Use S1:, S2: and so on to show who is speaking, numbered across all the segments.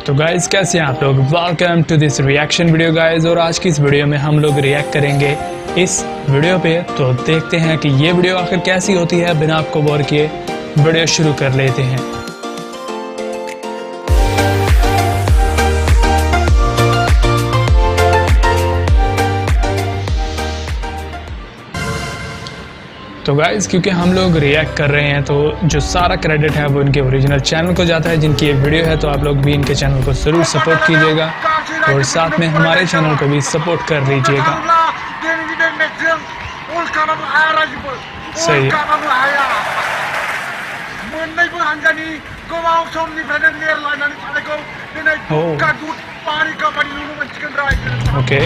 S1: तो गाइज कैसे हैं आप लोग, welcome to this reaction video guys. और आज की इस वीडियो में हम लोग रिएक्ट करेंगे इस वीडियो पे। तो देखते हैं कि ये वीडियो आखिर कैसी होती है। बिना आपको बोर किए वीडियो शुरू कर लेते हैं। तो गाइज क्योंकि हम लोग रिएक्ट कर रहे हैं तो जो सारा क्रेडिट है वो इनके ओरिजिनल चैनल को जाता है जिनकी ये वीडियो है। तो आप लोग भी इनके चैनल को ज़रूर सपोर्ट कीजिएगा और साथ में हमारे चैनल को भी सपोर्ट कर लीजिएगा। सही ओके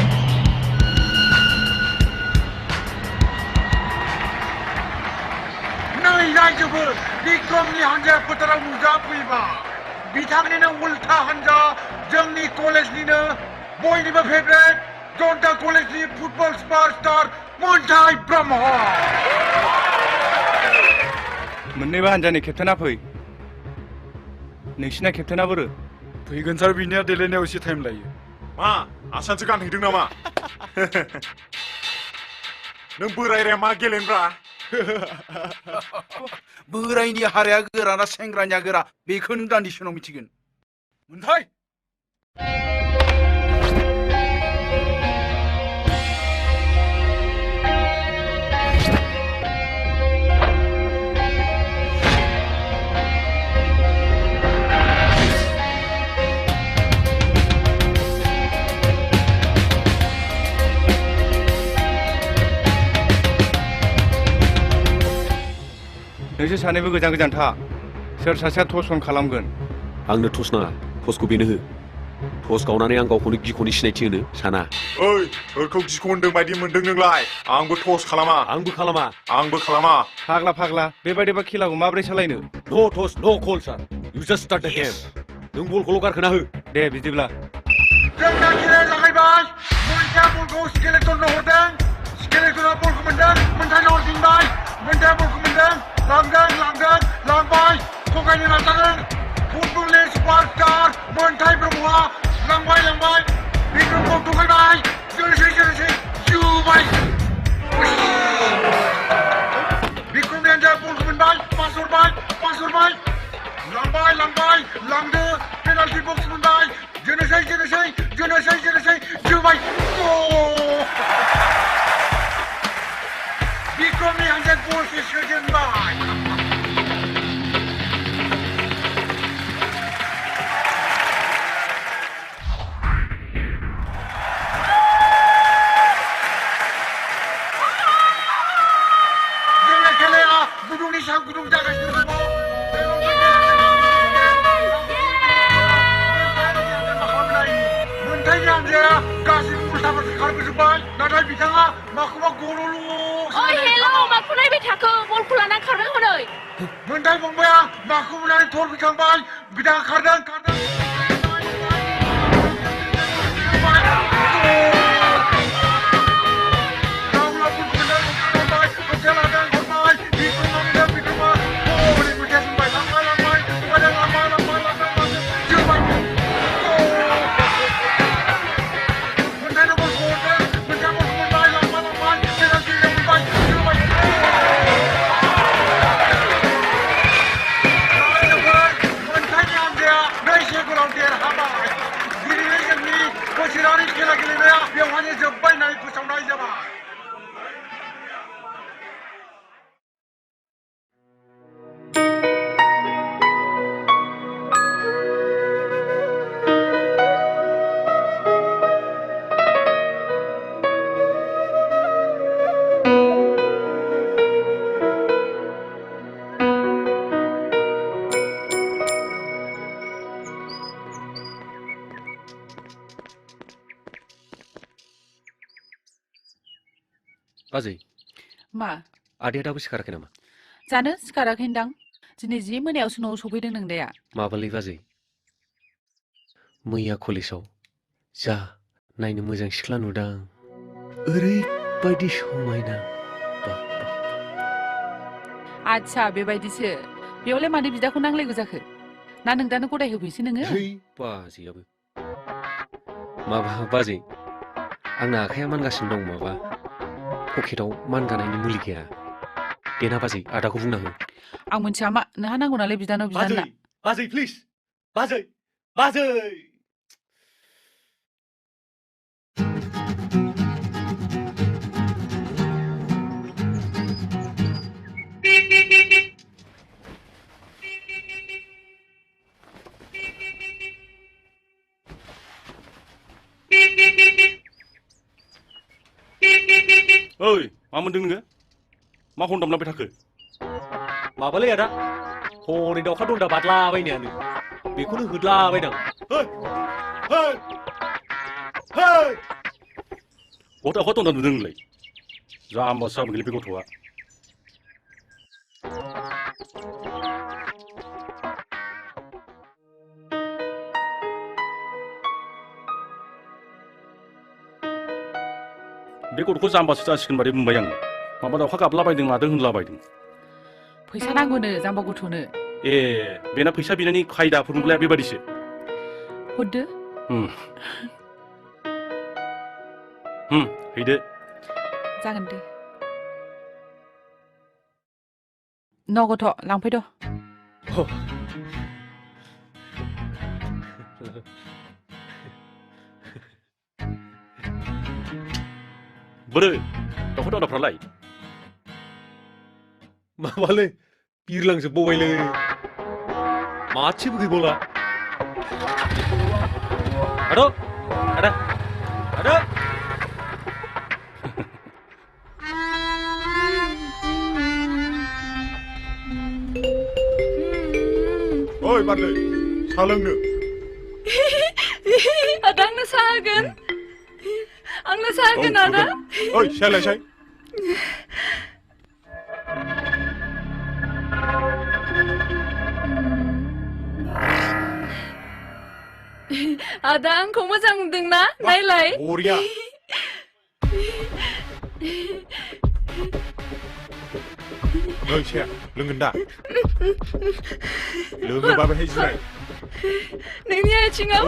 S2: बिक्रमनि हान्जाया फोथाराव नुजाफैबा बिथांनिनो उल्था हान्जा जोंनि कलेजनिनो बयनिबो फेभरेट जन्ता कलेजनि फुटबल सुपारस्टार मोन्थाय ब्रह्म।
S3: मोन्नैबो हान्जानि केप्टेना फै। नोंसिना केप्टेना बोरो?
S4: फैगोन सार, बिनिया देलायनायाव एसे टाइम लायो।
S5: मा आसानसो गानहैदों नामा? नों बोरायराया मा गेलेनब्रा?
S4: बोरायनि हाराया गोरा ना सेंग्रानिया गोरा बेखौ नों दान्दिसे उनाव मिथिगोन। मोन्थाय
S3: नोंसोर सानैबो गोजान गोजान था। सोर सासेया टस अन खालामगोन?
S6: आंनो टस नाङा, टसखौ बेनो हो। टस गावनानै आं गावखौनो गिख'नि सिनायथि होनो साना।
S5: ओइ, सोरखौ गिख' होनदों बायदि मोनदों नोंलाय? आंबो टस खालामा।
S6: आंबो खालामा।
S5: आंबो खालामा।
S3: फाग्ला फाग्ला बेबायदिबा खेलाखौ माब्रै सालायनो?
S6: नो टस नो कल सार, यु जास्ट स्टार्ट द गेम। नों बलखौल' गारखोना हो।
S3: दे बिदिब्ला।
S2: जोंना खेलाया जागायबाय। मोन्थाया बलखौ स्केलेटननो हरदों। स्केलेटना बलखौ मोनदों। मोन्थायनो हरफिनबाय। मोन्थाया बलखौ मोनदों। लांबाय थगायनो नाजादों। फुटबलनि सुपारस्टार मोन्थाय ब्रह्मआ लांबाय बिक्रमखौ थगायबाय। जोनोसै जोबाय। बिक्रमनि हान्जाया बलखौ मोनबाय। पास हरबाय। लांदो। पेनाल्टि बक्स मोनबाय। जोनोसै जोबाय। बिक्रमनि हान्जाया गलसो सोजेनबाय। गुदुंनि सायाव गुदुं जागासिनो दङ। मोन्थायनि हान्जाया गासैबो उल्थाफोरखौ खारबोजोब्बाय। नाथाय बिथाङा माखौबा गल'ल'।
S7: ओइ हेलौ, माखौ नायबाय थाखो? बलखौ लाना खारबाय हनै।
S2: मोन्थाय फंबाया माखौ नुनानै थरफैखांबाय। बिथाङा खारदों। खेला गेलेनाया बेवहायनो जोब्बाय होननानै फोसावनाय जाबाय।
S6: बाजै
S8: मा
S6: आदैया दाबो सिखाराखै नामा?
S8: जानो सिखाराखैदां। दिनै जि मोनायावसो न'आव सफैदों नोंदाया।
S6: माबालै बाजै, मैया कलेजाव जा नायनो मोजां सिख्ला नुदां। ओरैबायदि समायना।
S8: आच्छा बेबायदिसो। बेयावलाय मानो बिदाखौ नांलायगौ जाखो? ना नों दानो गदाय होफैनोसै नोङो
S6: है बाजैयाबो माबा बाजै आंना आखाइया मानगासिनो दं माबा पकेटाव मानगानायनि मुलि गैया देना बाजै आदाखौ बुंना हो
S8: आं मोनथिया मा नोंहा नांगौ नालाय बिदानाव बिदाना
S6: बाजै प्लिज बाजै बाजै
S3: ओइ मा मोनदों नोङो मा हन दामलाबाय थाखो
S6: माबालै आदा हनै दाउखा दन्दा बादलाबायनायानो बेखौनो होदलाबायदां
S3: है है है गथ' दाउखा दन्दा नुदों नोंलाय जाम्बासो जागोनलै बे गथ'आ बे गथ'खौ जाम्बासो जासिगोन बादि बुंबाय आङो माबा दाउखा गाबलाबायदों मादों होनलाबायदों
S8: फैसा नांगौनो जाम्बा गथ'नो
S3: ए बेना फैसा बिनायनि खायदा फर्मुलाया बेबादिसो
S8: हरदो
S3: हैदो
S8: जागोन दे न गथ' लांफैद'
S3: बोरो दाउखा दावदाफ्रालाय
S6: माबालै बिरलांजोबबावबायलै मासेबो गैबावला आदा आदा आदा
S5: ओइ बारलै सा लोंनो
S7: आदा आंनो साहा होगोन आंनो साहा होगोन आदा
S5: ओइ सालायसाय
S7: आदा आंखौ मोजां मोनदोंना नायलाय
S5: बरिया ओइ साया लोंगोन दा लोङोबा बेहाय जिराय
S7: नोंनि आथिङाव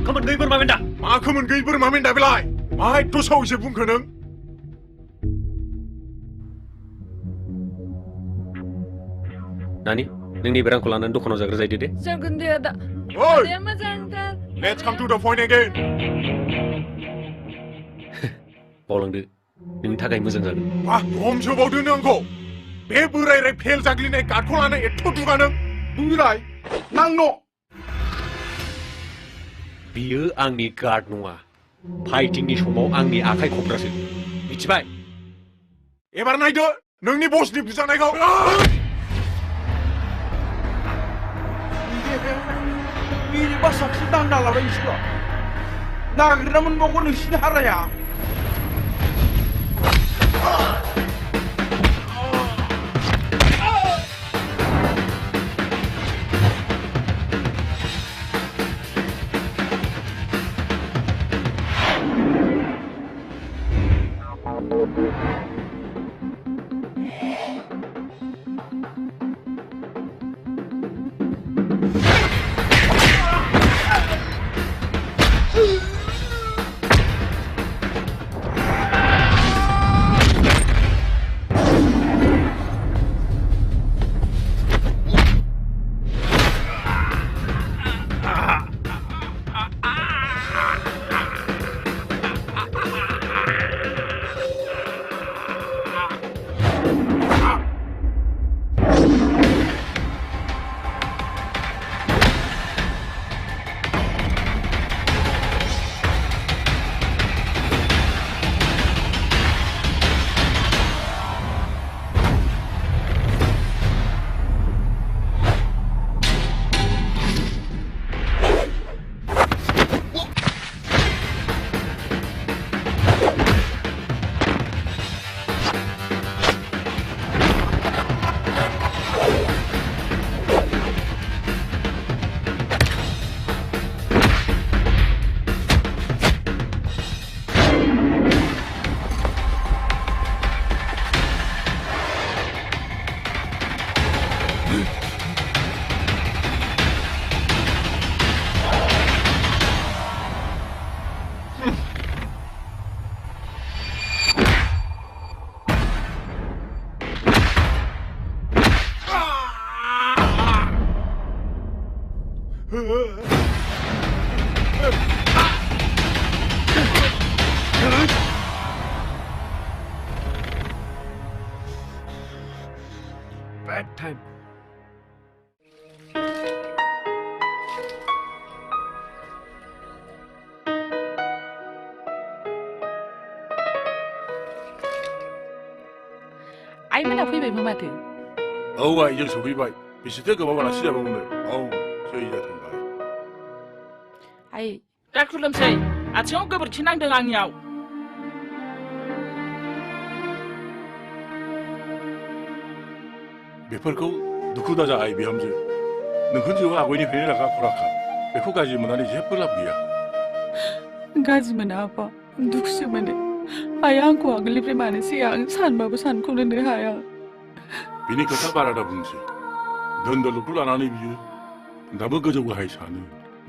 S6: खोमोन गैयै बोरमा मेन्दा
S5: मा खोमोन गैयै बोरमा मेन्दा बेलाय मा एथ' सावैसो बुंखो नों
S6: नानि नोंनि बे रांखौ लानानै दखानाव जाग्रा जाहैदो दे
S7: जागोन दे आदा
S5: ओइ
S7: आदाया मोजांथार
S5: लेट्स काम टु द पइन्ट अगेन
S6: बावलांदो नोंनि थाखाय मोजां जागोन
S5: मा हमसो बावदो नों आंखौ बे बोराय फेल जाग्लिनाय गार्डखौ लानो एथ' दुगा नों
S4: बुंलाय नांनो
S6: बियो आंनि गार्ड नङा फाइटिंनि समाव आंनि आखाइ खबग्रासो मिथिबाय
S5: एबार नायदो नोंनि बसनि बुजानायखौ
S4: मिनिबा साबसिन दांना लाबायनोसै नागिरना मोनबावगोन नोंसिनि हाराया
S6: Bad time.
S8: आइमोना फैबायमोन माथो
S5: औ आइ जों सफैबाय बेसेथो गोबाव आलासि जाबावनो औ जै जाथोंबाय
S8: आइ
S7: दा खुलुमसै आथिङाव गोबोरखि नांदों आंनियाव
S5: बेफोरखौ दुखु दाजा आइ बिहामजो नोंखुनजोआ आगयनिफ्रायनो रागा खराखा बेखौ गाज्रि मोननानै जेबो लाब गैया
S8: गाज्रि मोना आफा दुखुसो मोनो आइया आंखौ आगोलनिफ्राय मानो सैया आं सानबाबो सानख'नोनो हाया
S5: बिनि खोथा बारा दा बुंसै धोन दौलतखौ लानानै बियो दाबो गोजौ गाहाय सानो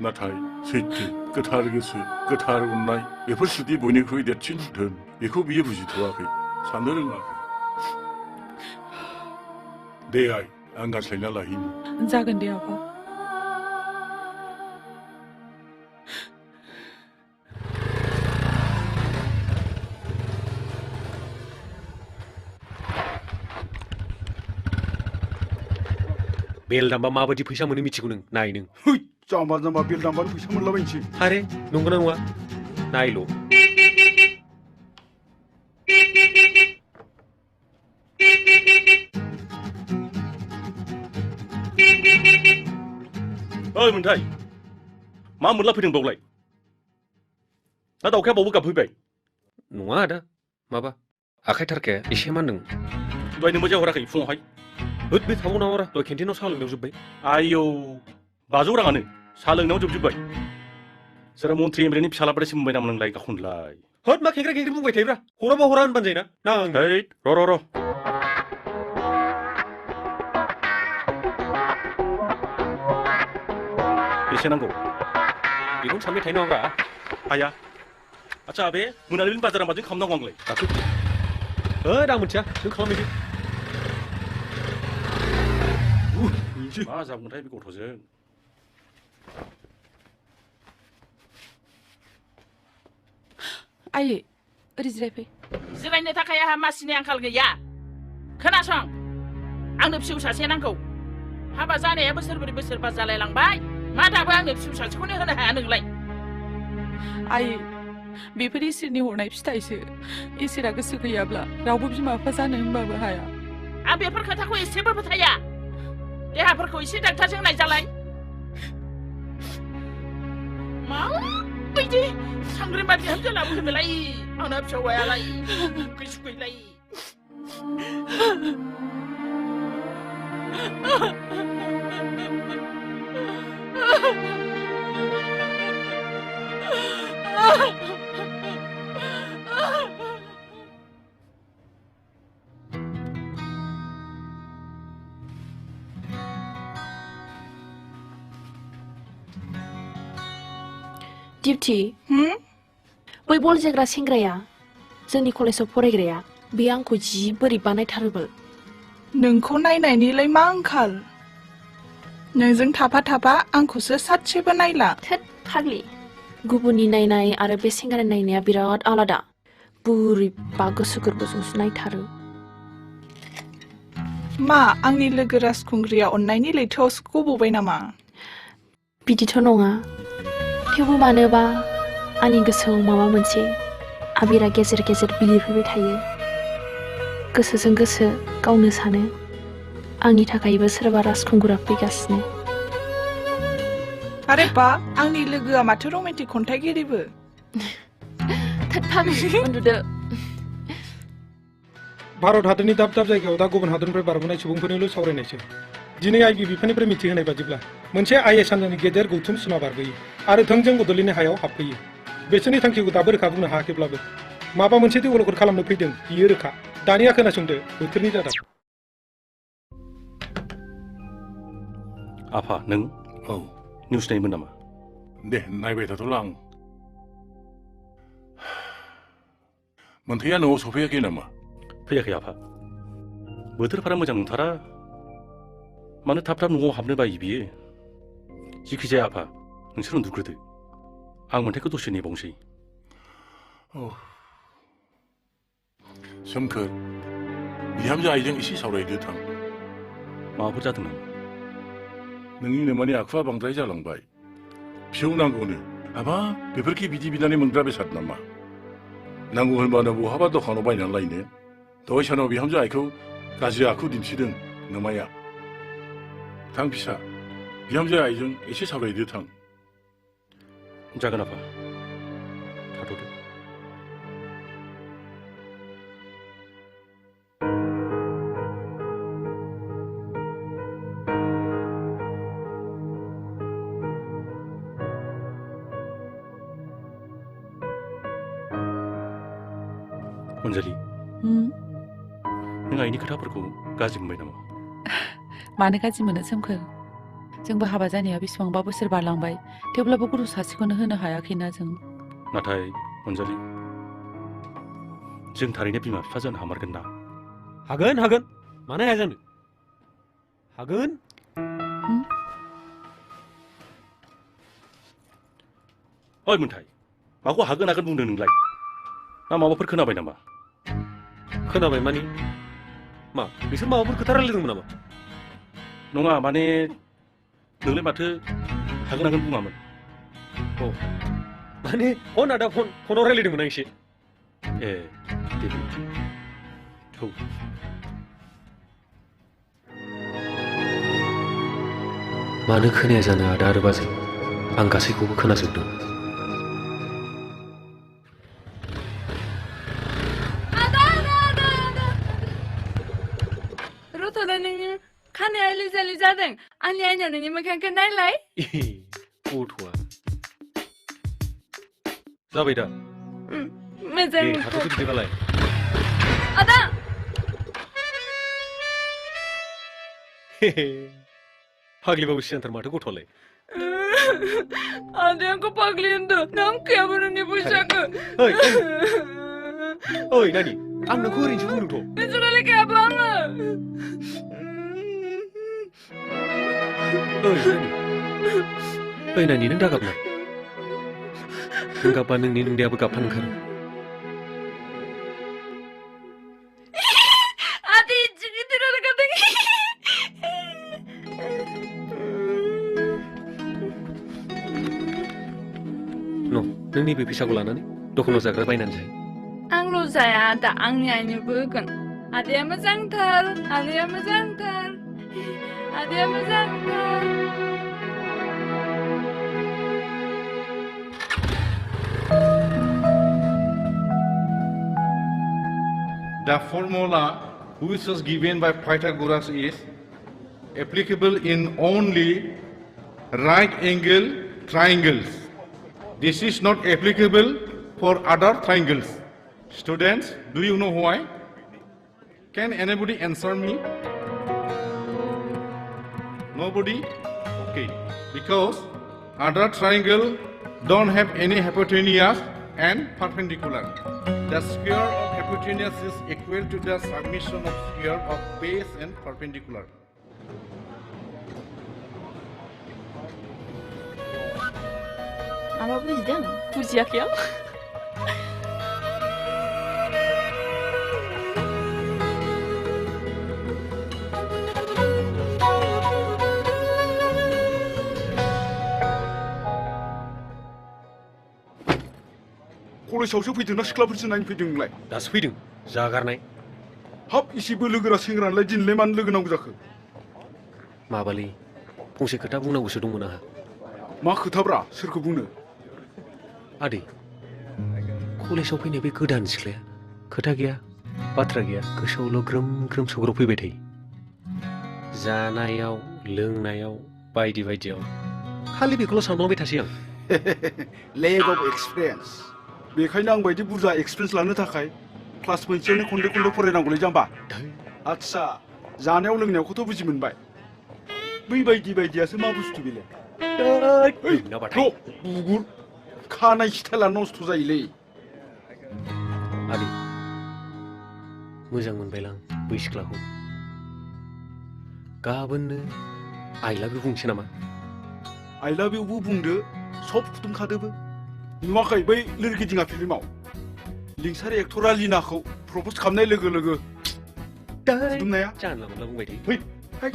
S5: नाथाय सैथो गोथार गोसो गोथार अननाय बेफोर सुदि बयनिख्रुइ देरसिन धोन बेखौ बियो बुजिथ'वाखै साननो रोङाखै दे आइ आं गारस्लायना लाहैनि
S8: जागोन दे आफा
S6: बेल दामबा माबायदि फैसा मोनो मिथिगौ नों नाय नों
S4: है जाम्बा जाम्बा बेल दामबानो फैसा मोनलाबायनोसै
S6: आरे नंगौना नङा नायल'
S3: ओइ मोन्थाय मा मोनला फैदों बावलाय दा दाउखाया बावबो गाबफैबाय
S6: नङा आदा माबा आखाइ थारखाया एसे मानदों
S3: दहाय नोंबो जाहराखै फुङावहाय
S6: होद बे थाबाव नावारा दहाय केन्टिनाव साहा लोंनायाव जोब्बाय
S3: आयौ 500 राङानो साहा लोंनायाव जोबजोब्बाय सोरबा मन्थ्रि एमएलएनि फिसालाफ्रासो मोनबाय नामा नोंलाय गाखुनलाय
S6: होद मा खेंग्रा खेंग्रि बुंबाय थायोब्रा हराबा हरा होनबानो जायोना नां
S3: हैद र' बेसे नांगौ
S6: बेखौनो सानबाय थायो नामाब्रा
S3: आया आच्छा बे मोनाबिलिनि बाजारा माजों खालामनांगौ आंलाय
S6: दाथ' होद आं मिथिया नों खालामहैदो
S3: मा जागोनथाय बे गथ'जों
S8: आइ ओरै जिरायफै
S7: जिरायनो थाखाय आंहा मासिनि आंखाल गैया खोनासं आंनो फिसौ सासे नांगौ हाबा जानाया बोसोरब्रै बोसोरबा जालायलांबाय मा दाबो आंनो फिसौ सासेखौनो होनो हाया नोंलाय
S8: आइ बेफोर इसोरनि हरनाय फिथाइसो इसोरा गोसो गैयाब्ला रावबो बिमा बिफा जानो होनबाबो हाया
S7: आं बेफोर खोथाखौ एसेबो फोथाया देहाफोरखौ एसे डाक्टारजों नायजालाय माबायदि सांग्रिमा बिहामजो लाबोहोनोलाय आंना फिसावायालाय सुखै सुखैलाय
S9: दिउटि बै बल जोग्रा सेंग्राया जोंनि कलेजाव फरायग्राया बे आंखौ जि बोरैबा नायथारोबो
S10: नोंखौ नायनायनिलाय मा आंखाल नोंजों थाफा थाफा आंखौसो सातसेबो नायला
S9: थोद फाग्लि गुबुननि नायनाय आरो बे सेंग्रानि नायनाया बिराद आलादा बोरैबा गोसो गोरबोजोंसो नायथारो
S10: मा आंनि लोगो राजखुंग्रिया अननायनि लैथोआवसो गबोबाय नामा
S9: बिदिथ' नङा थेवबो मानोबा आंनि गोसोआव माबा मोनसे आबिरा गेजेर गेजेर बिलिरफैबाय थायो गोसोजों गोसो गावनो सानो आंनि थाखायबो सोरबा राजखुंगुरा फैगासिनो
S10: आरे बा आंनि लोगोआ माथो रमान्टिक खन्थाइगिरिबो
S9: थोद फाग्लि उन्दुदो
S11: भारत हादरनि दाब दाब जायगायाव दा गुबुन हादरनिफ्राय बारबोनाय सुबुंफोरनिल' सावरायनायसो दिनै आइबि बिफानिफ्राय मिथिहोनाय बादिब्ला मोनसे आइएस हान्जानि गेदेर गौथुम सिमा बारबोयो आरो थोंजों बड'लेण्डनि हायाव हाबफैयो बिसोरनि थांखिखौ दाबो रोखा बुंनो हायाखैब्लाबो माबा मोनसे देवलखर खालामनो फैदों बियो रोखा दानिया खोनासंदो बोथोरनि रादाब
S3: आफा नों
S5: औ
S3: निउस नायोमोन नामा
S5: दे नायबाय थाथ'ला आं मोनथाया न'आव सफैयाखै नामा
S3: फैयाखै आफा बोथोरफोरा मोजां नंथारा मानो थाब थाब न'आव हाबनो बायो बियो जिखिजाया आफा नोंसोर उन्दुग्रोदो आं मोन्थाइखौ दसे नेबावनोसै
S5: सोमखोर बिहामजो आइजों एसे सावरायदो थां
S3: माबाफोर जादों नामा
S5: नोंनि नोमानि आखुआ बांद्राय जालांबाय फिसौ नांगौनो हाबाब बेफोरखि बिदि बिनानै मोनग्रा बेसाद नामा नांगौ होनबानो बहाबा दखानाव बायनानै लायनो दहाय सानाव बिहामजो आइखौ गाज्रि आखु दिन्थिदों नोमाया थां फिसा बिहामजो आइजों एसे सावरायदो थां
S3: जागोन आफा थाथ'दो अनजालि नों आइनि खोथाफोरखौ गाज्रि मोनबाय नामा
S8: मानो गाज्रि मोनो सोमखोर जोंबो हाबा जानाया बेसेबांबा बोसोर बारलांबाय थेवब्लाबो गथ' सासेखौनो होनो हायाखैना जों
S3: नाथाय अनजालि जों थारैनो बिमा बिफा जानो हामारगोन ना
S6: हागोन हागोन मानो हाया जानो हागोन
S3: ओइ मोन्थाय माखौ हागोन हागोन बुंदों नोंलाय ना माबाफोर खोनाबाय नामा
S6: खोनाबाय मानि मा बिसोर माबाफोर खोथा रायलायदोंमोन नामा
S3: नङा माने नोंलाय माथो हागोन हागोन बुङामोन
S6: माने फन आदा फनाव रायलायदोंमोन आं एसे
S3: ए दे थौ
S6: मानो खोनाया जानो आदा आरो बाजै आं गासैखौबो खोनाजोबदों
S12: खानाया लिजालि जादों आंनि आइनाव नोंनि मोखांखौ नायलाय
S6: गथ'आ जाबाय दा
S12: मोजां
S6: थाथ'दो बिदिबालाय
S12: आदा
S6: फाग्लिबाबो सिजानथार माथो गथ'आलाय
S12: आदाया आंखौ फाग्लि होनदों नांखायाबो नोंनि फैसाखौ
S6: ओइ नानि आं नोंखौ ओरैनोसो बुंदोंथ'
S12: नोंसोरना लेखायाबो आङो
S6: ओइ नानि नों दागाबना नों गाबबा नोंनि नोंदायाबो गाबफानो ओंखारो
S12: आदा इज्जि गिदिर गादों
S6: नों नैबे फैसाखौ लानानै दखानाव जाग्रा बायनानै जायो
S12: आंल' जाया आदा आंनि आइनोबो होगोन आदाया मोजांथार आदाया मोजांथार आदाया मोजांथार
S2: The formula which was given by Pythagoras is applicable in only right angle triangles. This is not applicable for other triangles. Students, do you know why? Can anybody answer me? Nobody? Okay. Because other triangle don't have any hypotenuse and perpendicular. The square of hypotenuse is equal to the summation of square of base and perpendicular.
S8: Ama buzdın. Buziyak ya.
S4: कलेजावसो फैदोंना सिख्लाफोरसो नायनो फैदों नोंलाय
S6: दासो फैदों जागारनाय
S4: हाब इसे बोलो गोरा सेंग्रालाय दिनैलाय मानो लोगो नांगौ जाखो
S6: माबालै फंसे खोथा बुंनांगौसो दंमोन आंहा
S4: मा खोथाब्रा सोरखौ बुंनो
S6: आदै कलेजाव फैनाय बे गोदान सिख्लाया खोथा गैया बाथ्रा गैया गोसोआवल' ग्रोम ग्रोम सौग्रावफैबाय थायो जानायाव लोंनायाव बायदि बायदियाव खालि बेखौल' सानबांबाय थासै आं
S4: लेक अफ एक्सपिरियेन्स बेखायनो आं बायदि बुरजा एक्सपिरियेन्स लानो थाखाय क्लास मोनसेयावनो खनले खनले फरायनांगौलै जाम्बा आदसा जानायाव लोंनायावखौथ' बुजि मोनबाय बै बायदि बायदियासो मा बुस्थु बेलाय बुगुर खानाय स्टाइला नस्थ' जायोलै
S6: आदै मोजां मोनबायलां बै सिख्लाखौ गाबोननो आइ लाभ इउ बुंसै नामा
S4: I love you बुंदो सब खुदुमखादोबो नुवाखै बै लोरगिदिङा फिल्माव लिंसार एक्टरा लिनाखौ प्रप'ज खालामनाय लोगो लोगो खुदुमनाया
S6: जानला मोनला बुंबाय थायो
S4: फै फै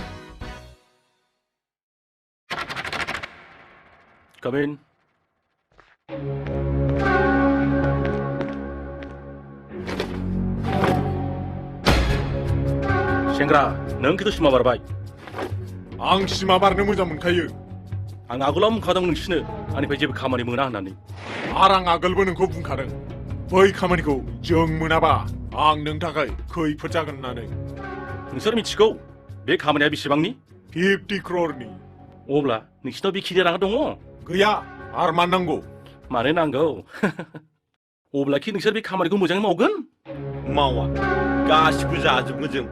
S3: Come in. सेंग्रा नों खिन्थु सिमा बारबाय
S5: आं सिमा बारनो मोजां मोनखायो
S3: आं आगोलाव बुंखादों नोंसिनो आंनिफ्राय जेबो खामानि मोना होननानै
S5: आरो आं आगोलबो नोंखौ बुंखादों बै खामानिखौ जों मोनाबा आं नोंनि थाखाय खैफोद जागोन होननानै
S3: नोंसोर मिथिगौ बे खामानिया बेसेबांनि
S5: 50 crore
S3: अब्ला नोंसिनाव बेखिनि राङा दङ
S5: गैया आरो मा नांगौ
S3: मानो नांगौ अब्लाखि नोंसोर बे खामानिखौ मोजाङै मावगोन
S13: मावा गासिबो जाजोबगोन जों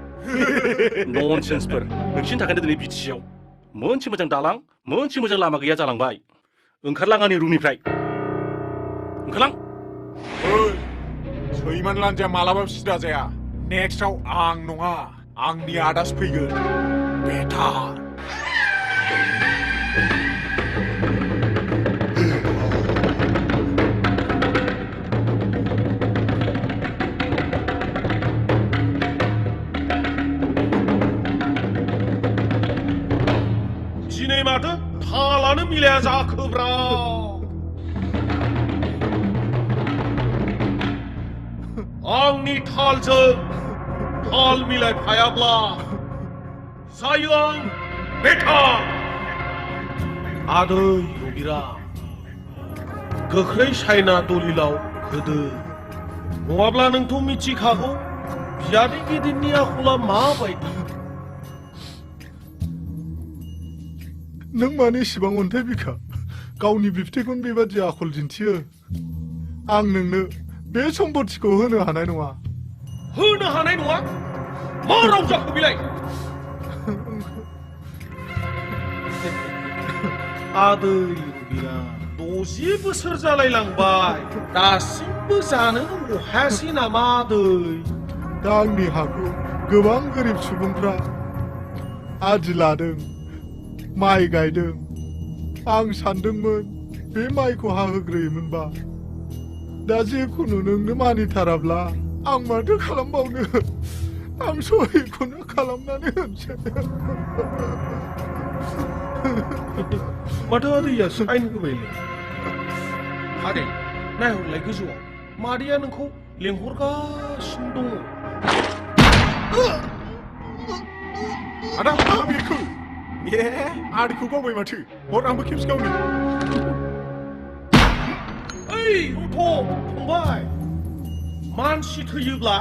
S3: ननसेन्सफोर नोंसिनि थाखायनो दिनै बिटिसिआव मोनसे मोजां दालां मोनसे मोजां लामा गैया जालांबाय ओंखारलां आंनि रुमनिफ्राय ओंखारलां
S5: सैमान लान्जाया मालाबाबो सिदा जाया नेक्स्टआव आं नङा आंनि आदासो फैगोन बेटार
S13: दिनै माथो थालानो मिलाया जाखोब्रा आंनि थालजों थाल मिलायफायाब्ला जायो आं बेटार आदै रबिरा गोख्रै चाइना दलिलाव होदो नङाब्ला नोंथ' मिथिखागौ बियादै गिदिरनि आखला माबायदि
S5: नों मानो इसेबां अन्थाइ बिखा गावनि बिबथैखौनो बेबादि आखल दिन्थियो आं नोंनो बे सम्पथिखौ होनो हानाय नङा
S13: होनो हानाय नङा मा राव जाखो बिलाय आदै रबिरा 10 बोसोर जालायलांबाय दासिमबो जानो अहायासै नामा आदै
S5: दा आंनि हाखौ गोबां गोरिब सुबुंफ्रा आदि लादों माइ गायदों आं सानदोंमोन बे माइखौ हाहोग्रोयोमोनबा दा जेखुनु नोंनो मानिथाराब्ला आं माथो खालामबावनो आं सहायखौनो खालामनानै होनसै
S13: माथो आदैया साइन होबायलै आदै नायहरलाय गोजौआव मादैया नोंखौ लेंहरगासिनो दङ
S5: आदा बेखौ आदैखौ गावबाय माथो हर आंबो खेबसे गावनि
S13: ओइ रथ' फंबाय मानसि थैयोब्ला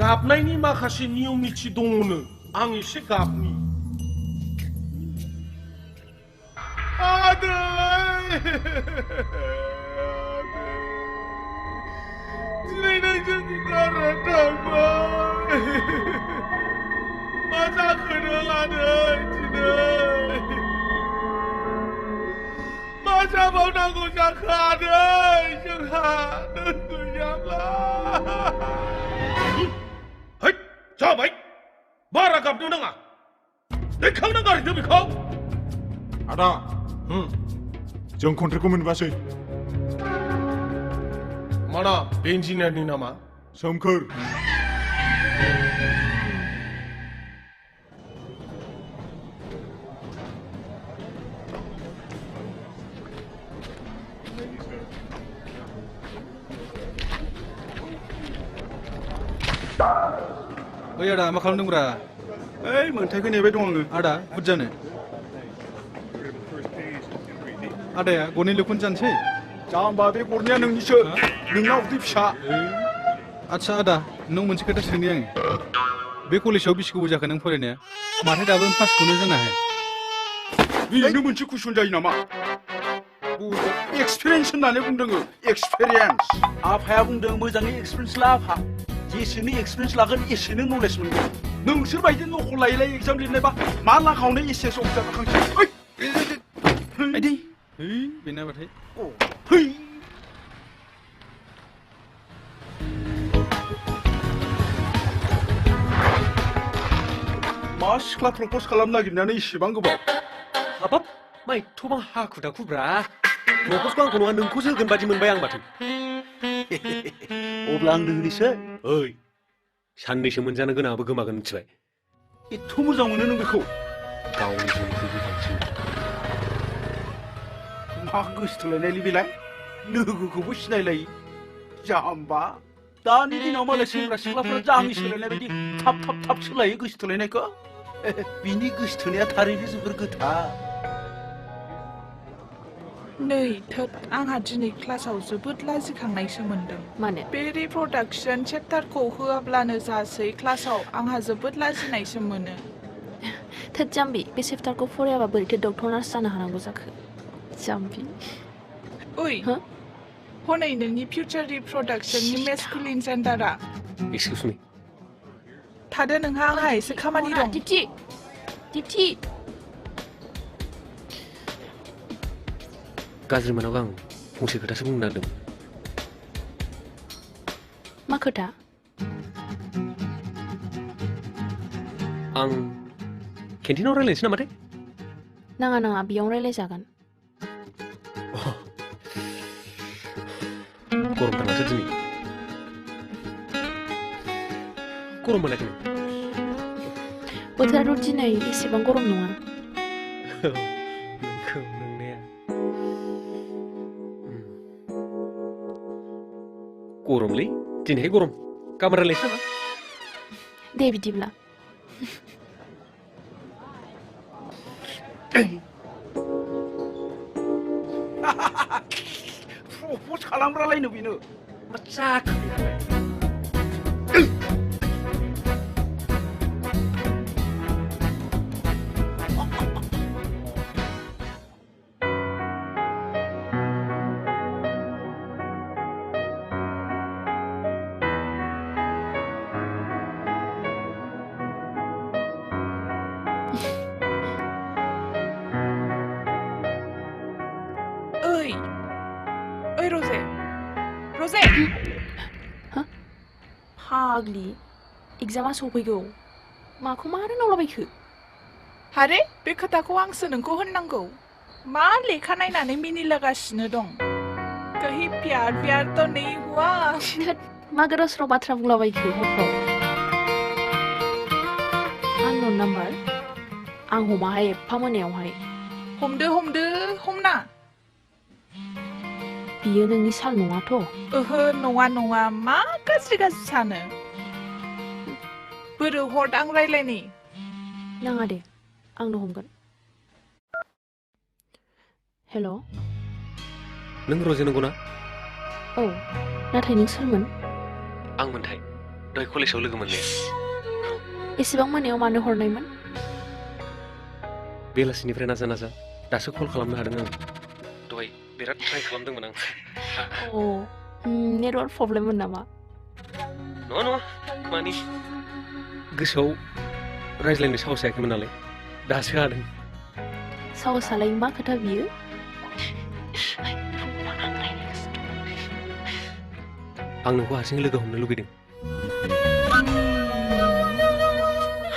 S13: गाबनायनि माखासे नियम निथि दङनो आं एसे गाबनि आदै दिनै नों जोंखौ गारना थांबाय मा जाखोनो लादों दिनै मा जाबावनांगौ जाखो आदै जोंहा नों गैयाब्ला है जाबाय बारा गाबनो नाङा दैखांनो गारहैदो बेखौ
S5: आदा जों कन्ट्रेक्टखौ मोनबासै
S13: माना बे इन्जिनियारनि नामा
S5: सोमखोर
S4: ओइ आदा मा खालामदोंब्रा ओइ मोनथायखौ नेबाय दं आङो आदा बुरजानो आदाया गरनै लेखौनो जानोसै जाम्बा बे गरनैया नोंनिसो नोंना उदै फिसा आदसा आदा नों मोनसे खोथा सोंनि आङो बे कलेजाव बेसे गोबाव जाखो नों फरायनाया माथो दाबो पासखौनो जानो हाया बेनो मोनसे कुइसन जायो नामा एक्सपिरियेन्स होननानै बुंदों एक्सपिरियेन्स आफाया बुंदों मोजाङै एक्सपिरियेन्स ला आफा जेसेनो एक्सपिरियेन्स लागोन एसेनो नलेज मोनगोन नोंसोर बायदि नखल लायै लायै एग्जाम लिरनायबा मा लाखावनो एसेस अफिसार जाखांसै ओइ बेनाबाथाय है मा सिख्ला प्रप'ज खालामनो नागिरनानै इसेबां गोबाव
S6: हाबाब मा एथ'बां हाखु दाखुब्रा प्रप'जखौ आंखौ नङा नोंखौसो होगोन बादि मोनबाय आं माथो
S4: अब्ला आंनो होनोसै
S6: ओइ साननैसो मोनजानो गोनाङाबो गोमागोन मिथिबाय
S4: एथ' मोजां मोनो नों बेखौ
S6: गावनि बयनिख्रुइबो बांसिन
S4: मा गोसोथोलायनायलै बेलाय लोगोखौबो सिनायलायि जाम्बा दानि दिनाव मालाय सेंग्रा सिख्लाफ्रा जामि सोलायनाय बायदि थाब सोलायो गोसोथोलायनायखौ बिनि गोसोथोनाया थारैनो जोबोर गोथार
S10: नै थोद आंहा दिनै क्लासाव जोबोद लाजिखांनायसो मोनदों
S9: मानो
S10: बे रिप्रडाक्सन चेप्टारखौ होआब्लानो जासै क्लासाव आंहा जोबोद लाजिनायसो मोनो
S9: थोद जाम्बि बे चेप्टारखौ फरायाबा बोरैथो डक्टर नार्स जानो हानांगौ जाखो जाम्बि
S10: ओइ हनै नोंनि फिउचार रिप्रडाक्सननि मेस्कुलिन जेन्डारा
S6: एक्सकिउज मी
S10: थादो नोंहा आंहा एसे खामानि दं
S9: दिप्ति
S6: गाज्रि मोनाबा आं फंसे खोथासो बुंनो नागिरदों
S9: मा खोथा
S6: आं केन्टिनाव रायलायनोसै नामाथाय
S9: नाङा बेयाव रायलायजागोन
S6: गरमथार माथो दिनै गरम मोनाखै
S9: बोथोराथ' दिनै एसेबां गरम नङा
S6: नोंखौ नोंनाया गरमलै दिनैहाय गरम गाबोन रायलायनोसै नामा
S9: दे बिदिब्ला
S4: प्रप'ज खालामग्रालायनो बेनो मा जाखो
S10: ओइ रजे
S9: फाग्लि एग्जामा सफैगौ माखौ मानो नावलाबायखो
S10: हारे बे खोथाखौ आंसो नोंखौ होननांगौ मा लेखा नायनानै मिनिलागासिनो दं कहीं प्यार तो नहीं हुआ
S9: मा गोदाव सोराव बाथ्रा बुंलाबायखो हरफ्राव आननोन नाम्बार आं हमाहाय एफा मोनायावहाय
S10: हमदो हमना
S9: बियो नोंनि साल नङाथ'
S10: ओहो नङा मा गाज्रि सानो बोरो हर आं रायलायनि
S9: नाङा दे आंनो हमगोन हेल'
S6: नों रजे नंगौना
S9: औ नाथाय नों सोरमोन
S6: आं मोनथाय दहाय कलेजाव लोगो मोननाया
S9: एसेबां मोनायाव मानो हरनायमोन
S6: बेलासिनिफ्राय नाजा दासो कल खालामनो हादों आं दहाय बिराद ट्राइ खालामदोंमोन आं
S9: नेटवर्क प्रब्लेममोन नामा
S6: नङा मानि गोसोआव रायज्लायनो साहस जायाखैमोन नालाय दासो हादों
S9: साहसालाय मा खोथा बियो
S6: आं नोंखौ हारसिं लोगो हमनो लुबैदों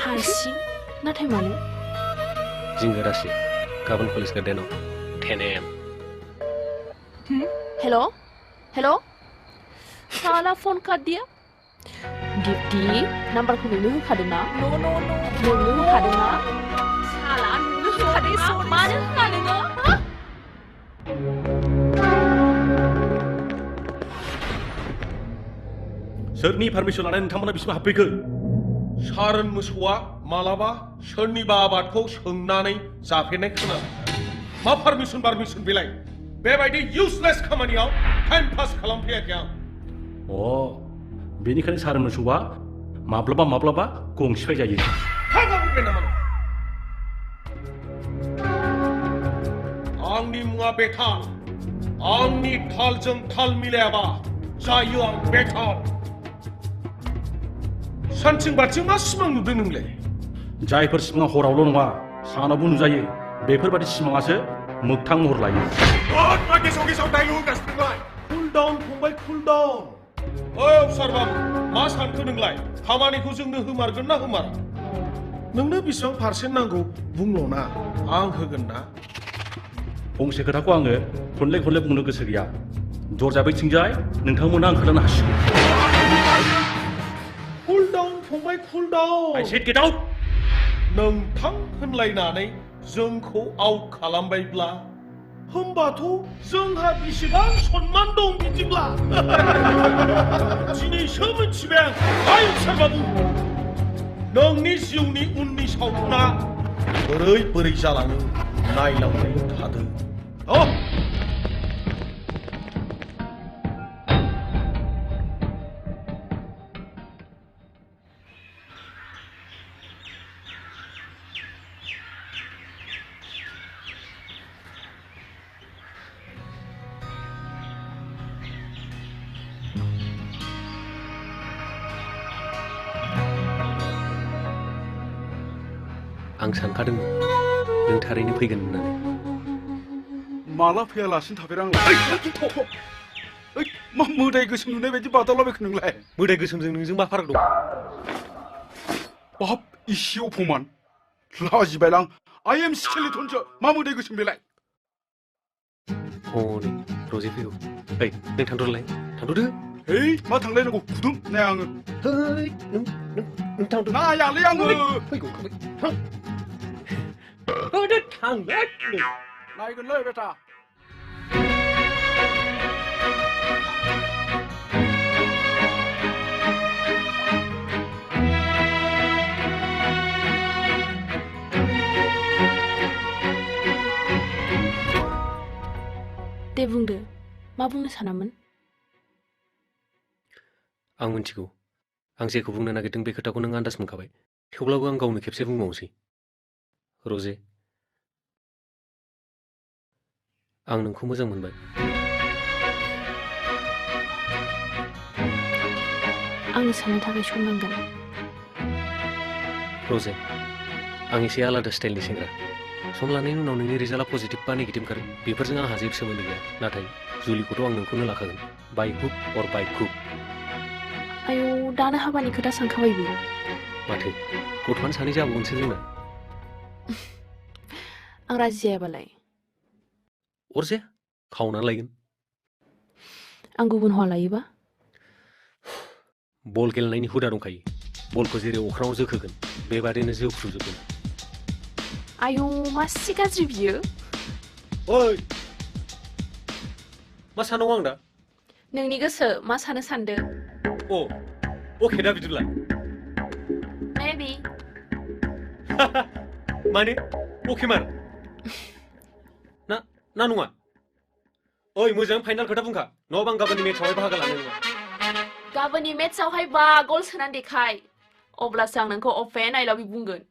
S9: हारसिं नाथाय मानो
S6: जिंगा दासि गाबोन कलेज गार्डेनाव 10 AM
S9: हेल' साला फन काट दिया दिप्ति नाम्बारखौ नोंनो होखादोंना नोंनो होखादोंना साला नोंनो होखादों मानो होखा नोङो
S13: सोरनि पारमिसन लानानै नोंथांमोना बिसिम हाबफैखो सारोन मोसौआ मालाबा सोरनिबा आबादखौ सोंनानै जाफेरनाय खोनादों मा पारमिसन बेलाय बेबायदि इउजलेस खामानियाव टाइम पास खालामफैयाखै आं
S3: बेनिखायनो सारोन मोसौआ माब्लाबा गंसिफाय जायो
S13: आंनि मुङा बेथार आंनि थालजों थाल मिलायाबा जायो आं बेथार सानथिं बाथिं मा सिमां नुदों नोंलाय
S3: जायफोर सिमाङा हरावल' नङा सानावबो नुजायो बेफोरबायदि सिमाङासो मोगथां महर लायो
S13: मा गेसाव दायलग होगासिनोलाय कुल डाउन फंबाय कुल डाउन ओइ अफिसार बाबु मा सानखो नोंलाय खामानिखौ जोंनो होमारगोन ना होमारा नोंनो बेसेबां पारसेन्ट नांगौ बुंल'ना आं होगोन ना
S3: फंसे खोथाखौ आङो खनले खनले बुंनो गोसो गैया दरजा बैथिंजाय नोंथांमोना ओंखारलांनो हासिगौ
S13: कुल डाउन फंबाय cool down
S3: I said get out
S13: नोंथां होनलायनानै जोंखौ आउट खालामबायब्ला होमबाथ' जोंहा बेसेबां सन्मान दं बिदिब्ला दिनैसो मिथिबाय आं आइ सारबाबु नोंनि जिउनि उननि सावथुना बोरै बोरै जालाङो नायलांबाय थादो
S6: आं सानखादोंमोन नों थारैनो फैगोन होननानै
S4: माला फैयालासिनो थाफेरा आंलाय मा मोदाय गोसोम नुनाय बायदि बादावलाबायखो नोंलाय
S6: मोदाय गोसोमजों नोंजों मा फाराग दं
S4: बाब इसे अफमान लाजिबायलां I am skeletonसो मा मोदाय गोसोम बेलाय
S6: हनै रजे फैगौ ओइ नों थांथ'लाय थांथ'दो
S4: है मा थांलायनांगौ खुदुं नाया आङो
S6: है नों थांथ'
S4: नायालै आङो
S6: फैगौ होदो थांबाय
S4: नायगोनलै बेटा
S9: दे बुंदो मा बुंनो सानामोन
S6: आं मिन्थिगौ आं जेखौ बुंनो नागिरदों बे खोथाखौ नों आन्दाज मोनखाबाय थेवब्लाबो आं गावनो खेबसे बुंबावनोसै रजे आं नोंखौ मोजां मोनबाय
S9: आंनो साननो थाखाय सम नांगोन
S6: रजे आं एसे आलादा स्टाइलनि सेंग्रा सम लानायनि उनाव नोंनि रिजाल्टआ पजिटिभ बा नेगेटिभ ओंखारो बेफोरजों आंहा जेबो सोमोन्दो गैया नाथाय जुलिखौथ' आं नोंखौनो लाखागोन बाय हुक अर बाय क्रुक
S9: आयौ दानो हाबानि खोथा सानखाबायबो
S6: माथो गथ'आनो सानै जाबावगोनसो जोंना
S9: आं राजि जायाबालाय
S6: अरजे खावनानै लायगोन
S9: आं गुबुन हौवा लायोबा
S6: बल गेलेनायनि हुदा दंखायो बलखौ जेरै अख्राङाव जोखोगोन बेबादिनो जोफ्रुजोबगोन
S9: आयौ मासि गाज्रि बियो
S6: ओइ मा सानांगौ आं दा
S9: नोंनि गोसो मा सानो सानदो
S6: अके दा बिदिब्ला
S9: मेबि
S6: माने अके मार ना नङा ओइ मोजां फाइनाल खोथा बुंखा नङाबा आं गाबोननि मेट्सआवहाय बाहागो लानाय नङा
S9: गाबोननि मेट्सआवहाय 5 गल सोनानै देखाय अब्लासो आं नोंखौ अपेन आइ लाभ इउ बुंगोन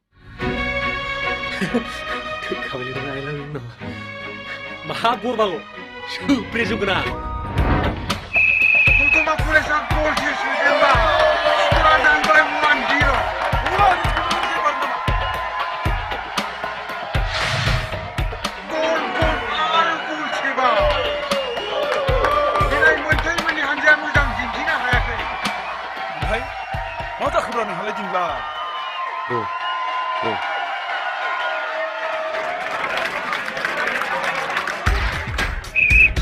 S6: थैखाबायलै नों आइ लाभ इउ नामा मा गरबाल' सोब्रेजोबगोन आं
S14: Última pureza gol que se llama Suradan by Mandiro. Gol Chiba. Dinay montay mani hanja mujang dintina hayakai.
S4: Hai, mau tak keberani halai jingla?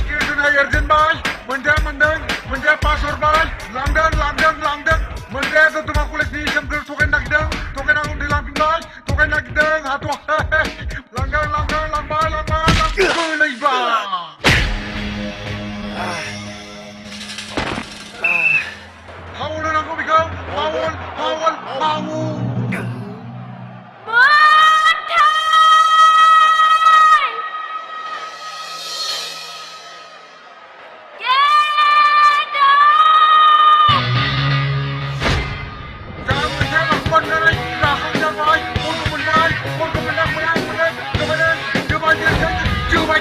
S14: Kirjuna Yarjan bay, Manja pas orbal, London, Manja itu cuma kulit ni semger token nak deng, token aku di lamping bay, token nak deng, hatu, London, kulit bay. Haul aku bikau, haul. Coba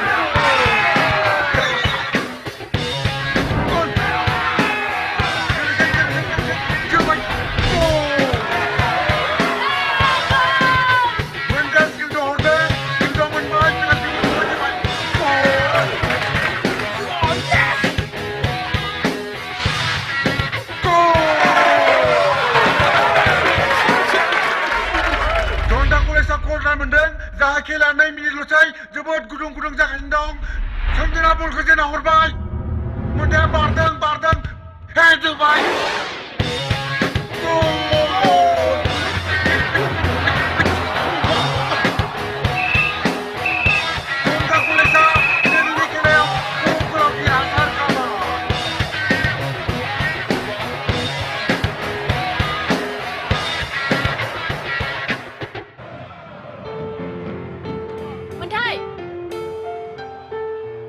S14: दाहाय खेला 2 मिनिटल'सै जोबोद गुदुं गुदुं जागासिनो दं सोमदोना बलखौ जोना हरबाय मोनदाया बारदों हेड जोबाय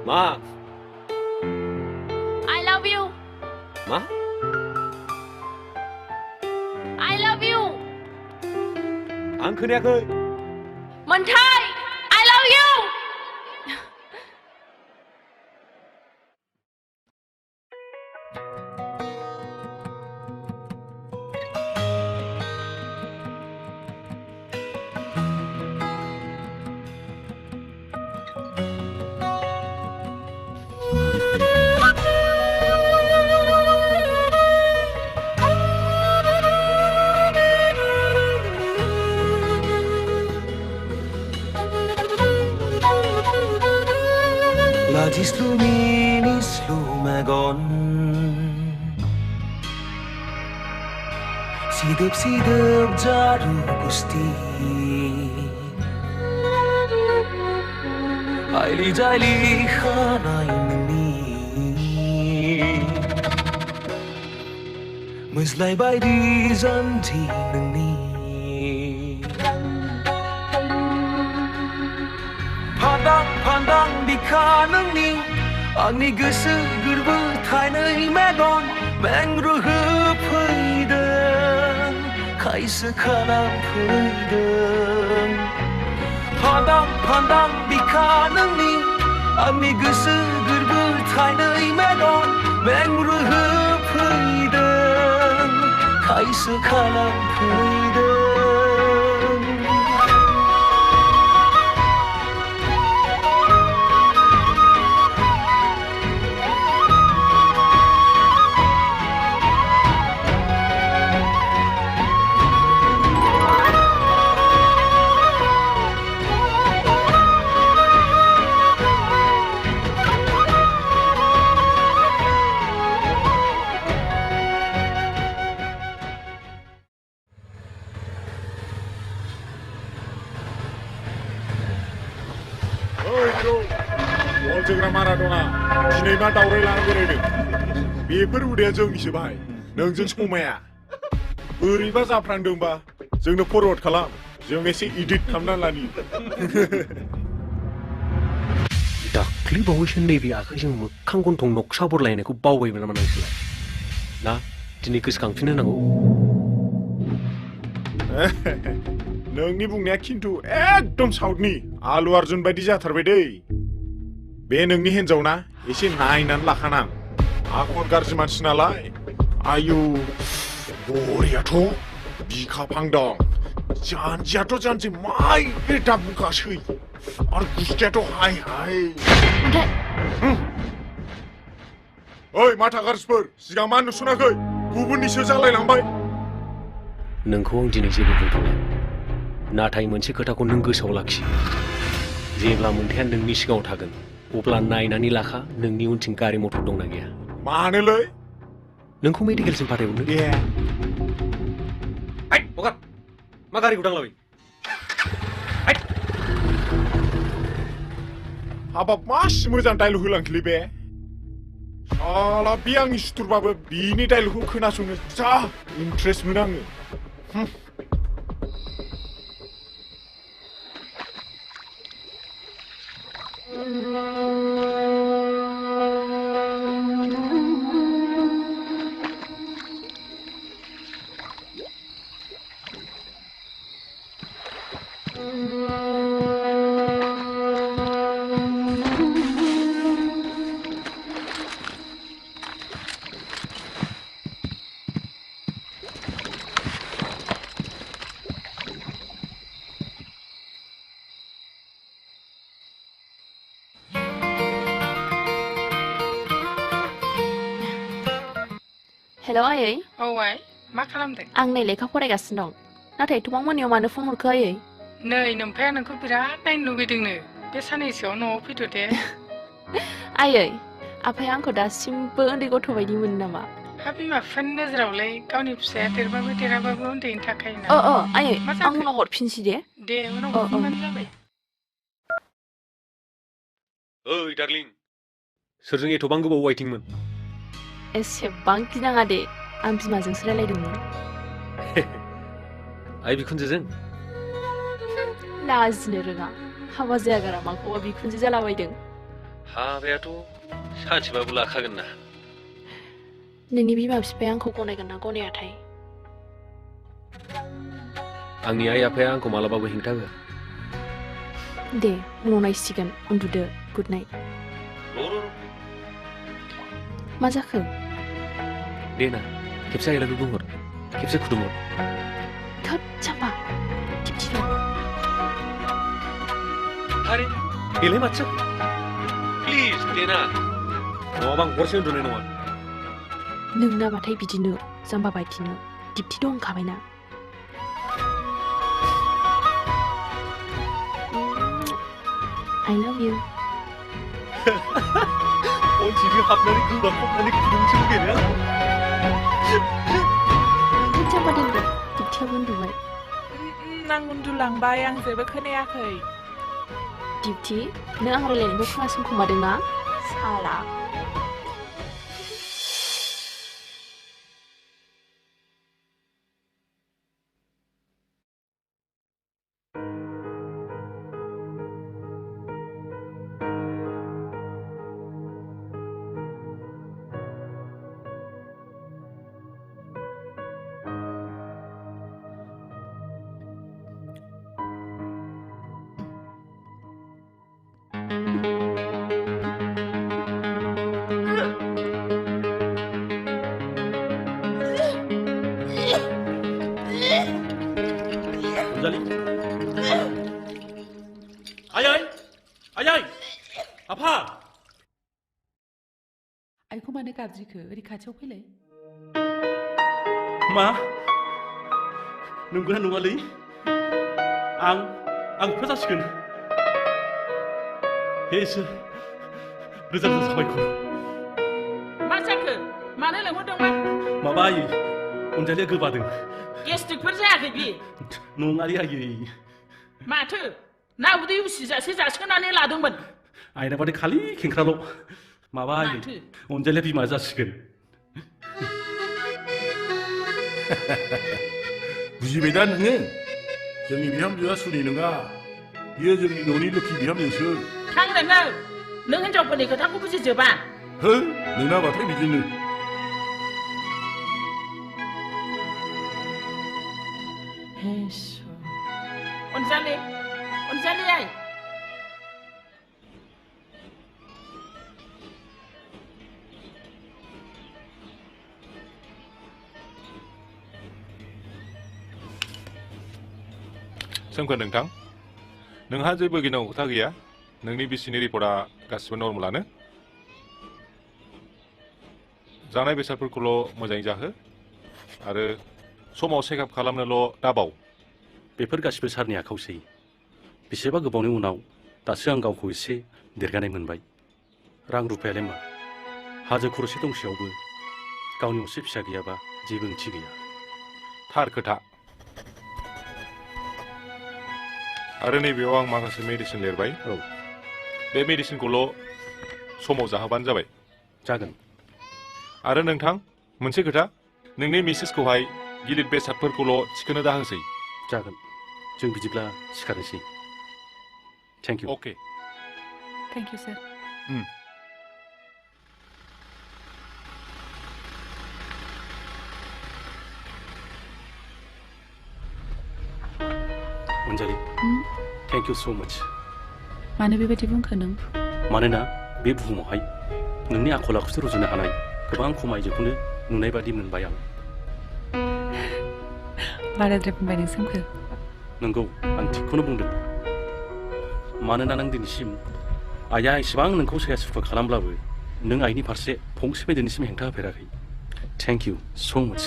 S6: Ma.
S9: I love you.
S6: Ma.
S9: I love you.
S6: Ang खोनायाखै.
S9: मोनथाय I love you.
S15: Ladis luminis lumagon Sidap-sidap jaru gusti Aili-jaili khanai nani Meslai baidi zanti nani Pandang bika nोंनि आंनि गोसो गोरबो थाइनै मेगन मेंग्रुहोफैदों खायसो खालामफैदों Pandang bika नोंनि आंनि गोसो गोरबो थाइनै मेगन मेंग्रुहोफैदों खायसो खालामफैदों
S14: जोग्रा मारादना दिनै मा दावराय लाना बेरायदों बेफोर हुदाया जोंनिसो बाहाय नोंजों समाया बोरैबा जाफ्रांदोंबा जोंनो फरवार्ड खालाम जों एसे एडिट खालामना लानि
S6: दाख्लि बावैसो नैबे आखाइजों मोखां गन्थं नक्सा बरलायनायखौ बावबायमोन नामा नोंसोरलाय ना दिनै गोसोखांफिन होनांगौ
S14: नोंनि बुंनाया खिन्थु एकदम साउथनि आलु अर्जुन बायदि जाथारबाय दै बे नोंनि हिन्जावना एसे नायनानै लाखानां आखल गाज्रि मानसि नालाय आयु बरियाथ' बिखाफां दं जानजियाथ' जानजि माइब्रे दाबुखासै आरो गुस्थियाथ' हाय ओइ माथा गाज्रिफोर सिगां मा नुसनाखै गुबुननिसो जालायलांबाय
S6: नोंखौ आं दिनै जेबो बुंथ'ला नाथाय मोनसे खोथाखौ नों गोसोआव लाखि जेब्ला मोनथाया नोंनि सिगाङाव थागोन अब्ला नायनानै लाखा नोंनि उनथिं गारि मटर दंना गैया
S14: मानोलै
S6: नोंखौ मेडिकेलसिम फाथायहरनो
S13: हाय हगार मा गारिखौ दांलाबाय
S14: हाबाब मासि मोजां डायलग होलांखोलै बे साला बे आंनि सुथुरबाबो बिनि डायलगखौ खोनासंनो जा इन्ट्रेस्ट मोनो आङो
S9: हेल' आयै
S10: औ आइ मा खालामदों
S9: आं नै लेखा फरायगासिनो दं नाथाय थबां मोनायाव मानो फन हरखो आयै
S8: नै नोमफाया नोंखौ बिराद नायनो लुगैदोंनो बे साननैसोआव न'आव फैद' दे
S9: आयै आफाया आंखौ दासिमबो उन्दै गथ' बायदि मोनो नामा
S8: हा बिमा बिफानि नोजोरावलाय गावनि फिसाया देरबाबो देराबाबो उन्दैनि थाखायनो
S9: आयै आं उनाव हरफिनसै
S8: दे उनाव हरफिनबानो जाबाय
S6: ओइ डार्लिं सोरजों एथ'बां गोबाव वाइटिंमोन
S9: एसेबां गिनाङा दे आं बिमाजोंसो रायलायदोंमोन
S6: आइ बिखुनजोजों
S9: लाजिनो रोङा हाबा जायागारा माखौबा बिखुनजो जालाबायदों
S6: हाबायाथ' सानसेबाबो लाखागोन ना
S9: नोंनि बिमा बिफाया आंखौ गनायगोन ना गनायाथाय
S6: आंनि आइ आफाया आंखौ मालाबाबो हेंथा होआ
S9: दे उनाव नायसिगोन उन्दुदो गुड नाइट मा जाखो
S6: दे ना खेबसे आइलाबो बुंहर खेबसे खुदुमहर
S9: थोद जाम्बा दिप्ति दं
S6: आरे बेलाय माथो प्लिज दे ना नङाबा आं हरसे उन्दुनाय नङा
S9: नोंनाबाथाय बिदिनो जाम्बा बायदिनो दिप्ति दं होनखाबायना I love you.
S6: अनजिनि हाबनानै गोबाखबनानै खुदुंसो लुगैनो
S9: जाम्बा दोनदो दिप्तियाबो उन्दुबाय
S10: आं उन्दुलांबाय आं जेबो खोनायाखै
S9: दिप्ति नों आं रायलायनायखौ खोनासंखोमादोंना साला
S3: अनजालि आयै आयै आफा
S8: आइखौ मानो गाबज्रिखो ओरै खाथियाव फैलाय
S3: मा नंगौना नङालै आं बिफा जासिगोन हे इसोर रोजा रोजा साबायखर
S7: मा जाखो मानो लेंहरदोंमोन
S3: माबा आयै अनजालिया गोबादों
S7: गेस्ट्रिकफोर जायाखै बि
S3: नङालै आयै
S7: माथो ना उदै उसिजासे जासिगोनानै लादोंमोन
S3: आयना बादि खालि खेंख्राल' माबा आयै अनजालिया बिमा जासिगोन
S5: बुजिबाय दा नोङो जोंनि बिहामजोआ सुनि नङा बियो जोंनि न'नि लोखि बिहामजोसो
S7: थां नोङो नों हिनजावफोरनि खोथाखौ बुजिजोबा
S5: हो नोंनाबाथाय बिदिनो
S7: अनजालि अनजालि आइ
S16: सोमखोर नोंथां नोंहा जेबो गिनांगौ खोथा गैया नोंनि बिसिनि रिपर्टआ गासिबो नर्मालानो जानाय बेसादफोरखौल' मोजाङै जाहो आरो समाव चेकआप खालामनोल' दाबाव
S3: बेफोर गासिबो सारनि आखायावसै बेसेबा गोबावनि उनाव दासो आं गावखौ एसे देरगानाय मोनबाय रां रुफायालाय मा हाजो खरसे दंसेयावबो गावनि असे फिसा गैयाबा जेबो ओंथि गैया
S16: थार खोथा आरो नैबेयाव आं माखासे मेडिसिन लिरबाय
S3: औ
S16: बे मेडिसिनखौल' समाव जाहोबानो जाबाय
S3: जागोन
S16: आरो नोंथां मोनसे खोथा नोंनि मिसेसखौहाय गिलिर बेसादफोरखौल' थिखोनो दाहोसै
S3: जागोन जों बिदिब्ला सिखारनोसै thank you
S16: okay
S8: thank you sir
S3: Anjali thank you so' much
S8: मानो बेबायदि बुंखो नों
S3: मानोना बे बुहुमावहाय नोंनि आखल आखुजों रुजुनो हानाय गोबां खम आइजोखौनो नुनाय बादि मोनबाय आं
S8: बाराद्राय बुंबाय नों सोमखोर
S3: नंगौ आं थिगखौनो बुंदों मानोना नों दिनैसिम आइया एसेबां नोंखौ साया सुखा खालामब्लाबो नों आइनि फारसे फंसेबो दिनैसिम हेंथा होफेराखै थेंक इउ स' माच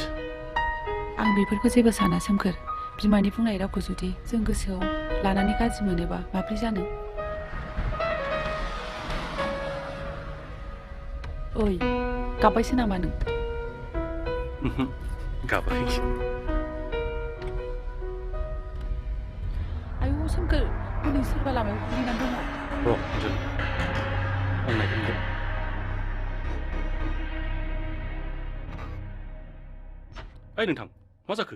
S8: आं बेफोरखौ जेबो साना सोमखोर बिमानि बुंनाय रावखौ जुदि जों गोसोआव लानानै गाज्रि मोनोबा माब्रै जानो? ओइ गाबबायसो नामा नों?
S3: गाबाखै।
S8: आयौ सोमखोर हनै सोरबा लामायाव गोग्लैनानै दङ।
S3: र' अनजलि आं नायगोन। ओइ नोंथां मा जाखो?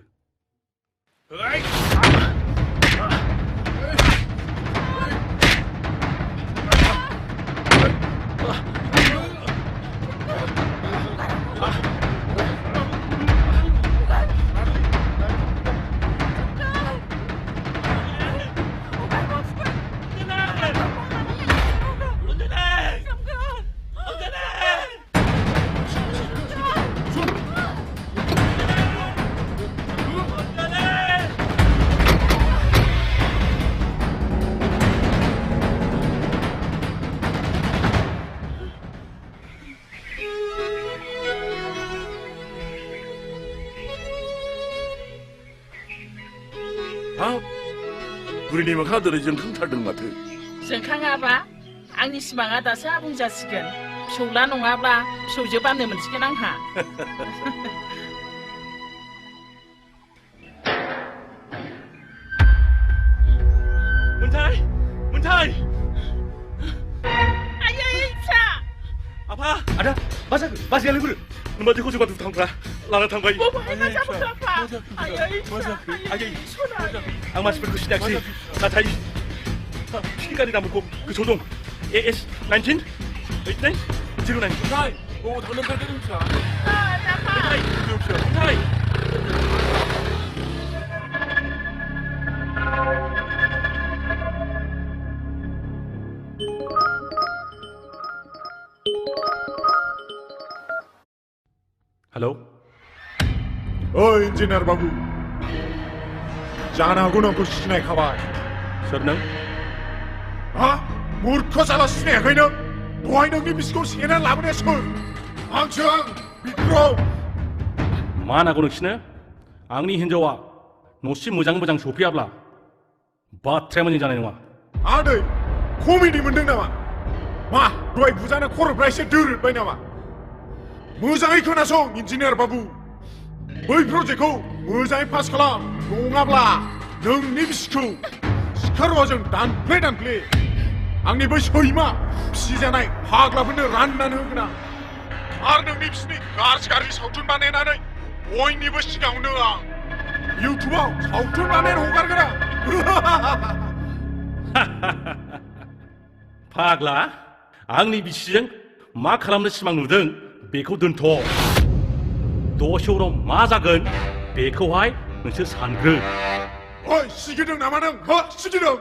S5: बुरिनि मोखाङा दिनै जोंखांथारदों माथो।
S7: जोंखाङाबा आंनि सिमाङा दासो आबुं जासिगोन। फिसौला नङाब्ला फिसौजो बाननो मोनसिगोन आंहा।
S3: मोनथाय मोनथाय
S7: आयै फिसा
S3: आफा आदा मा जाखो? बाजैयालाय बोरो? नोम्बाजैखौ जोंहा दुथांफ्रा लाना थांबाय।
S7: बबेहाय मा जाबोखो आफा? आयै
S3: आं मानसिफोरखौ सिनायाखिसै नाथाय टिकेट गारि नाम्बारखौ गोसोआव दं। AS 198909।
S5: मोनथाय बबाव थांनो ओंखारदों फिसा?
S3: मोनथाय हेलौ
S14: ओइ इन्जिनियार बाबु जानो हागौ नोंखौ सिनायखाबाय।
S3: सोर नों?
S14: हा मुर्ख जाला सिनायाखै नों? दहाय नोंनि बिसिखौ सेना लाबोनाया सोर? आंसो आं बिक्रम।
S3: मा नांगौ नोंसिनो? आंनि हिन्जावा न'सिम मोजां मोजां सफैयाब्ला बाथ्राया मोजां जानाय नङा।
S14: आदै कमेडि मोनदों नामा? मा दहाय बुजाना खर'फ्रा एसे दोरोदबाय नामा? मोजाङै खोनासं इन्जिनियार बाबु, बै प्रजेक्टखौ मोजाङै पास खालाम, नङाब्ला नोंनि बिसिखौ सिखारवाजों दानफ्ले दानफ्ले आंनि बै सैमा फिसिजानाय फाग्लाफोरनो राननानै होगोन आं। आरो नोंनि बिसिनि गाज्रि गाज्रि सावथुन बानायनानै बयनिबो सिगाङावनो आं इउटुबाव सावथुन बानायनानै हगारगोन आं।
S3: फाग्ला आंनि बिसिजों मा खालामनो सिमां नुदों बेखौ दोनथ'। दसे उनाव मा जागोन बेखौहाय नोंसोर सानग्रो।
S14: ओइ सिगिदों नामा नों? हो सिगिदों?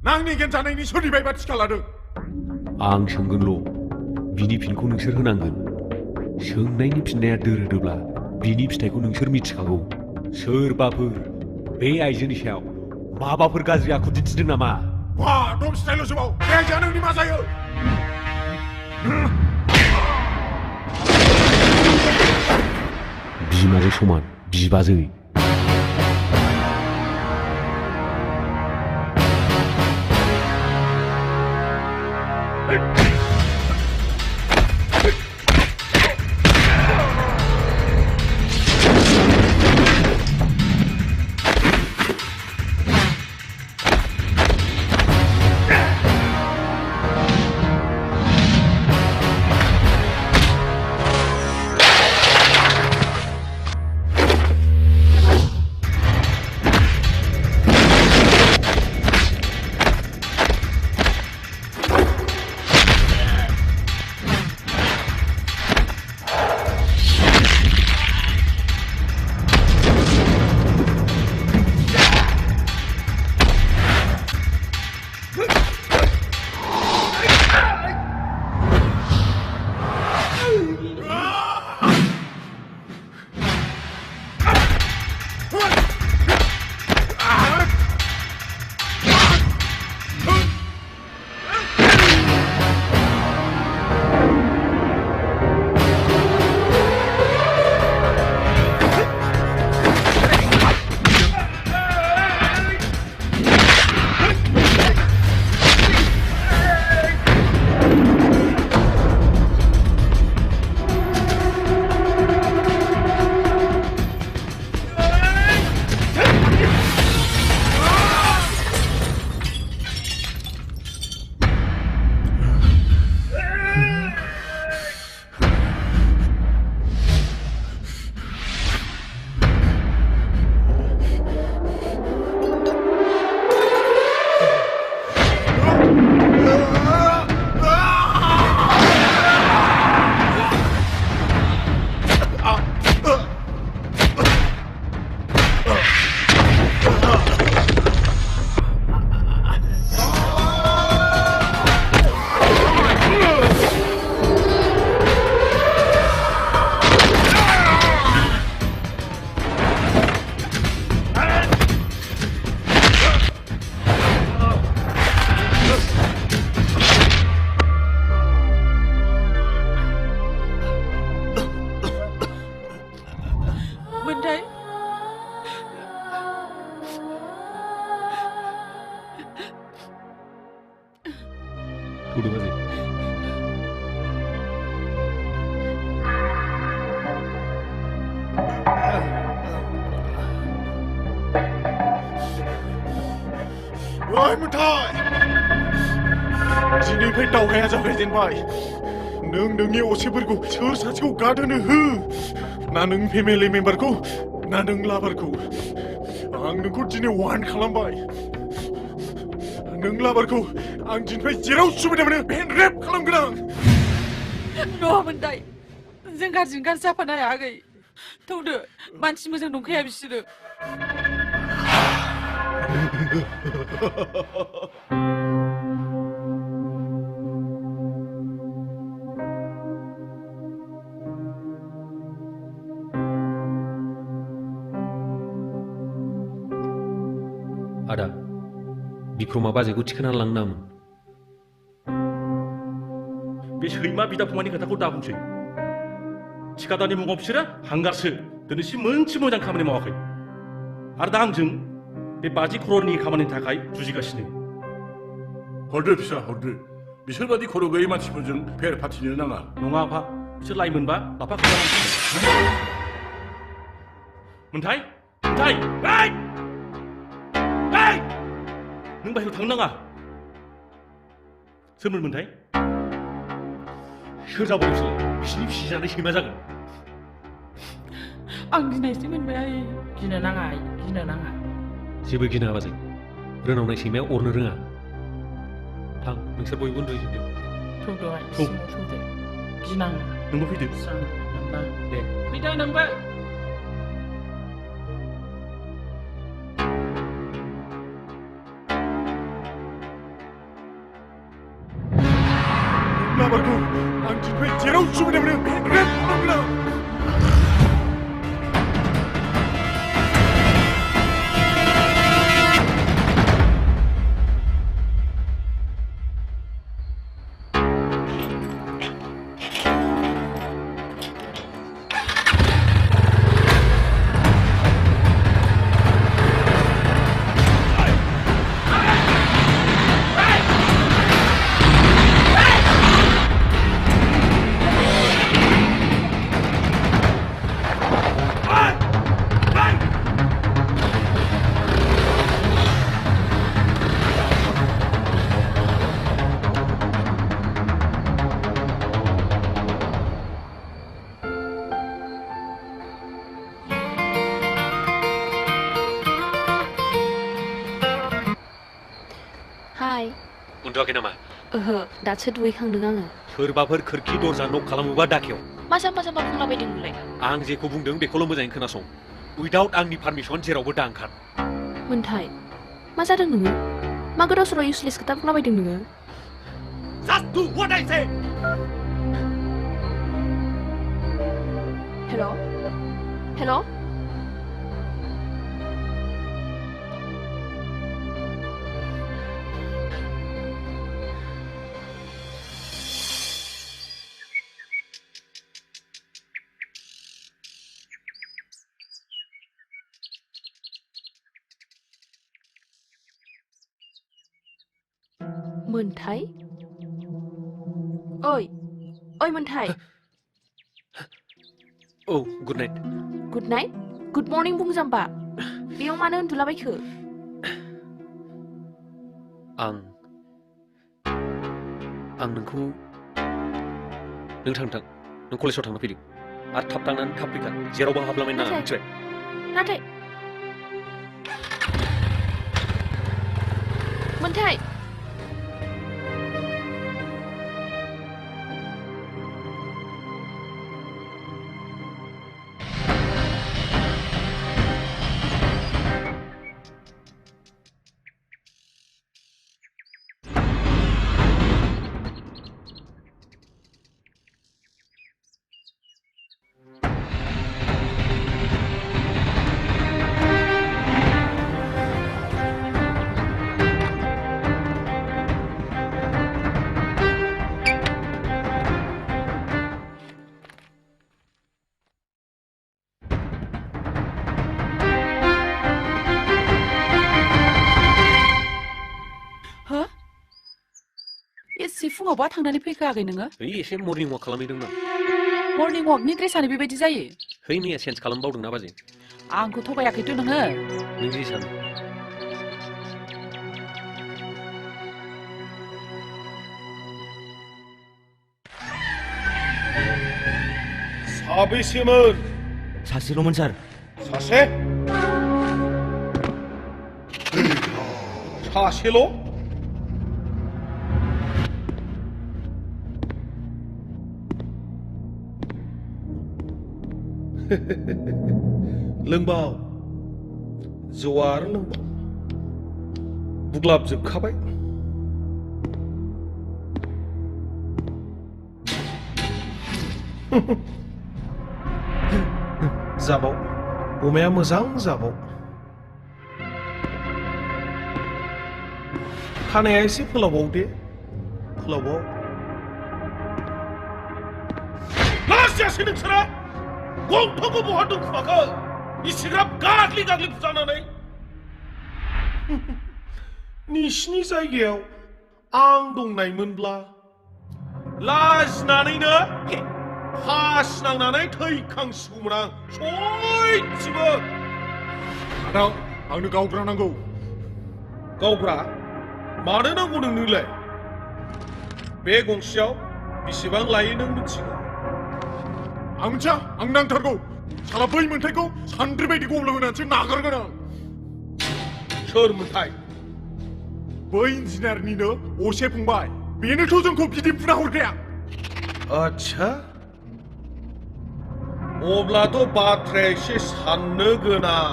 S14: नांनि गेन जानायनि सोरनिफ्राय बाथिखा लादों?
S6: आं सोंगोनल', बिनि फिनखौ नोंसोर होनांगोन। सोंनायनि फिननाया दोरोदोब्ला बिनि फिथाइखौ नोंसोर मिथिखागौ। सोरबाफोर बे आइजोनि सायाव माबाफोर गाज्रि आखु दिन्थिदों नामा?
S14: वा दम स्टाइल जोबाव बे आइजोआ नोंनि मा जायो?
S6: बिमाजों समान बिबाजै। Bodo baje.
S13: Oi Muntai! दिनैनिफ्राय दावहाया जागायजेनबाय नों नोंनि असेफोरखौ सोर सासेखौ गादहोनो हो ना नों फेमिलि मेम्बारखौ ना नों लाभारखौ आं नोंखौ दिनै वार्न खालामबाय नों लाभारखौ आं दिनैफ्राय जेराव सुबिदा मोनो बेहाय रेप खालामगोन आं
S8: नङा मोनदाय जों गाज्रिजों गाज्रि जाफानो हाया आगै थौदो मानसि मोजां नंखाया बिसोरो
S6: Ada, बिक्रमा बाजैखौ थिखोनानै लांनामोन
S3: बे सैमा बिदा फंबायनि खोथाखौ दा बुंसै थिखादारनि मुङाव बिसोरो हांगारसो दिनैसिम मोनसे मोजां खामानि मावाखै आरो दा आंजों बे 50 crore खामानिनि थाखाय जुजिगासिनो
S5: हरदो फिसा हरदो बिसोरबादि खर' गैयै मानसिफोरजों फेर फाथिनो नाङा
S3: नङा आफा बिसोर लाइमोनबा लाफा खालामनांसिगोन मोनथाय मोनथाय नों बाहेरायाव थांनो नाङा सोरमोन मोनथाय सोर जाबाव बिसोर बिसिनि फिसिजानाय सैमा जागोन
S8: आं गिनायसो मोनबाय आइ
S7: गिनो नाङा गिनो नाङा
S6: जेबो गिनाङा बाजै रोनावनाय सैमाया अरनो रोङा थां नोंसोर बयबो उन्दुजोबदो
S7: थौदो आइ सिङाव थौदो गिनाङा
S3: नोंबो फैदो
S7: दे फैदो नोंबो
S13: लाभारखौ आं दिनैफ्राय जेराव सुबिदा मोनो बेहाय रेप खालामगोन आं
S6: उन्दुवाखै नामा
S9: ओहो दासो दुगैखांदों आङो
S6: सोरबाफोर खोरखि दरजा नक खालामोबा दाखेव
S9: मा जाम्बा जाम्बा बुंलाबायदों नोंलाय
S6: आं जेखौ बुंदों बेखौल' मोजाङै खोनासं उइदाउट आंनि पारमिसन जेरावबो दा ओंखार
S9: मोनथाय मा जादों नोङो मा गोदाव सोराव इउसलेस खोथा बुंलाबायदों नोङो
S6: Just do what I say
S9: हेल' हेल' मोनथाय ओइ ओइ मोनथाय
S6: औ good night
S9: good night good morning बुं जाम्बा बेयाव मानो उन्दुलाबायखो
S6: आं नोंखौ नों थां नों कलेजाव थांना फैदो आरो थाब थांनानै थाब फैखा जेरावबो हाबलाबायनो नाङा मिथिबाय
S9: नाथाय मोनथाय
S8: फुङाव बहा थांनानै फैखायाखै नोङो
S6: है एसे मर्निं वाक खालामहैदोंमोन
S8: मर्निं वाकनि ड्रेसानो बेबायदि जायो
S6: है मैया चेन्ज खालामबावदोंना बाजै
S8: आंखौ थगायाखैथ' नोङो
S6: नों जि सानो
S13: साबेसेमोन
S17: सासेल'मोन सार
S13: सासे सासेल' लोंबाव जौआ आरो लोंबाव बुग्लाबजोबखाबाय जाबाव अमाया मोजां जाबाव खानाया एसे फोलावबाव दे फोलावबाव लाजियासै नोंसोरा गंथंखौ बहा दोनखुमाखो इसिग्राब गाग्लि गाग्लि बुजानानै नोंसिनि जायगायाव आं दंनायमोनब्ला लाजिनानैनो फास नांनानै थैखांसिगौमोन आं सयथिबो
S14: आदा आंनो गावग्रा नांगौ
S13: गावग्रा मानो नांगौ नोंनोलाय बे गंसेयाव बेसेबां लायो नों मिथिगौ
S14: आं मिथिया आं नांथारगौ साला बै मोन्थायखौ सान्द्रि बायदि गब्लंहोनानैसो नागारगोन आं
S13: सोर मोन्थाय
S14: बै इन्जिनियारनिनो असे फंबाय बेनोथ' जोंखौ बिदि बुना हरग्राया
S13: आच्छा अब्लाथ' बाथ्राया एसे साननो गोनां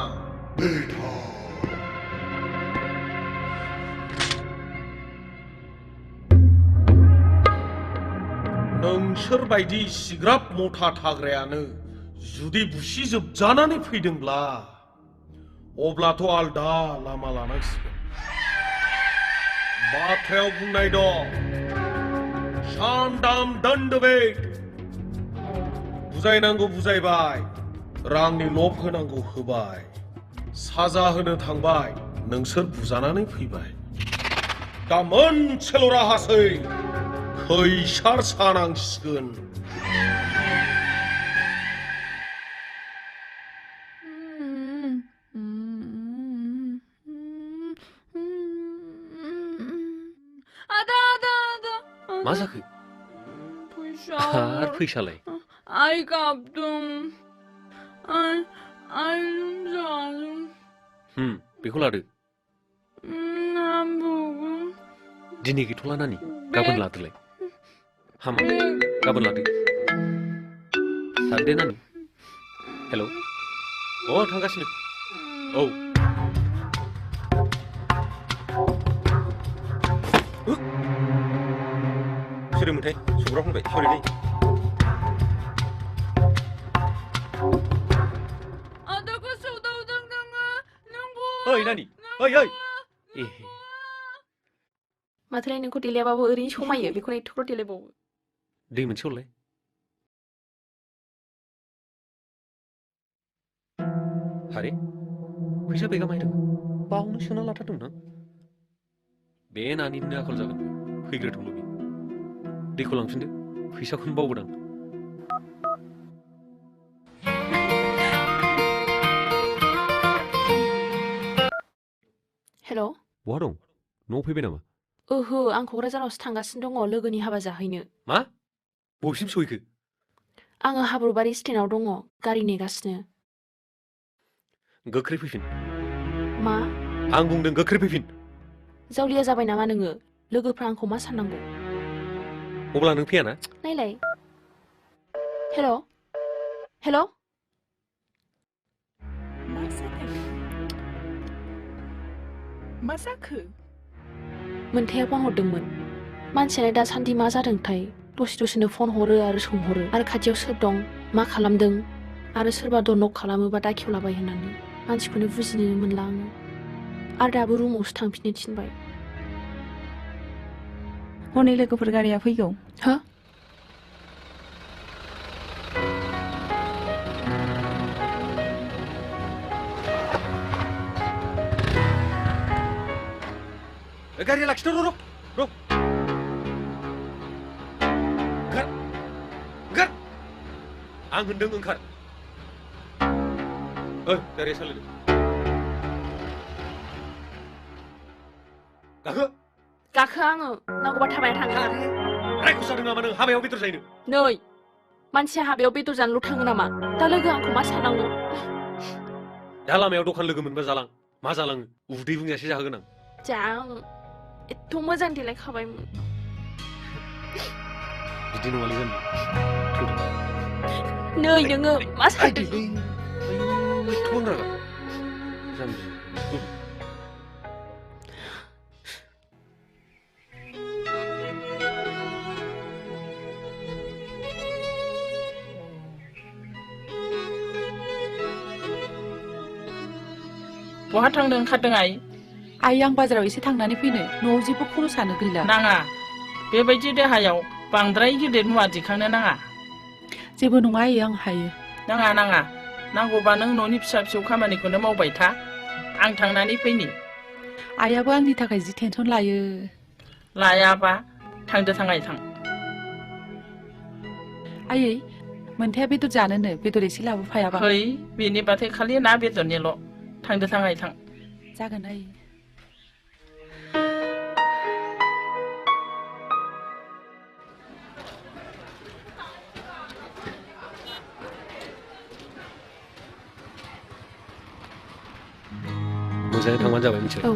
S13: नोंसोर बायदि इसिग्राब मथा थाग्रायानो जुदि बुसिजोबजानानै फैदोंब्ला अब्लाथ' आलदा लामा लानांसिगोन बाथ्रायाव बुंनाय दं सान्दाम दन्दबेद बुजायनांगौ बुजायबाय रांनि लब होनांगौ होबाय साजा होनो थांबाय नोंसोर बुजानानै फैबाय दा मोनसेल' राहासै खैसार सानांसिगोन
S6: मा जाखो आरो फैसालाय
S12: आइ गाबदों आइ लोमजादों
S6: बेखौ लादो दिनै गैथ'ला नानि गाबोन लादोलाय हामा गाबोन लादो लादो नानि हेल' थांगासिनो औ सोरमोनथाय सौग्रा फंबाय सरि दै
S12: आदाखौ सौदावदों नोङो नंगौ
S6: ओइ नानि ओइ
S9: माथोलाय नोंखौ देलायाबाबो ओरैनो समायो बेखौनो एथ'ग्र' देलायबावो
S6: दै मोनसे हरलाय हारे फैसा बेगा मायदों बावनो सोना लाथारदोंमोन आं बे नानिनो आखल जागोन फैग्रोथोंल' बे दैखौ लांफिनदो फैसाखौनो बावबोदां
S9: हेल'
S6: बहा दं न'आव फैबाय नामा
S9: ओहो आं क'क्राझारावसो थांगासिनो दङ लोगोनि हाबा जाहैनो
S6: मा बबेसिम सहैखो
S9: आङो हाब्रुबारि स्टेन्डआव दङ गारि नेगासिनो
S6: गोख्रै फैफिन
S9: मा
S6: आं बुंदों गोख्रै फैफिन
S9: जावलिया जाबाय नामा नोङो लोगोफ्रा आंखौ मा साननांगौ
S6: अब्ला नों फैयाना
S9: नायलाय हेल' हेल'
S10: मा जाखो
S9: मोन्थाया फन हरदोंमोन मानसियानो दासान्दि मा जादोंथाय दसे दसेनो फन हरो आरो सोंहरो आरो खाथियाव सोर दं मा खालामदों आरो सोरबा दनक खालामोबा दाखेवलाबाय होननानै मानसिखौनो बुजिनो मोनला आङो आरो दाबो रुमावसो थांफिननो थिनबाय
S18: हनै लोगोफोर गारिया फैगौ
S9: हो
S6: गारिया लाखिथ' र' आं होनदों ओंखार गारिया सालायदो गाखो
S9: गाखो आङो नांगौबा थाबायना थांगोन
S6: रायखौ जादों नामा नों हाबायाव बेदर जाहैनो
S9: नै मानसिया हाबायाव बेदर जानल' थाङो नामा दा लोगो आंखौ मा सानांगौ
S6: दा लामायाव दखान लोगो मोनबा जालां मा जालाङो उदै बुंजासे जाहोगोन आं
S9: जा आं एथ' मोजां देलायखाबायमोन
S6: बिदि नङालै जानो
S9: नै नोङो मा सानदों
S6: एथ'बां रागा जाम्बि
S7: बहा थांनो ओंखारदों आइ
S8: आइ आं बाजाराव एसे थांनानै फैनो न'आव जेबो खरसानो गैला
S7: नाङा बेबायदि देहायाव बांद्राय गिदिर मुवा दिखांनो नाङा
S8: जेबो नङा आइ आं हायो
S7: नाङा नाङा नांगौबा नों न'नि फिसा फिसौ खामानिखौनो मावबाय था आं थांनानै फैनि
S8: आइयाबो आंनि थाखाय जि टेनसन लायो
S7: लायाबा थांदो थां आइ थां
S8: आयै मोनथाया बेदर जानोनो बेदर एसे लाबोफायाबा
S7: है बेनि बाथै खालि ना बेदरनिल' थांदो थां आइ थां
S8: जागोन आइ
S6: मोजाङै थांबानो जाबाय मिथिबाय
S9: औ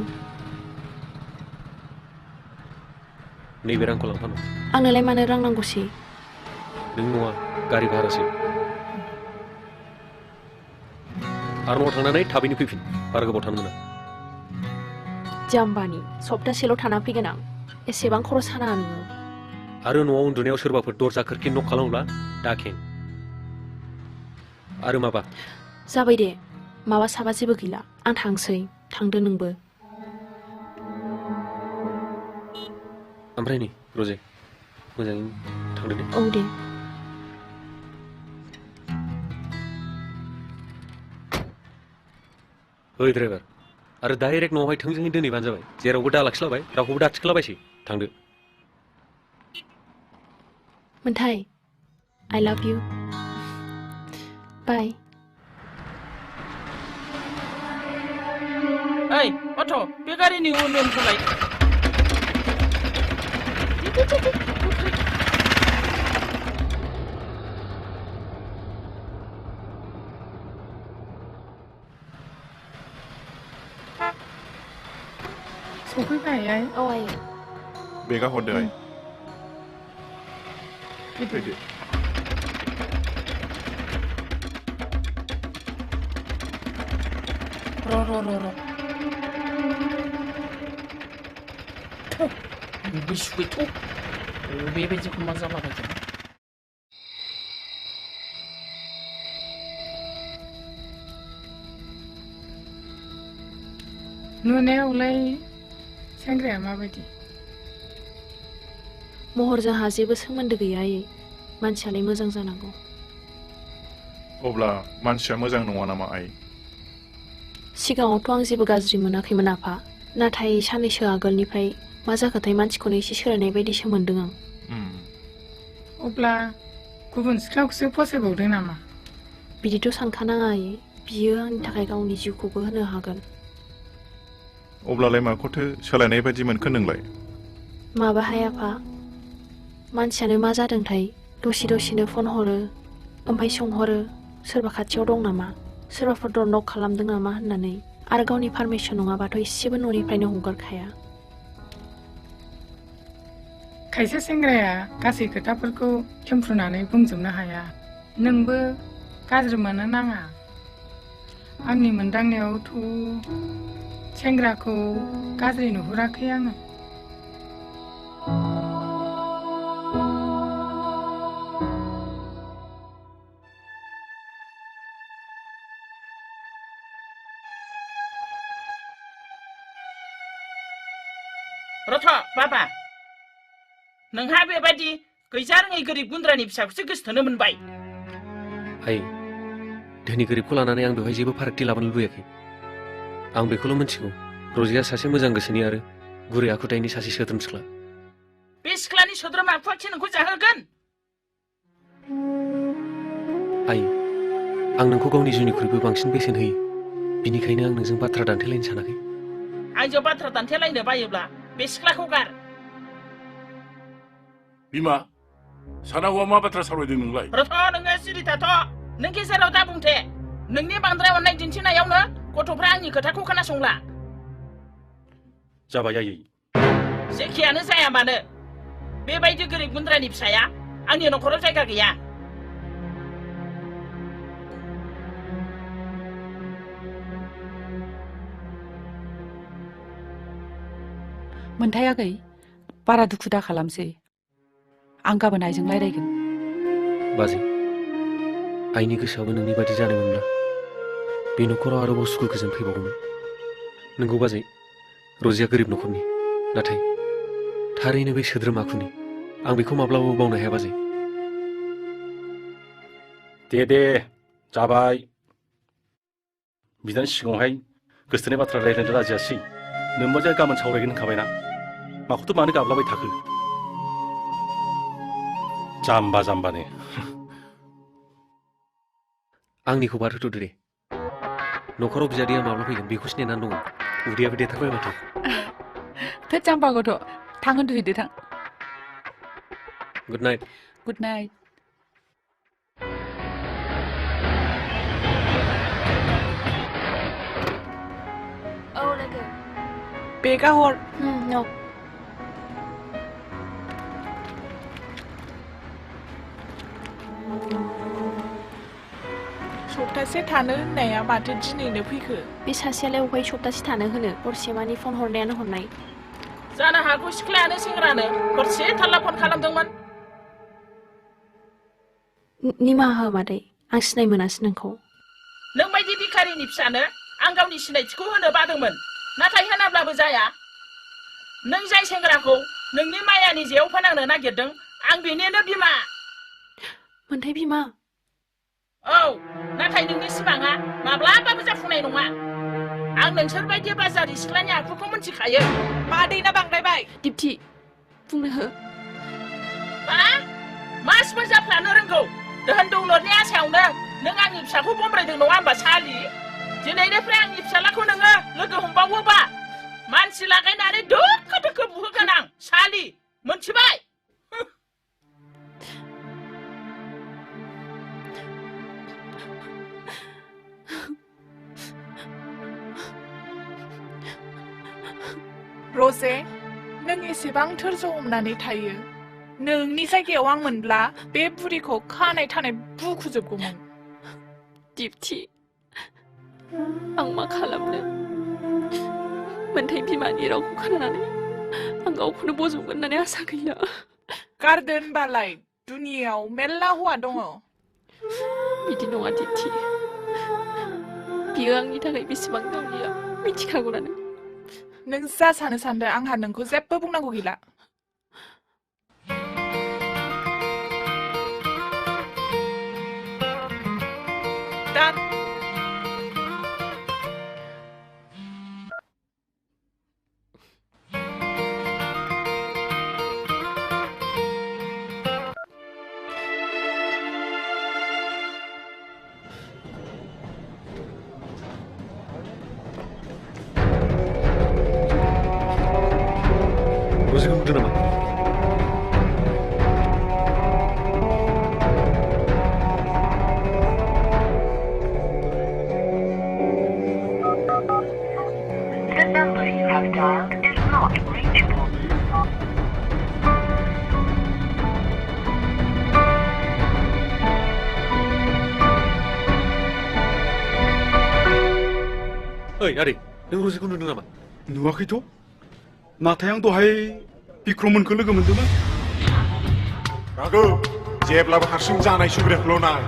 S6: नैबे रांखौ लांफानो
S9: आंनोलाय मानो रां नांगौसै
S6: नों नङा गारि भारासो आरो न'आव थांनानै थाबैनो फैफिन बारा गोबाव थानो मोना
S9: जाम्बानि सप्तासेल' थाना फैगोन आं एसेबां खरस नाङा नोङो
S6: आरो न'आव उन्दुनायाव सोरबाफोर दरजा खोरखि नक खालामोब्ला दाखें आरो माबा
S9: जाबाय दे माबा साबा जेबो गैला आं थांसै थांदो नोंबो
S6: ओमफ्राय नै रजे मोजाङै थांदो दे
S9: औ दे
S6: ओइ ड्राइभार आरो डाइरेक्ट न'आवहाय थोंजोङै दोनहैबानो जाबाय जेरावबो दा लाखिलाबाय रावखौबो दा थिखोलाबायसै थांदो
S9: मोनथाय I love you bye
S7: ओइ अथ' बे गारिनि उन उनखौलाय
S10: सफैबाय आइ
S9: औ आइ
S16: बेगा हरदो आइ फैदो
S7: र' बिसुयथ' बेबायदिखौ मा जालाबायदों
S10: नुनायावलाय सेंग्राया माबायदि
S9: महरजोंहा जेबो सोमोन्दो गैया आयै मानसियालाय मोजां जानांगौ
S16: अब्ला मानसिया मोजां नङा नामा आइ
S9: सिगाङावथ' आं जेबो गाज्रि मोनाखैमोन आफा नाथाय साननैसो आगोलनिफ्राय मा जाखोथाय मानसिखौनो एसे सोलायनाय बायदिसो मोनदों आं
S10: अब्ला गुबुन सिख्लाखौसो फसायबावदों नामा
S9: बिदिथ' सानखानाङा आयै बियो आंनि थाखाय गावनि जिउखौबो होनो हागोन
S16: अब्लालाय माखौथो सोलायनाय बायदि मोनखो नोंलाय
S9: माबाहाय आफा मानसियानो मा जादोंथाय दसेनो फन हरो ओमफ्राय सोंहरो सोरबा खाथियाव दं नामा सोरबाफोर दर नक खालामदों नामा होननानै आरो गावनि पारमिसन नङाबाथ' एसेबो न'निफ्रायनो हगारखाया
S10: खायसे सेंग्राया गासै खोथाफोरखौ खेमफ्रुनानै बुंजोबनो हाया नोंबो गाज्रि मोननो नाङा आंनि मोनदांनायावथ' सेंग्राखौ गाज्रि नुहुराखै आङो
S7: रथ' बाबा नोंहा बेबायदि गैजारोङै गोरिब गुन्द्रानि फिसाखौसो गोसोथोनो मोनबाय
S6: आइ धोनि गोरिबखौ लानानै आं बेवहाय जेबो फारागथि लाबोनो लुबैयाखै आं बेखौल' मिन्थिगौ रजिया सासे मोजां गोसोनि आरो गुरै आखुथायनि सासे सोद्रोम सिख्ला
S7: बे सिख्लानि सोद्रोम आखुआखि नोंखौ जाहोगोन
S6: आइ आं नोंखौ गावनि जिउनिख्रुइबो बांसिन बेसेन होयो बिनिखायनो आं नोंजों बाथ्रा दान्थेलायनो सानाखै
S7: आंजों बाथ्रा दान्थेलायनो बायोब्ला बे सिख्लाखौ गार
S5: बिमा सानावा मा बाथ्रा सावरायदों नोंलाय
S7: रथ' नोङो सिरि थाथ' नों गेजेराव दा बुंथे नोंनि बांद्राय अननाय दिन्थिनायावनो गथ'फ्रा आंनि खोथाखौ खोनासंला
S3: जाबाय आयै
S7: जेखियानो जाया मानो बेबायदि गोरिब गुन्द्रानि फिसाया आंनि न'खराव जायगा गैया
S8: मोनथाय आगै बारा दुखु दा खालामसै आं गाबोन आइजों रायलायगोन
S6: बाजै आइनि गोसोआबो नोंनि बादि जादोंमोनब्ला बे न'खराव आरोबाव सुखु गोजोन फैबावगौमोन नोंगौ बाजै रजिया गोरिब न'खरनि नाथाय थारैनो बे सोद्रोम आखुनि आं बेखौ माब्लाबाबो बावनो हाया बाजै
S3: दे जाबाय बिदानि सिगाङावहाय गोसोथोनाय बाथ्रा रायज्लायनो राजियासै नोंबा गाबोन सावरायगोन होनखाबायना माखौथ' मानो गाबलाबाय थाखो जाम्बानो
S6: आंनिखौ बारहोथ'दो दे न'खराव बिजादैया माब्ला फैगोन बेखौसो नेनानै दङ उदैयाबो देरथारबाय माथो
S8: थोद जाम्बा गथ' थां उन्दुहैदो थां
S6: गुड नाइट
S8: गुड नाइट
S9: औ लोगो
S10: बेगा हर
S9: न'
S10: सप्तासे थानो होननाया माथो दिनैनो फैखो
S9: बे सासेयालाय अबेहाय सप्तासे थानो होनो हरसेमानि फन हरनायानो हरनाय
S7: जानो हागौ सिख्लायानो सेंग्रानो हरसे थाल्ला फन खालामदोंमोन
S9: निमाहा हो मादै आं सिनाय मोनासै नोंखौ
S7: नों बायदि भिखारिनि फिसानो आं गावनि सिनायथिखौ होनो बादोंमोन नाथाय होनाब्लाबो जाया नों जाय सेंग्राखौ नोंनि मायानि जेयाव फोनांनो नागिरदों आं बेनिनो बिमा
S9: मोनथाय बिमा
S7: औ नाथाय नोंनि सिमाङा माब्लाबाबो जाफुंनाय नङा आं नोंसोर बायदि बाजारि सिख्लानि आखुखौ मिथिखायो
S10: मादैना बांद्रायबाय
S9: दिप्ति बुंनो हो
S7: मासिबो जाफ्लानो रोंगौ दोहोन दौलतनि आसायावनो नों आंनि फिसाखौ बमब्रायदों नङा होमबा सालि दिनैनिफ्राय आंनि फिसालाखौ नोङो लोगो हमबावोबा मानसि लागायनानै दोखो दोखो बुहोगोन आं सालि मोनथिबाय
S10: रजे नों एसेबां धोर्ज हमनानै थायो नोंनि जायगायाव आं मोनब्ला बे बुरिखौ खानाय थानाय बुखुजोबगौमोन
S9: दिप्ति आं मा खालामनो मोनथाय बिमानि रावखौ खोनानानै आं गावखौनो बजबगोन होननानै आसा गैला
S10: गारदो होनबालाय दुनियाव मेरला हौवा दङ
S9: बिदि नङा दिप्ति बियो आंनि थाखाय बेसेबां गावनिया मिथिखागौना
S10: नों जा सानो सानदो आंहा नोंखौ जेबो बुंनांगौ गैला दान
S6: रजिखौ नुदों नामा
S17: The number you have dialed is not reachable.
S6: ओइ आदै नों रजिखौ नुदों नामा
S4: नुवाखैथ' नाथाय आं दहाय बिक्रममोनखौ लोगो मोनदोंमोन
S14: राघव जेब्लाबो हारसिं जानाय सुबिदाखौल' नाय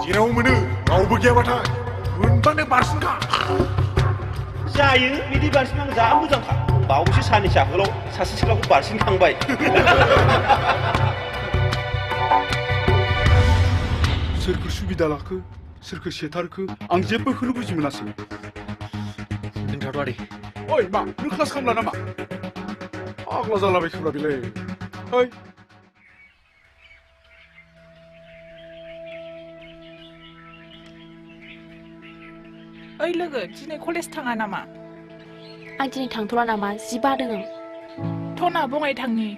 S14: जेराव मोनो रावबो गैयाबाथाय मोनबानो बारसिनखा
S19: जायो बिदि बारसिन आं जा मोजांखा बावैसो साननैसो आगोलाव सासे सिख्लाखौ बारसिनखांबाय
S4: सोरखौ सुबिदा लाखो सोरखौ सेथारखो आं जेबोखौनो बुजि मोनासै
S6: नोंथाङाथ' आदै
S4: ओइ मा नों क्लास खालामला नामा आग्ला जालाबायखोब्रा बेलाय ओइ
S10: ओइ लोगो दिनै कलेज थाङा नामा?
S9: आं दिनै थांथ'ला नामा जि बादों आं।
S10: थना बङाइ थांनि।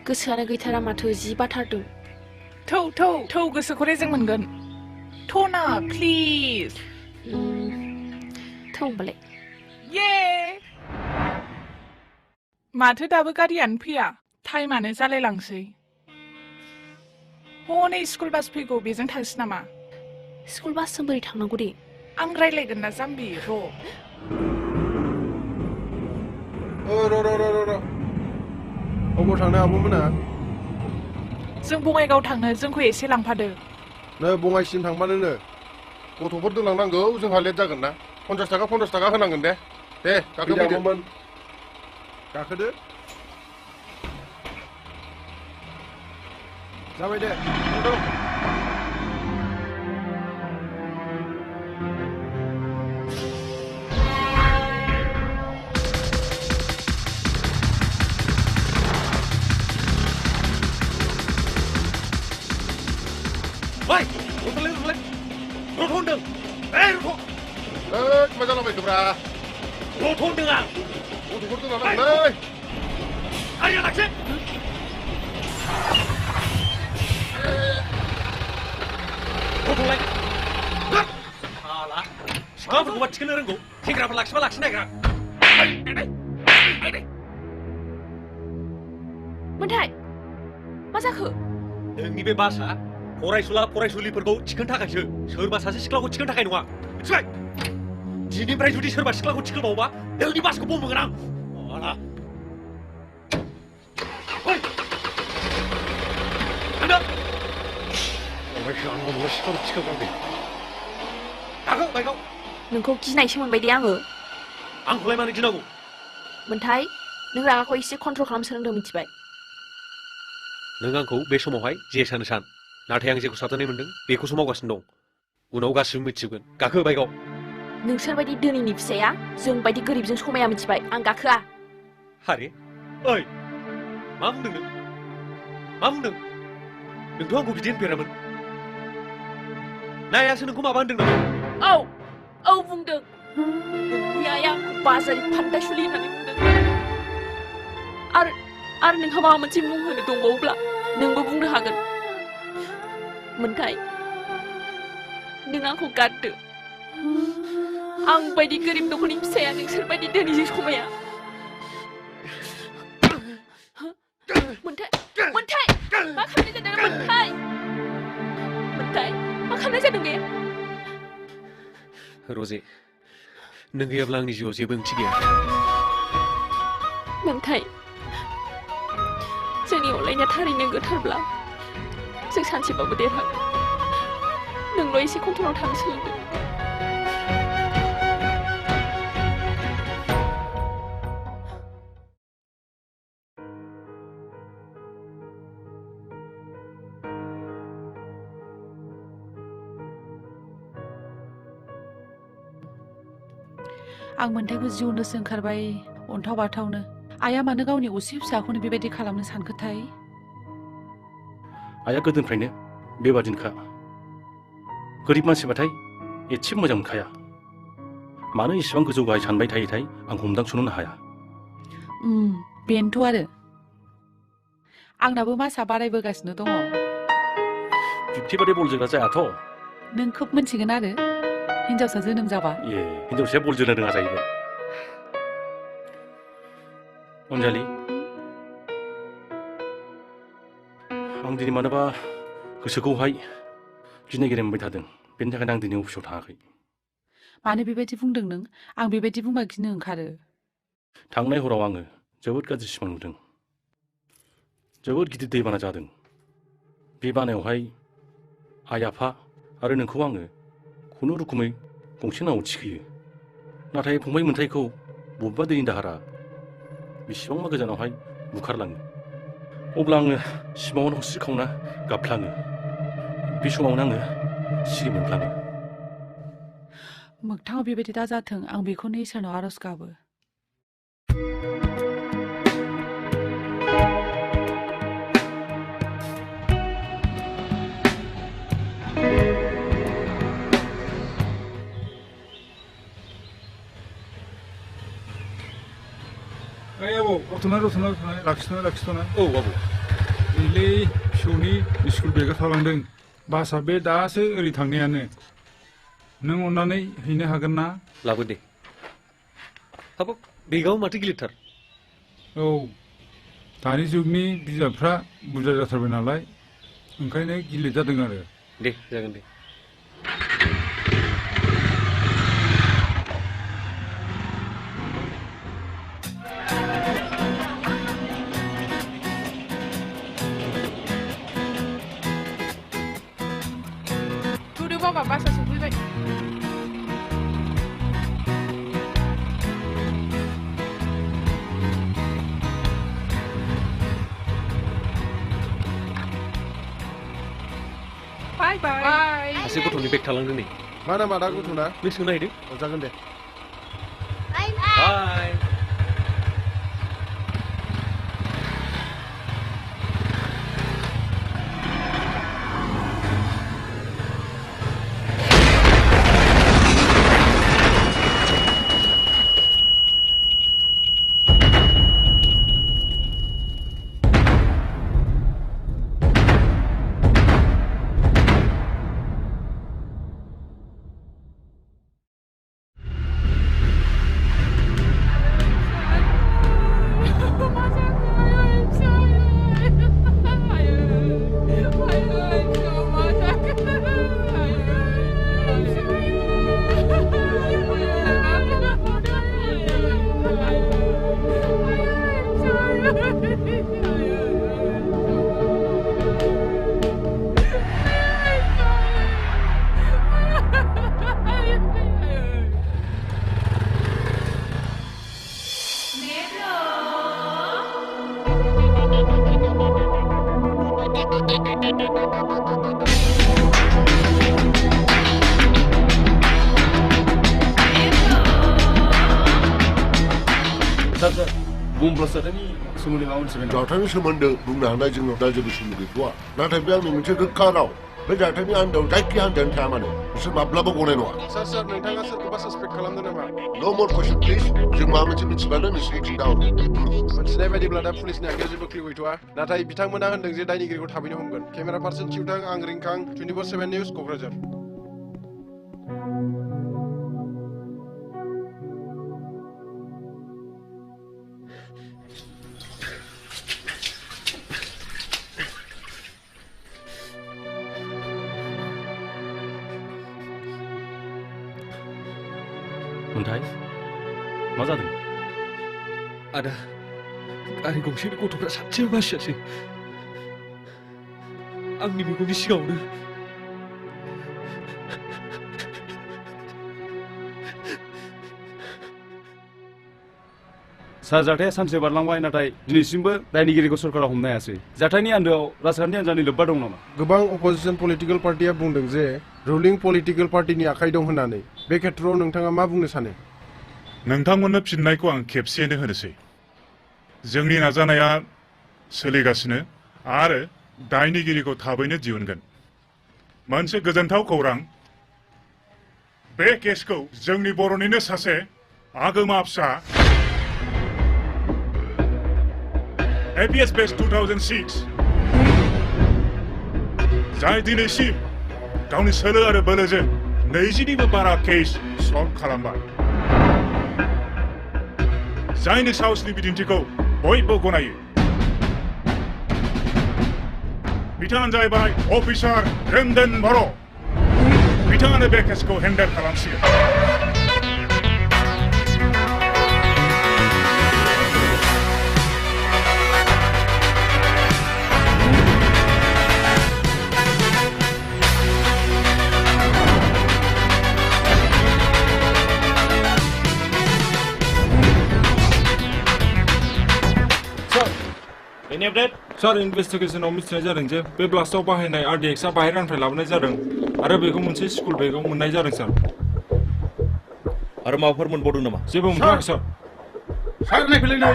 S9: गोसोआनो गैथारा माथो जि बाथारदों।
S10: थौ गोसोखौ रेजें मोनगोन। थना प्लिज।
S9: थौ होमबालाय।
S10: ये माथो दाबो गारियानो फैया टाइमानो जालायलांसै। हनै स्कुल बास फैगौ बेजों थांसै नामा?
S9: स्कुल बासजों बोरै थांनांगौ दे?
S10: आं रायलायगोन ना जाम्बि र'।
S13: र' अबाव थांनो आब'मोना?
S10: जों बङाइगाव थांनो जोंखौ एसे लांफादो।
S13: नै बङाइसिम थांबानो नो गथ'फोर दोनलांनांगौ जोंहा लेट जागोन ना 50 थाखा होनांगोन दे गाखोफैदो गाखोदो जाबाय दे
S3: Oi, rute. Rute होनदों।
S13: मा जालाबायखोब्रा?
S3: रथ होनदों आं।
S13: गथ'फोर दोनलांनांगौलै।
S3: गारिया लाखि। रथ'लाय। साला, सिख्लाफोरखौबा थिखोनो रोंगौ, सेंग्राफोर लाखिबा लाखिनो नागिरा।
S9: मोनथाय, मा जाखो?
S3: नोंनि बे बासआ फरायसुला फरायसुलिफोरखौ थिखोनो थाखायसो सोरबा सासे सिख्लाखौ थिखोनो थाखाय नङा मिथिबाय दिनैनिफ्राय जुदि सोरबा सिख्लाखौ थिखोबावोबा नोंनि बासखौ बमबोगोन आं अला ओइ थांदो ओमफ्राय आं न'आव सिख्लाखौ थिखोगारदों गाखो बाइकआव
S9: नोंखौ गिनायसो मोनबाय दे आङो
S3: आंखौलाय मानो गिनांगौ
S9: मोनथाय नों रागाखौ एसे कन्ट्रल खालामनो सोलोंदों मिथिबाय
S6: नों आंखौ बे समावहाय जे सानो सान नाथाय आं जेखौ साबजानाय मोन्दों बेखौसो मावगासिनो दं उनाव गासिबो मिथिजोबगोन गाखो बाइकआव
S9: नोंसोर बायदि धोनिनि फिसाया जों बायदि गोरिबजों समाया मिथिबाय आं गाखोआ
S3: हारे ओइ मा बुंदों नों मा बुंदों नोंथ' आंखौ बिदि होनफेरामोन नायासो नोंखौ माबा होनदों नामा
S9: औ बुंदों नोंनि आइया आंखौ बाजारि फान्दासुलि होननानै बुंदों आरो नोंहा माबा मोनसे मुं होनो दंबावोब्ला नोंबो बुंनो हागोन मोनथाय नों आंखौ गारदो आं बायदि गोरिब न'खरनि फिसाया नोंसोर बायदि धोनिजों समाया मोनथाय मा खालामनाय जादों मोनथाय मा खालामनाय जादों बे
S6: रजे नों गैयाब्ला आंनि जिउआव जेबो ओंथि गैया
S9: मोनथाय जोंनि अनलायनाया थारैनो गोथारब्ला जों सानसेबाबो देरहागोन नोंल' एसे कन्ट्रलाव थानो सोलोंदो
S8: आं मोनथायखौ जिउनोसो ओंखारबाय अन्थाव बाथावनो आइया मानो गावनि असे फिसाखौनो बेबायदि खालामनो सानखोथाय
S3: आइया गोदोनिफ्रायनो बेबादिनोखा गोरिब मानसिबाथाय एसे मोजां मोनखाया मानो इसेबां गोजौ गाहाय सानबाय थायोथाय आं हमदांस'नो हाया
S8: बेनोथ' आरो आंनाबो मासआ बारायबोगासिनो दङ
S3: 50 बादि बल जोग्रा जायाथ'
S8: नों खोब मोनथिगोन आरो हिनजावसा जोनोम जाबा
S3: हिनजावसाया बल जोनो रोङा जाहैबाय अनजालि आं दिनै मानोबा गोसोखौहाय गिनाय गिनाय मोनबाय थादों बेनि थाखायनो आं दिनै अफिसाव थाङाखै
S8: मानो बेबायदि बुंदों नों आं बेबायदि बुंबा गिनो ओंखारो
S3: थांनाय हराव आङो जोबोद गाज्रि सिमां नुदों जोबोद गिदिर दैबाना जादों बे बानायावहाय आइ आफा आरो नोंखौ आङो खुनुरुखुमै गंसे नावाव थिखोयो नाथाय फंबाय मोनथायखौ बबेबा दैनि दाहारा बेसेबांबा गोजानावहाय बुखारलाङो अब्ला आङो सिमाङावनो हस्रिखावना गाबफ्लाङो बे समावनो आङो सिरि मोनफ्लाङो
S8: मोगथाङाव बेबायदि दाजाथों आं बेखौनो इसोरनाव आरज गाबो
S14: रथ'ना लाखिथ'ना
S13: औ बाबु
S14: नैलै फिसौनि स्कुल बेगा थालांदों बासआ बे दासो ओरै थांनायानो नों अननानै हैनो हागोन ना
S6: लाबो दे हाबाब बेगाव माथो गिलिरथार
S14: औ दानि जुगनि बिजाबफ्रा बुरजा जाथारबाय नालाय ओंखायनो गिलिर जादों आरो
S6: दे जागोन दे
S10: Bodo bawa basa sefैबाय Bye bye.
S6: सासे गथ'नि बेग थालांदों नै
S13: मा नामा दा गथ'ना
S6: नों सोंनो नागिरदों
S13: जागोन दे
S6: बाय
S4: बुंब्लासोनि सोमोन्दै माबा मोनसे
S20: जाथायनि सोमोन्दो बुंनो हानाय जोंनाव दा जेबो सोमोन्दो गैथ'आ नाथाय बे आंनि मोनसे गोख्खा राव बे जाथायनि आन्दोआव जायखि हान्जायानो थाया मानो बिसोर माब्लाबा गनाय नङा
S13: सार नोंथाङा सोरखौबा सासपेक्ट खालामदों नामा
S20: नो मोर कुइसन प्लिज जों माबा मोनसे मिथिबानो नोंसोरनि खिन्थाहरनो
S13: मोनथिनाय बायदिब्ला दा पुलिसनि आखायाव जेबो क्लिउ गैथ'आ नाथाय बिथांमोना होनदों जे दायनिगिरिखौ थाबैनो हमगोन केमेरा पार्सन थिउथां आं रिंखां 24/7 निउज क'क्राझार
S3: मोन्थाय मा जादों
S6: आदा गारि गंसेनि गथ'फ्रा सासेबो बासियासै आंनि मेगननि सिगाङावनो
S4: सार जाथाया सानसे बारलांबाय नाथाय दिनैसिमबो दायनिगिरिखौ सरकारा हमनो हायासै जाथायनि आन्दोआव राजखान्थि हान्जानि लोब्बा दं नामा
S13: गोबां अपोजिसन पलिटिकेल पार्टिया बुंदों जे रुलिं पलिटिकेल पार्टिनि आखाइ दं होननानै बे खेत्रआव नोंथाङा मा बुंनो सानो
S16: नोंथांमोननो फिननायखौ आं खेबसेयैनो होनोसै जोंनि नाजानाया सोलिगासिनो आरो दायनिगिरिखौ थाबैनो दिहुनगोन मोनसे गोजोनथाव खौरां बे केसखौ जोंनि बर'निनो सासे आगोमा फिसा APS Batch 2006 जाय दिनैसिम गावनि सोलो आरो बोलोजों 20निबो बारा केस सल्भ खालामबाय जायनि साहसनि बिदिन्थिखौ बयबो गनायो बिथाङानो जाहैबाय अफिसार रेमदेन बर' बिथाङानो बे केसखौ हेन्डेल खालामसिगोन
S14: Any update? Sir, investigationआव मिथिनाय जादों जे बे ब्लास्टआव बाहायनाय RDXआ बाहेरानिफ्राय लाबोनाय जादों आरो बेखौ मोनसे स्कुल बेगाव मोननाय जादों सार
S19: आरो माबाफोर मोनबावदों नामा
S14: जेबो मोनथाराखै सार
S4: सार नायफैलाय नै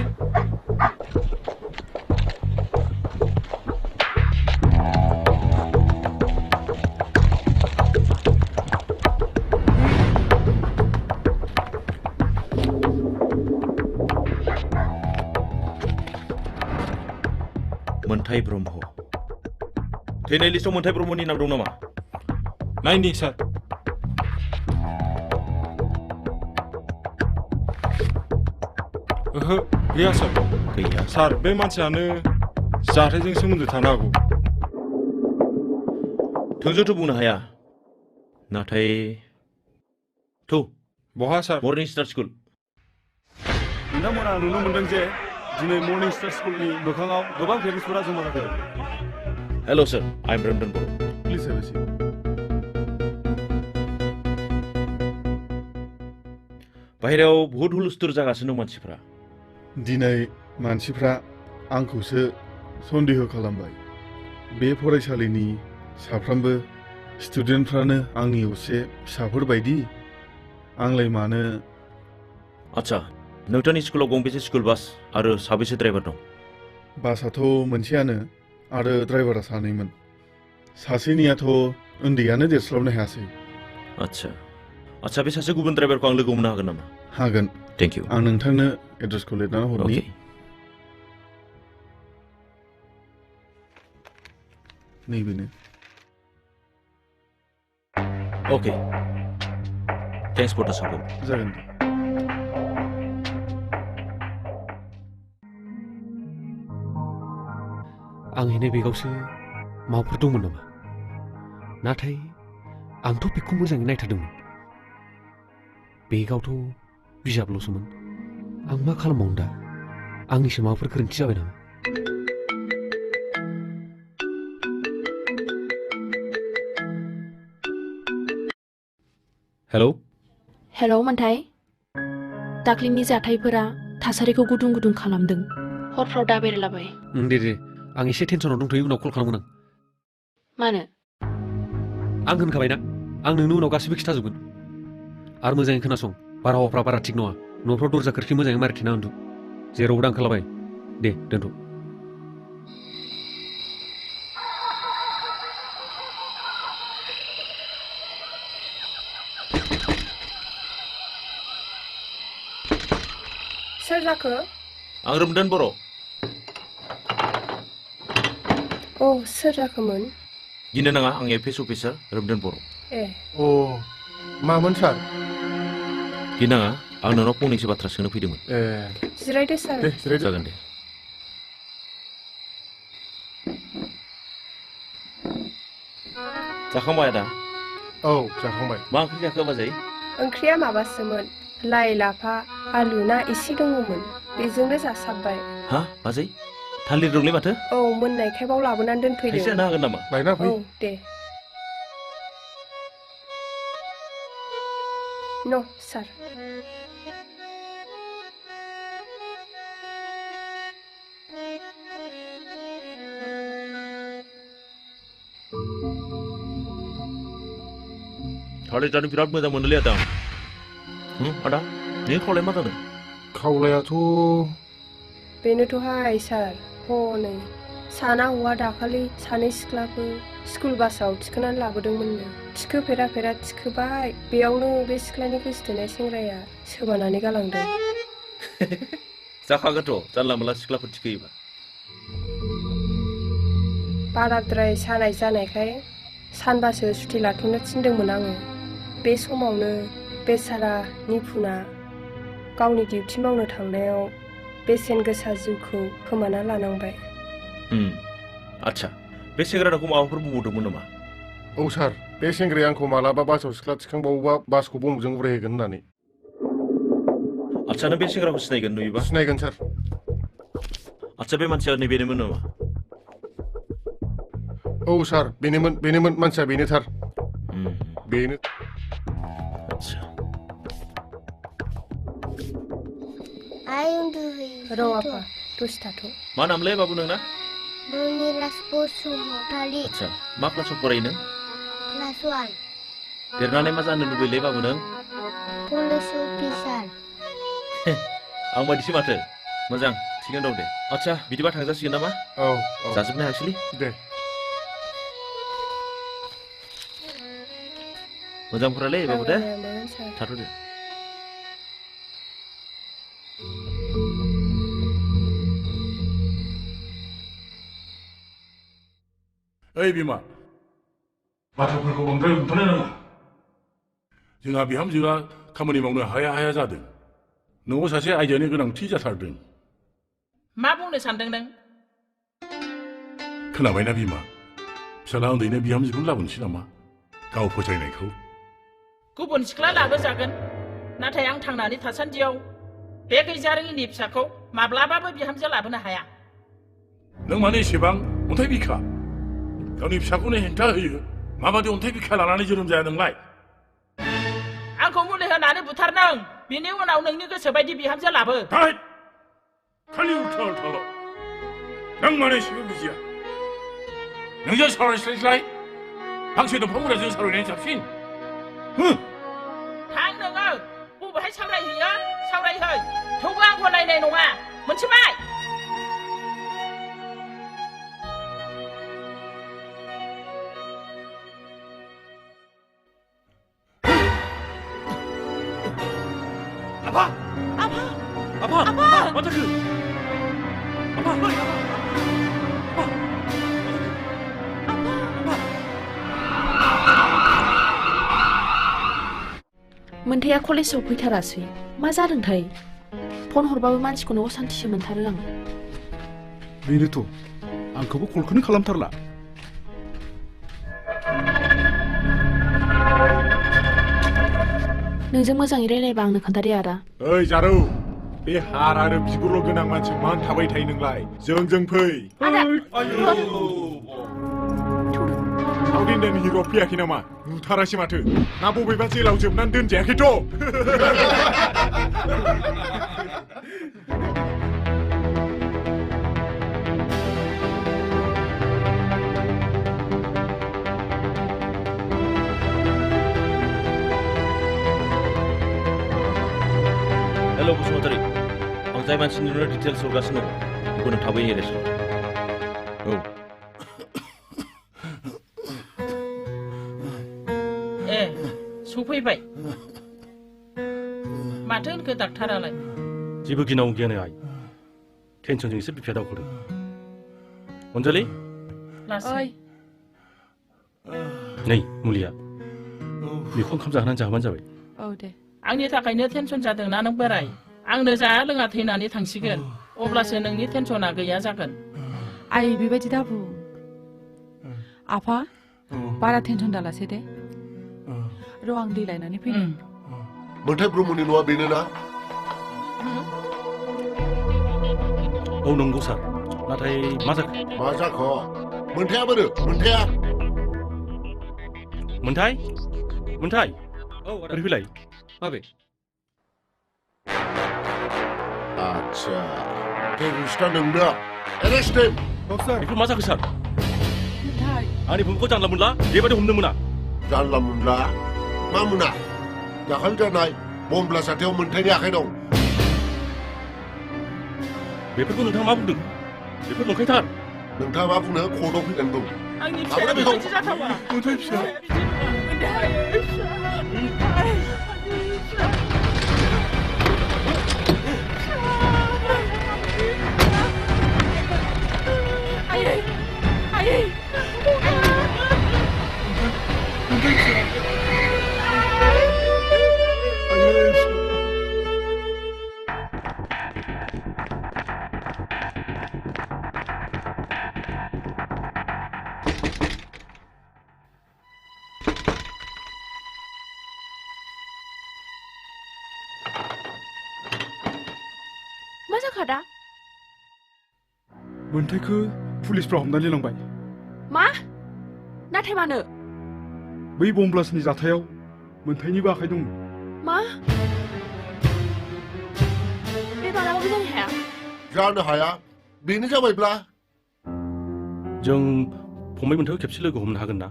S19: मोन्थाय ब्रह्म थैनाय लिस्टआव मोन्थाय ब्रह्मनि नाम दं नामा
S11: नायनि सार ओहो गैया सार
S19: गैया
S11: सार बे मानसियानो जाथायजों सोमोन्दो थानो हागौ
S19: थोंजोंथ' बुंनो हाया नाथाय थौ
S11: बहा सार
S19: मर्निं स्टार स्कुल
S4: नोंथांमोना नुनो मोनदों जे दिनै मर्निं स्टार स्कुलनि मोखाङाव गोबां पेरेन्टसफोरा जमा जाफैदों
S19: hello' sir I am Brahman Boro'
S4: please have a seat
S19: बाहेरायाव बहुत हुलस्थुल जागासिनो दं मानसिफ्रा
S21: दिनै मानसिफ्रा आंखौसो सन्देह खालामबाय बे फरायसालिनि साफ्रोमबो स्टुडेन्टफ्रानो आंनि असे फिसाफोर बायदि आंलाय मानो
S19: आच्छा नोंथांनि स्कुलाव गंबेसे स्कुल बास आरो साबेसे ड्राइभार दं
S21: बासआथ' मोनसेयानो आरो ड्राइभारा सानैमोन सासेनियाथ' उन्दैयानो देरस्लाबनो हायासै
S19: आच्छा बे सासे गुबुन ड्राइभारखौ आं लोगो हमनो हागोन नामा
S21: हागोन
S19: थेंक इउ
S21: आं नोंथांनो एड्रेसखौ लिरनानै हरनि नैबेनो
S19: अके थेंक्स फर द सापर्ट
S21: जागोन दे
S6: आं हैनाय बेगावसो माबाफोर दंमोन नामा नाथाय आंथ' बेखौ मोजाङै नायथारदोंमोन बेगावथ' बिजाबल'सोमोन आं मा खालामबावनो दा आंनिसो माबाफोर गोरोन्थि जाबाय नामा
S9: हेलौ मोन्थाय दाख्लिनि जाथायफोरा थासारिखौ गुदुं गुदुं खालामदों हरफ्राव दा बेरायलाबाय
S6: दे आं एसे टेनसनाव दंथ'यो उनाव कल खालामगोन आं
S9: मानो
S6: आं होनखाबायना आं नोंनो उनाव गासिबो खिथाजोबगोन आरो मोजाङै खोनासं बारहावाफ्रा बारा थिग नङा न'फ्राव दरजा खोरखि मोजाङै मारिथेना उन्दु जेरावबो दांखालाबाय दे दोनथ'
S22: सोर जाखो
S19: आं रोमदोन बर'
S22: औ सोर जाखोमोन
S19: गिनो नाङा आं एफएस अफिसार रोमदोन बर'
S22: ए
S21: अ मामोन सार
S19: गिनाङा आं नोंनाव फंनैसो बाथ्रा सोंनो फैदोंमोन
S21: ए
S22: जिरायदो सार
S21: दे जिरायदो
S19: जागोन दे जाखांबाय आदा
S21: औ जाखांबाय
S19: मा ओंख्रि जाखो बाजै
S22: ओंख्रिया माबासोमोन लाइ लाफा आलु ना एसे दङमोन बेजोंनो जासाबबाय
S19: हा बाजै थालिर दंलै माथो
S22: औ मोननायखाय बाव लाबोनानै दोनफैदों
S19: थाइसे जानो हागोन नामा
S21: लायना फै
S22: औ दे न' सार
S19: थालिर जानो बिराद मोजां मोनोलै आदा आदा नोंनि खावलाया मा जादों
S21: खावलायाथ'
S22: बेनोथ'हाय सार हनै साना हौवा दाखालि सानै सिख्लाफोर स्कुल बासाव थिखोनानै लाबोदोंमोननो थिखोफेरा थिखोबाय बेयावनो बे सिख्लानि गोसोथोनाय सेंग्राया सोबानानै गालांदों
S19: जाखागोनथ' जानला मोनला सिख्लाफोर थिखोयोबा
S22: बाराद्राय सानाय जानायखाय सानबासो सुथि लाथ'नो थिनदोंमोन आङो बे समावनो बेसारा निपुना गावनि डिउटि मावनो थांनायाव बेसेन गोसा जिउखौ खोमाना लानांबाय
S19: आच्छा बे सेंग्राखौ माबाफोर बुंबावदोंमोन नामा
S21: औ सार बे सेंग्राया आंखौ मालाबा बासाव सिख्ला थिखांबावोबा बासखौ बमजों उरायहोगोन होननानै
S19: आच्छा नों बे सेंग्राखौ सिनायगोन नुयोबा
S21: सिनायगोन सार
S19: आच्छा बे मानसिया नैबेनोमोन नामा
S21: औ सार बेनोमोन मानसिया बेनोथार बेनो
S19: आच्छा
S22: आइ उन्दुहैयो र' आफा दसे थाथ'
S19: मा नामलै बाबु नोंना
S22: धनिराज बसुमतारी
S19: आच्छा मा क्लासाव फरायो नों
S22: क्लास 1
S19: देरनानै मा जानो लुबैलै बाबु नों
S22: पुलिस अफिसार
S19: आं बायदिसो माथो मोजां थिगैनो दं दे आच्छा बिदिबा थांजासिगोन नामा
S21: औ
S19: जाजोबनो हायासैलै
S21: दे
S19: मोजां फरायलै बाबु दे थाथ' दे
S5: ओइ बिमा बाथ्राफोरखौ बांद्राय हमथानो नाङा जोंहा बिहामजोआ खामानि मावनो हाया हाया जादों न'आव सासे आइजोनि गोनांथि जाथारदों
S7: मा बुंनो सानदों नों
S5: खोनाबायना बिमा फिसाला उन्दैनो बिहामजोखौनो लाबोनोसै नामा गाव फोथायनायखौ
S7: गुबुन सिख्ला लाबोजागोन नाथाय आं थांनानै थासान्दियाव बे गैजारोङिनि फिसाखौ माब्लाबाबो बिहामजो लाबोनो हाया
S5: नों मानो एसेबां अन्थाइ बिखा गावनि फिसाखौनो हेंथा होयो माबादि अन्थाइ बिखा लानानै जोनोम जाया नोंलाय
S7: आंखौ मुलि होनानै बुथार नों बिनि उनाव नोंनि गोसो बायदि बिहामजो लाबो
S5: खालि उल्था उल्थाल' नों मानो एसेबो बुजिया नोंजों सावरायस्लायस्लाय फांसे दंफां मुराजों सावरायनाया साबसिन
S7: थां नोङो बबेहाय सावरायहैयो सावरायहै थेवबो आं गनायनाय नङा मोनथिबाय
S3: आफा आफा आफा आफा मा जाखो आफा
S9: मोन्थाया कलेजाव फैथारासै मा जादोंथाय फन हरबाबो मानसिखौनो असान्थिसो मोनथारो आं
S4: बेनोथ' आंखौबो कलखौनो खालामथारला
S9: नोंजों मोजाङै रायलायबा आंनो खोन्थादे आदा
S21: ओइ जारौ बे हार आरो बिगुरल' गोनां मानसि मानो थाबाय थायो नोंलाय जों फै साउथ इण्डियान हिर' फैयाखै नामा नुथारासै माथो ना बबेबा जेलाव जोबनानै दोनजायाखैथ'
S1: हेल' बसुमतारी आं जाय मानसिनि डिटेल्स हरगासिनो दं बेखौ नों थाबैनो एरेस्ट खालाम औ
S7: ए सफैबाय माथो होनखो डाक्टारालाय
S3: जेबो गिनांगौ गैयानो आइ टेनसनजों एसे बिफाया दावखोदों अनजालि
S7: लासै
S3: नै मुलिया बेखौ ओंखाम जाहोनानै जाहोबानो जाबाय
S8: औ दे
S7: आंनि थाखायनो टेनसन जादोंना नों बोराय आंनो जाया लोङा थैनानै थांसिगोन अब्लासो नोंनि टेनसना गैया जागोन
S8: आइ बेबायदि दाबु आफा बारा टेनसन दालासै दे र' आं दै लायनानै फैनो
S20: मोन्थाय ब्रह्मनि न'आ बेनो ना
S3: औ नंगौ सार नाथाय मा जाखो
S20: मोन्थाया बोरो मोन्थाया
S3: मोन्थाय औ ओरै फैलाय
S1: माबे
S20: आच्छा टेररिस्टआ नोंना एरेस्ट हिम
S3: बेखौ मा जाखो सार आंनि फंखौ जानला मोनला बेबायदि हमनो मोना
S20: जानला मोनला मा मोना दाखालि जानाय बम ब्लास्ट मोन्थायनि आखाइ दं
S3: बेफोरखौ नोंथाङा मा बुंदों बेफोर नंखायथार
S20: नोंथाङा मा बुंनो कर्टआव फैनानै दं
S7: आंनि फिसाया बेबायदि जाथावा
S20: मोन्थाय फिसा
S9: मा जाखो आदा
S4: मोन्थायखौ पुलिसफ्रा हमनानै लांबाय
S9: मा नाथाय मानो
S4: बै बम ब्लास्टनि जाथायाव मोन्थायनिबो आखाइ दं
S9: मा बे मालाबाबो जानो हाया
S20: बेनो जाबायब्ला
S3: जों फंबाय मोन्थायखौ खेबसे लोगो हमनो हागोन ना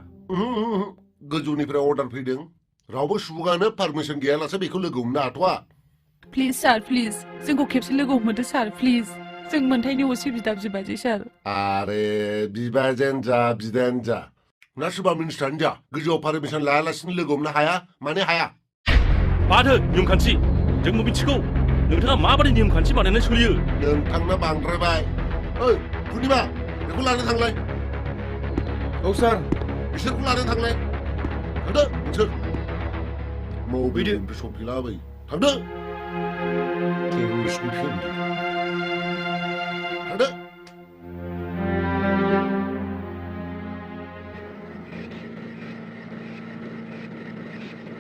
S20: गोजौनिफ्राय अर्डार फैदों रावबो सुबुङानो पारमिसन गैयालासे बेखौ लोगो हमनो हाथ'वा
S8: प्लिज सार प्लिज जोंखौ खेबसे लोगो हमदो सार प्लिज जों मोन्थायनि असे बिदा बिबाजै सार
S20: आरे बिबाजैयानो जा बिदायानो जा ना सोरबा मिनिस्टारानो जा गोजौआव पारमिसन लायालासिनो लोगो हमनो हाया माने हाया
S3: माथो नियम खान्थि जोंबो मिथिगौ नोंथाङा माबायदि नियम खान्थि बानायनानै सोलियो
S20: नोंथांना बांद्रायबाय ओइ पुर्णिमा बेखौ लानो थांलाय औ सार बिसोरखौ लानो थांलाय थांदो नोंसोर मबेनिफ्राय सफैलाबायो थांदो टेररिस्टनि फेमिलि थांदो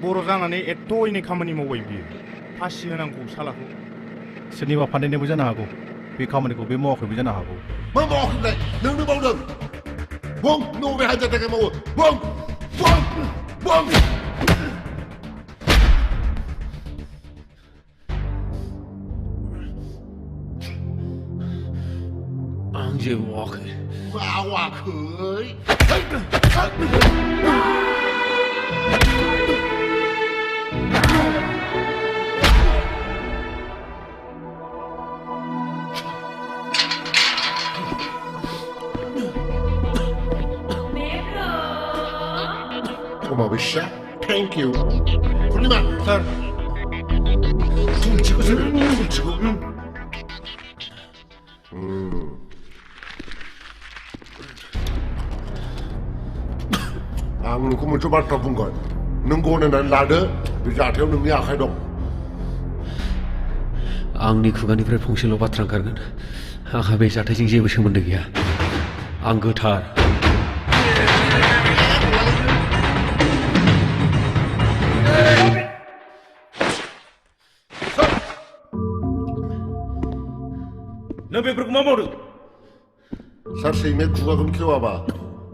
S2: बर' जानानै एथ' एनै खामानि मावबाय बियो फासि होनांगौ सालाखौ सोरनिबा फान्दायनायबो जानो हागौ बे खामानिखौ बे मावाखैबो जानो हागौ
S20: मा मावाखैलाय नोंनो मावदों बुं नों बबे हाजार थाखा मावो बुं बुं बुं
S6: आं जेबो मावाखै
S20: मावाखै Mawisha, thank you. Purnima, sir. 훔치고 서래, 훔치고. आं नोंखौ मोनसे बाथ्रा बुंगोन नों गनायनानै लादो बे जाथायाव नोंनि आखाइ दं
S6: आंनि खुगानिफ्राय फंसेल' बाथ्रा ओंखारगोन आंहा बे जाथायजों जेबो सोमोन्दो गैया आं गोथार
S1: नों बेफोरखौ मा मावदों
S20: सार सैमाया खुगाखौनो खेवाबा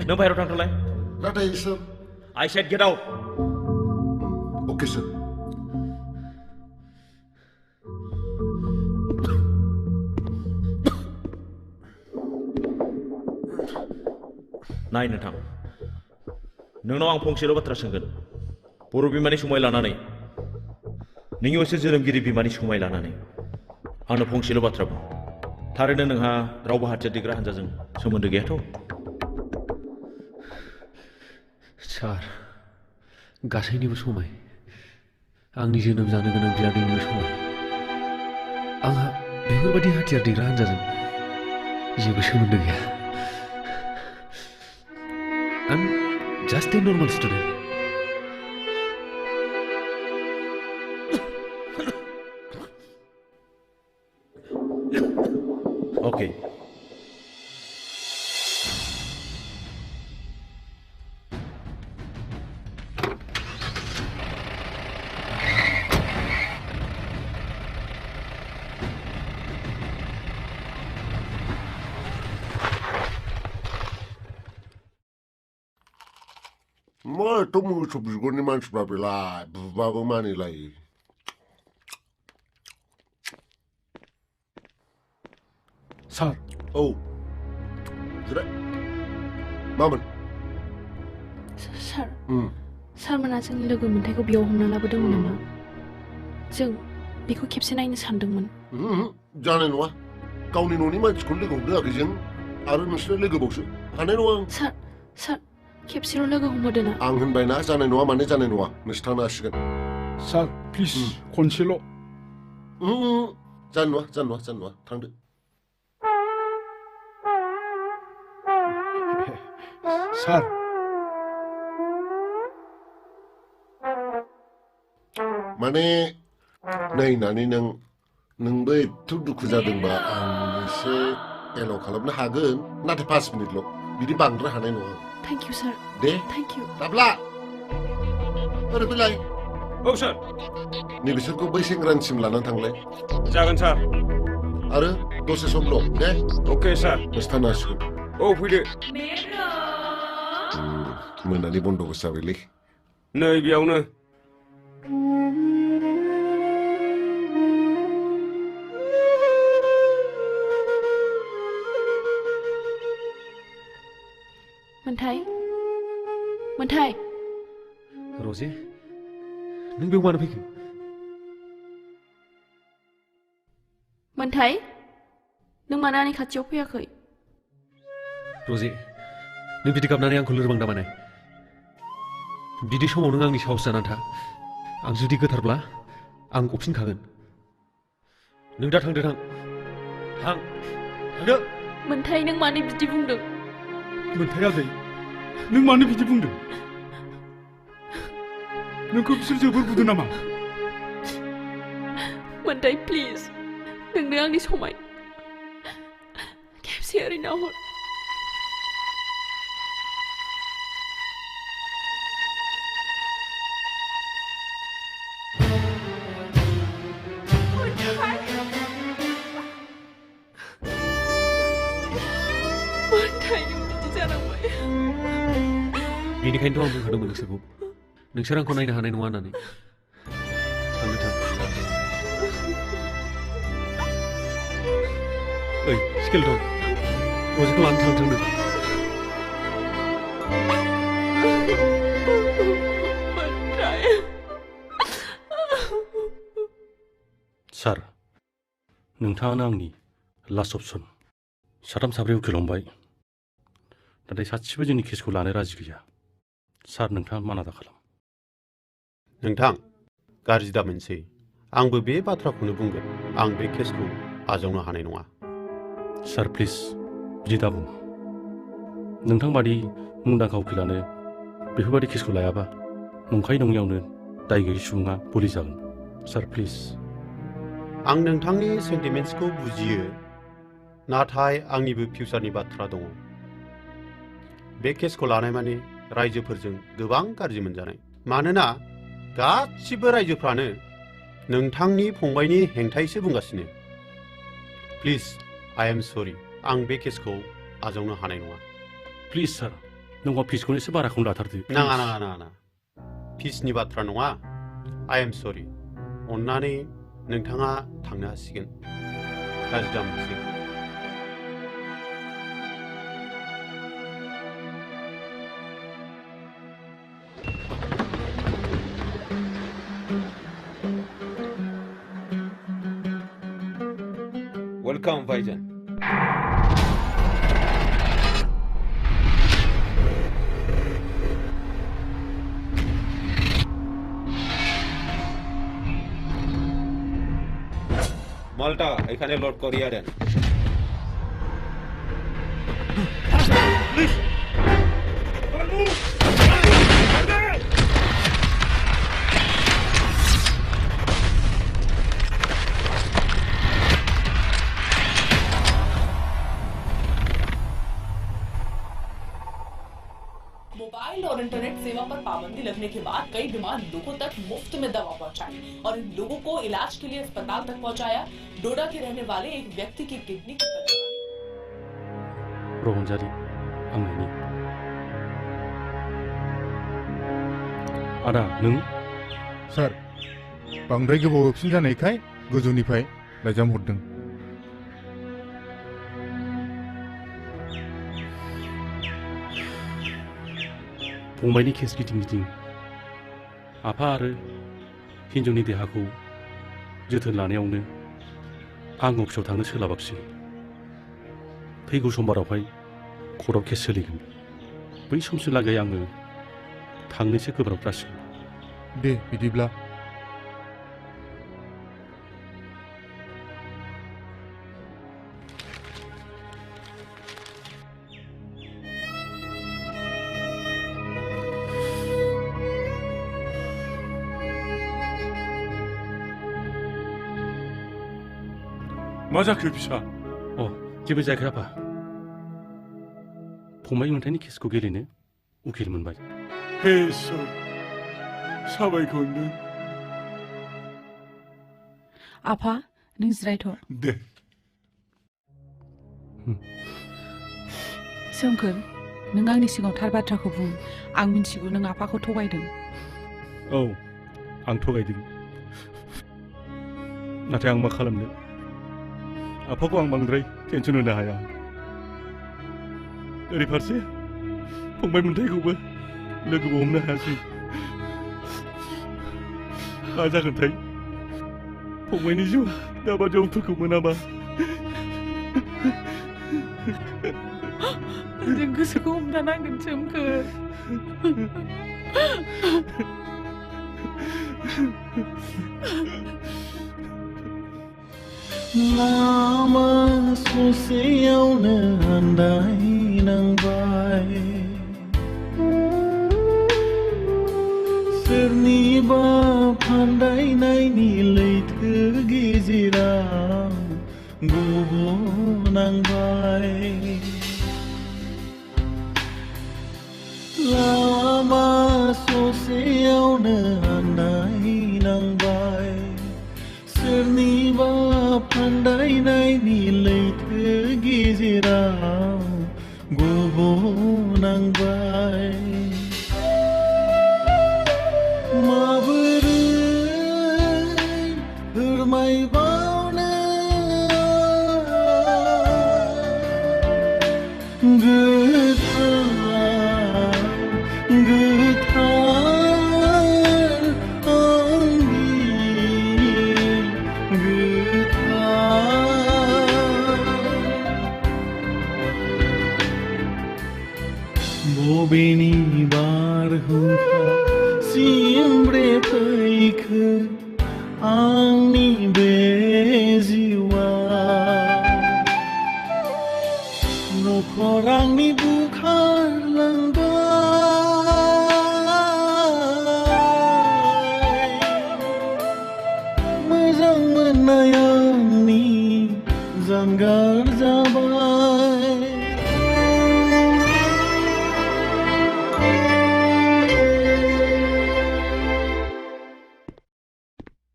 S1: नों बाहेरायाव थांथ'लाय
S20: नाथाय सार
S1: I said get out
S20: okay sir
S1: नाय नोंथां नोंनाव आं फंसेल' बाथ्रा सोंगोन बर' बिमानि समाय लानानै नोंनि असे जोनोमगिरि बिमानि समाय लानानै आंनो फंसेल' बाथ्रा बुं थारैनो नोंहा रावबो हाथियार दैग्रा हान्जाजों सोमोन्दो गैयाथ'
S6: सार गासैनिबो समाय आंनि जोनोम जानो गोनां बिरादैनिबो समाय आंहा बेफोरबायदि हाथियार दैग्रा हान्जाजों जेबो सोमोन्दो गैया I'm just a normal student.
S1: Okay.
S20: मा एथ' मोसौ बिगुरनि मानसिफ्रा बेलाय बुबाबो मानिलायो
S4: सार
S20: औ जिराय मामोन
S9: सार सारमोना जोंनि लोगो मोन्थायखौ बेयाव हमना लाबोदोंमोन नामा जों बेखौ खेबसे नायनो सानदोंमोन
S20: जानाय नङा गावनि न'नि मानसिखौनो लोगो हमदोंआखै जों आरो नोंसोरनो लोगोबावसो हानाय नङा
S9: सार खेबसेल' लोगो हमहोदोना
S20: आं होनबायना जानाय नङा माने जानाय नङा नोंसोर थांनो हासिगोन
S4: सार प्लिज खनसेल'
S20: जानाय नङा थांदो
S4: सार
S20: माने नायनानै नोंबो एथ' दुखु जादोंबा आं एसे एलाव खालामनो हागोन नाथाय 5 मिनिटल' बिदि बांद्राय हानाय नङा
S9: थेंक इउ सार
S20: दे
S9: थेंक इउ
S20: दाब्ला ओरै फैलाय
S13: औ सार
S20: नैबिसोरखौ बै सेंग्रानिसिम लानानै थांलाय
S13: जागोन सार
S20: आरो दसे समल' दे
S13: अके सार
S20: नोंसोर थांनो हासिगोन
S13: औ फैदो
S20: मोनानि बन्द'बो जाबायलै
S13: नै बेयावनो
S9: मोन्थाय
S6: रजे नों बेयाव मानो फैखो
S9: मोन्थाय नों मानो आंनि खाथियाव फैयाखै
S6: रजे नों बिदि गाबनानै आंखौ लोरबां दाबानाय बिदि समाव नों आंनि साहस जानानै था आं जुदि गोथारब्ला आं गफिनखागोन नों दा थांदो थांदो
S9: मोन्थाय नों मानो बिदि बुंदों
S11: मोन्थाय आगै
S4: नों मानो बिदि बुंदों नोंखौ बिसोर जोबोर बुदों नामा
S8: मोन्थाय प्लिज नोंनो आंनि समाय खेबसे ओरैनो हर
S6: बेनिखायनोथ' आं बुंखादोंमोन नोंसोरखौ नोंसोर आंखौ नायनो हानाय नङा होननानै थांनो थां ओइ स्केलटन अजेखौ लानो थांदों
S3: सार नोंथाङानो आंनि लास्ट अपसन साथाम साब्रै उकिल हमबाय नाथाय सासेबो जोंनि केसखौ लानो राजि गैया सार नोंथाङा माना दा खालाम
S12: नोंथां गाज्रि दामोनसै आंबो बे बाथ्राखौनो बुंगोन आं बे केसखौ आजावनो हानाय नङा
S3: सार प्लिज बिदि दाबुं नोंथां बादि मुंदांखा उकिलानो बेफोरबादि केसखौ लायाबा नंखाय नङियावनो दाय गैयै सुबुङा बलि जागोन सार प्लिज
S12: आं नोंथांनि सेन्टिमेन्ट्सखौ बुजियो नाथाय आंनिबो फिउचारनि बाथ्रा दङ बे केसखौ लानाय माने रायजोफोरजों गोबां गाज्रि मोनजानाय मानोना गासिबो रायजोफ्रानो नोंथांनि फंबायनि हेंथायैसो बुंगासिनो प्लिज आइ एम सरि आं बे केसखौ आजावनो हानाय नङा
S3: प्लिज सार नोंखौ फिसखौनो एसे बाराखौनो लाथारदो
S12: नाङा नाङा नाङा फिसनि बाथ्रा नङा आइ एम सरि अन्नानै नोंथाङा थांनो हासिगोन गाज्रि दामोनसै
S15: Welcome, Vajan. Malta, এখানে লোড করিয়া দেন
S23: मोबाइल और इंटरनेट सेवा पर पाबंदी लगने के बाद कई बीमार लोगों तक मुफ्त में दवा पहुंचाई और इन लोगों को इलाज के लिए अस्पताल तक पहुंचाया डोडा के रहने वाले एक व्यक्ति की किडनी की
S3: रंजाली आंनि आदा नों
S21: सार बांद्राय गोबावसिन जानायखाय गोजौनिफ्राय लाइजाम हरदों
S3: फंबायनि केस गिदिं गिदिं आफा आरो हिन्जावनि देहाखौ जोथोन लानायावनो आं अफिसाव थांनो सोलाबाखिसै फैगौ समबारावहाय कर्टआव केस सोलिगोन बै समसिमलागै आङो थांनोसो गोब्राब जासिगोन
S21: दे बिदिब्ला
S5: मा जाखो फिसा
S3: जेबो जायाखै आफा फंबाय मोन्थायनि केसखौ गेलेनो उकिल मोनबाय
S5: हे इसोर साबायखर नों
S8: आफा नों जिरायथ'
S5: दे
S8: सोमखोर नों आंनि सिगाङाव थार बाथ्राखौ बुं आं मिन्थिगौ नों आफाखौ थगायदों
S3: औ आं थगायदों नाथाय आं मा खालामनो आफाखौ आं बांद्राय टेनसन होनो हाया ओरै फारसे फंबाय मोन्थायखौबो लोगोबो हमनो हायासै मा जागोनथाय फंबायनि जिउआ दाबादियाव दुखु मोनाबा
S8: जों गोसोखौ हमथानांगोन सोमखोर
S24: लामा ससेयावनो आन्दायनांबाय सोरनिबा फान्दायनायनि लैथो गेजेराव गबनांबाय लामा ससेयावनो आन्दायनांबाय सोरनिबा फान्दायनायनि लैथो गेजेराव गबनांबाय माबोरै फोरमायबावनो गोथार आंनि बबेनि बारहुंखा सिमब्रे फैखो आंनि बे जिउआ नखर आंनि बुखारलांबाय मोजां मोननाय आंनि जानगार जाबाय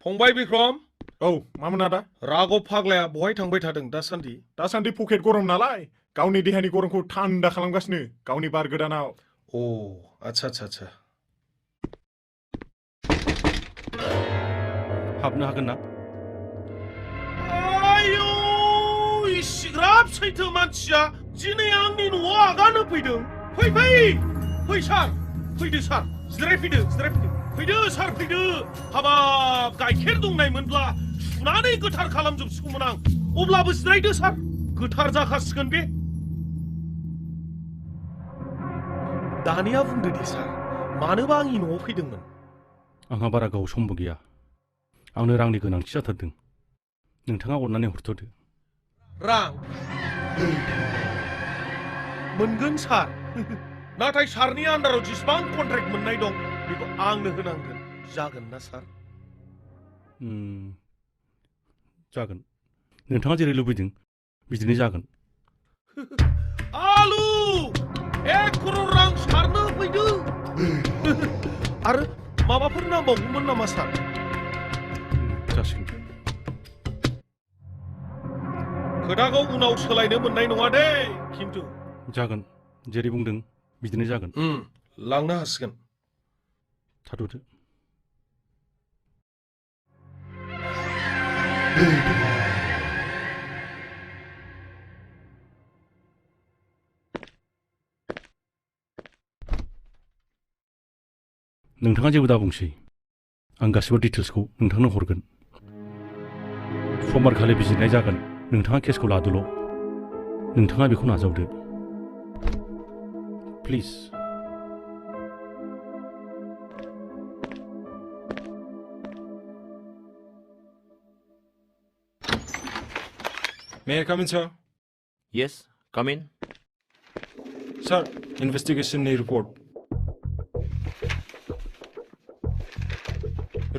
S13: फंबाय बिक्रम
S2: औ मामोन आदा
S13: राघव फाग्लाया बहाय थांबाय थादों दासान्दि
S2: पकेट गरम नालाय गावनि देहानि गरमखौ थान्दा खालामगासिनो गावनि बार गोदानाव
S13: अ आच्छा
S3: हाबनो हागोन ना
S13: आयौ इसिग्राब सैथो मानसिया दिनै आंनि न'आव आगान होफैदों फै सार फैदो सार जिरायफैदो फैदो सार फैदो हाबाब गाइखेर दंनायमोनब्ला सुनानै गोथार खालामजोबसिगौमोन आं अब्लाबो जिरायदो सार गोथार जाखासिगोन बे दानिया बुंदो दे सार मानोबा आंनि न'आव फैदोंमोन
S3: आंहा बारा गोबाव समबो गैया आंनो रांनि गोनांथि जाथारदों नोंथाङा अननानै हरथ'दो
S13: रां मोनगोन सार नाथाय सारनि आन्दाराव जेसेबां कन्ट्रेक्ट मोननाय दं बेखौ आंनो होनांगोन जागोन ना सार
S3: जागोन नोंथाङा जेरै लुबैदों बिदिनो जागोन
S13: आलु 1 करोड़ रां सारनो फैदो आरो माबाफोर नांबावगौमोन नामा सार
S3: जासिगोन
S13: खोथाखौ उनाव सोलायनो मोननाय नङा दे खिन्थु
S3: जागोन जेरै बुंदों बिदिनो जागोन
S13: लांनो हासिगोन
S3: थाथ'दो नोंथाङा जेबो दाबुंसै आं गासिबो डिटेल्सखौ नोंथांनो हरगोन समबारखालि बिजिरनाय जागोन नोंथाङा केसखौ लादोल' नोंथाङा बेखौ नाजावदो please
S21: May I come in, sir?
S1: Yes, come in.
S21: Sir, investigation report.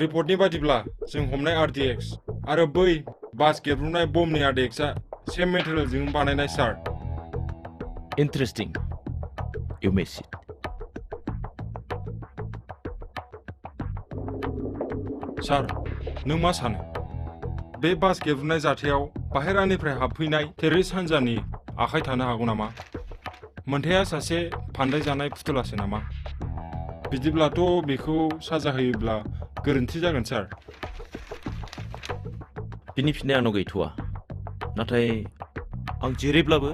S21: रिपर्टनि बादिब्ला जों हमनाय RDX आरो बै बास गेब्रुनाय बमनि RDXआ सेम मेटेरियलजों बानायनाय सार
S1: Interesting. You may sit.
S21: सार नों मा सानो बे बास गेब्रुनाय जाथायाव बाहेरानिफ्राय हाबफैनाय टेररिस्ट हान्जानि आखाइ थानो हागौ नामा मोनथाया सासे फान्दाय जानाय फुथुलासो नामा बिदिब्लाथ' बेखौ साजा होयोब्ला गोरोन्थि जागोन सार
S1: बिनि फिननाया आंनाव गैथ'वा नाथाय आं जेरैब्लाबो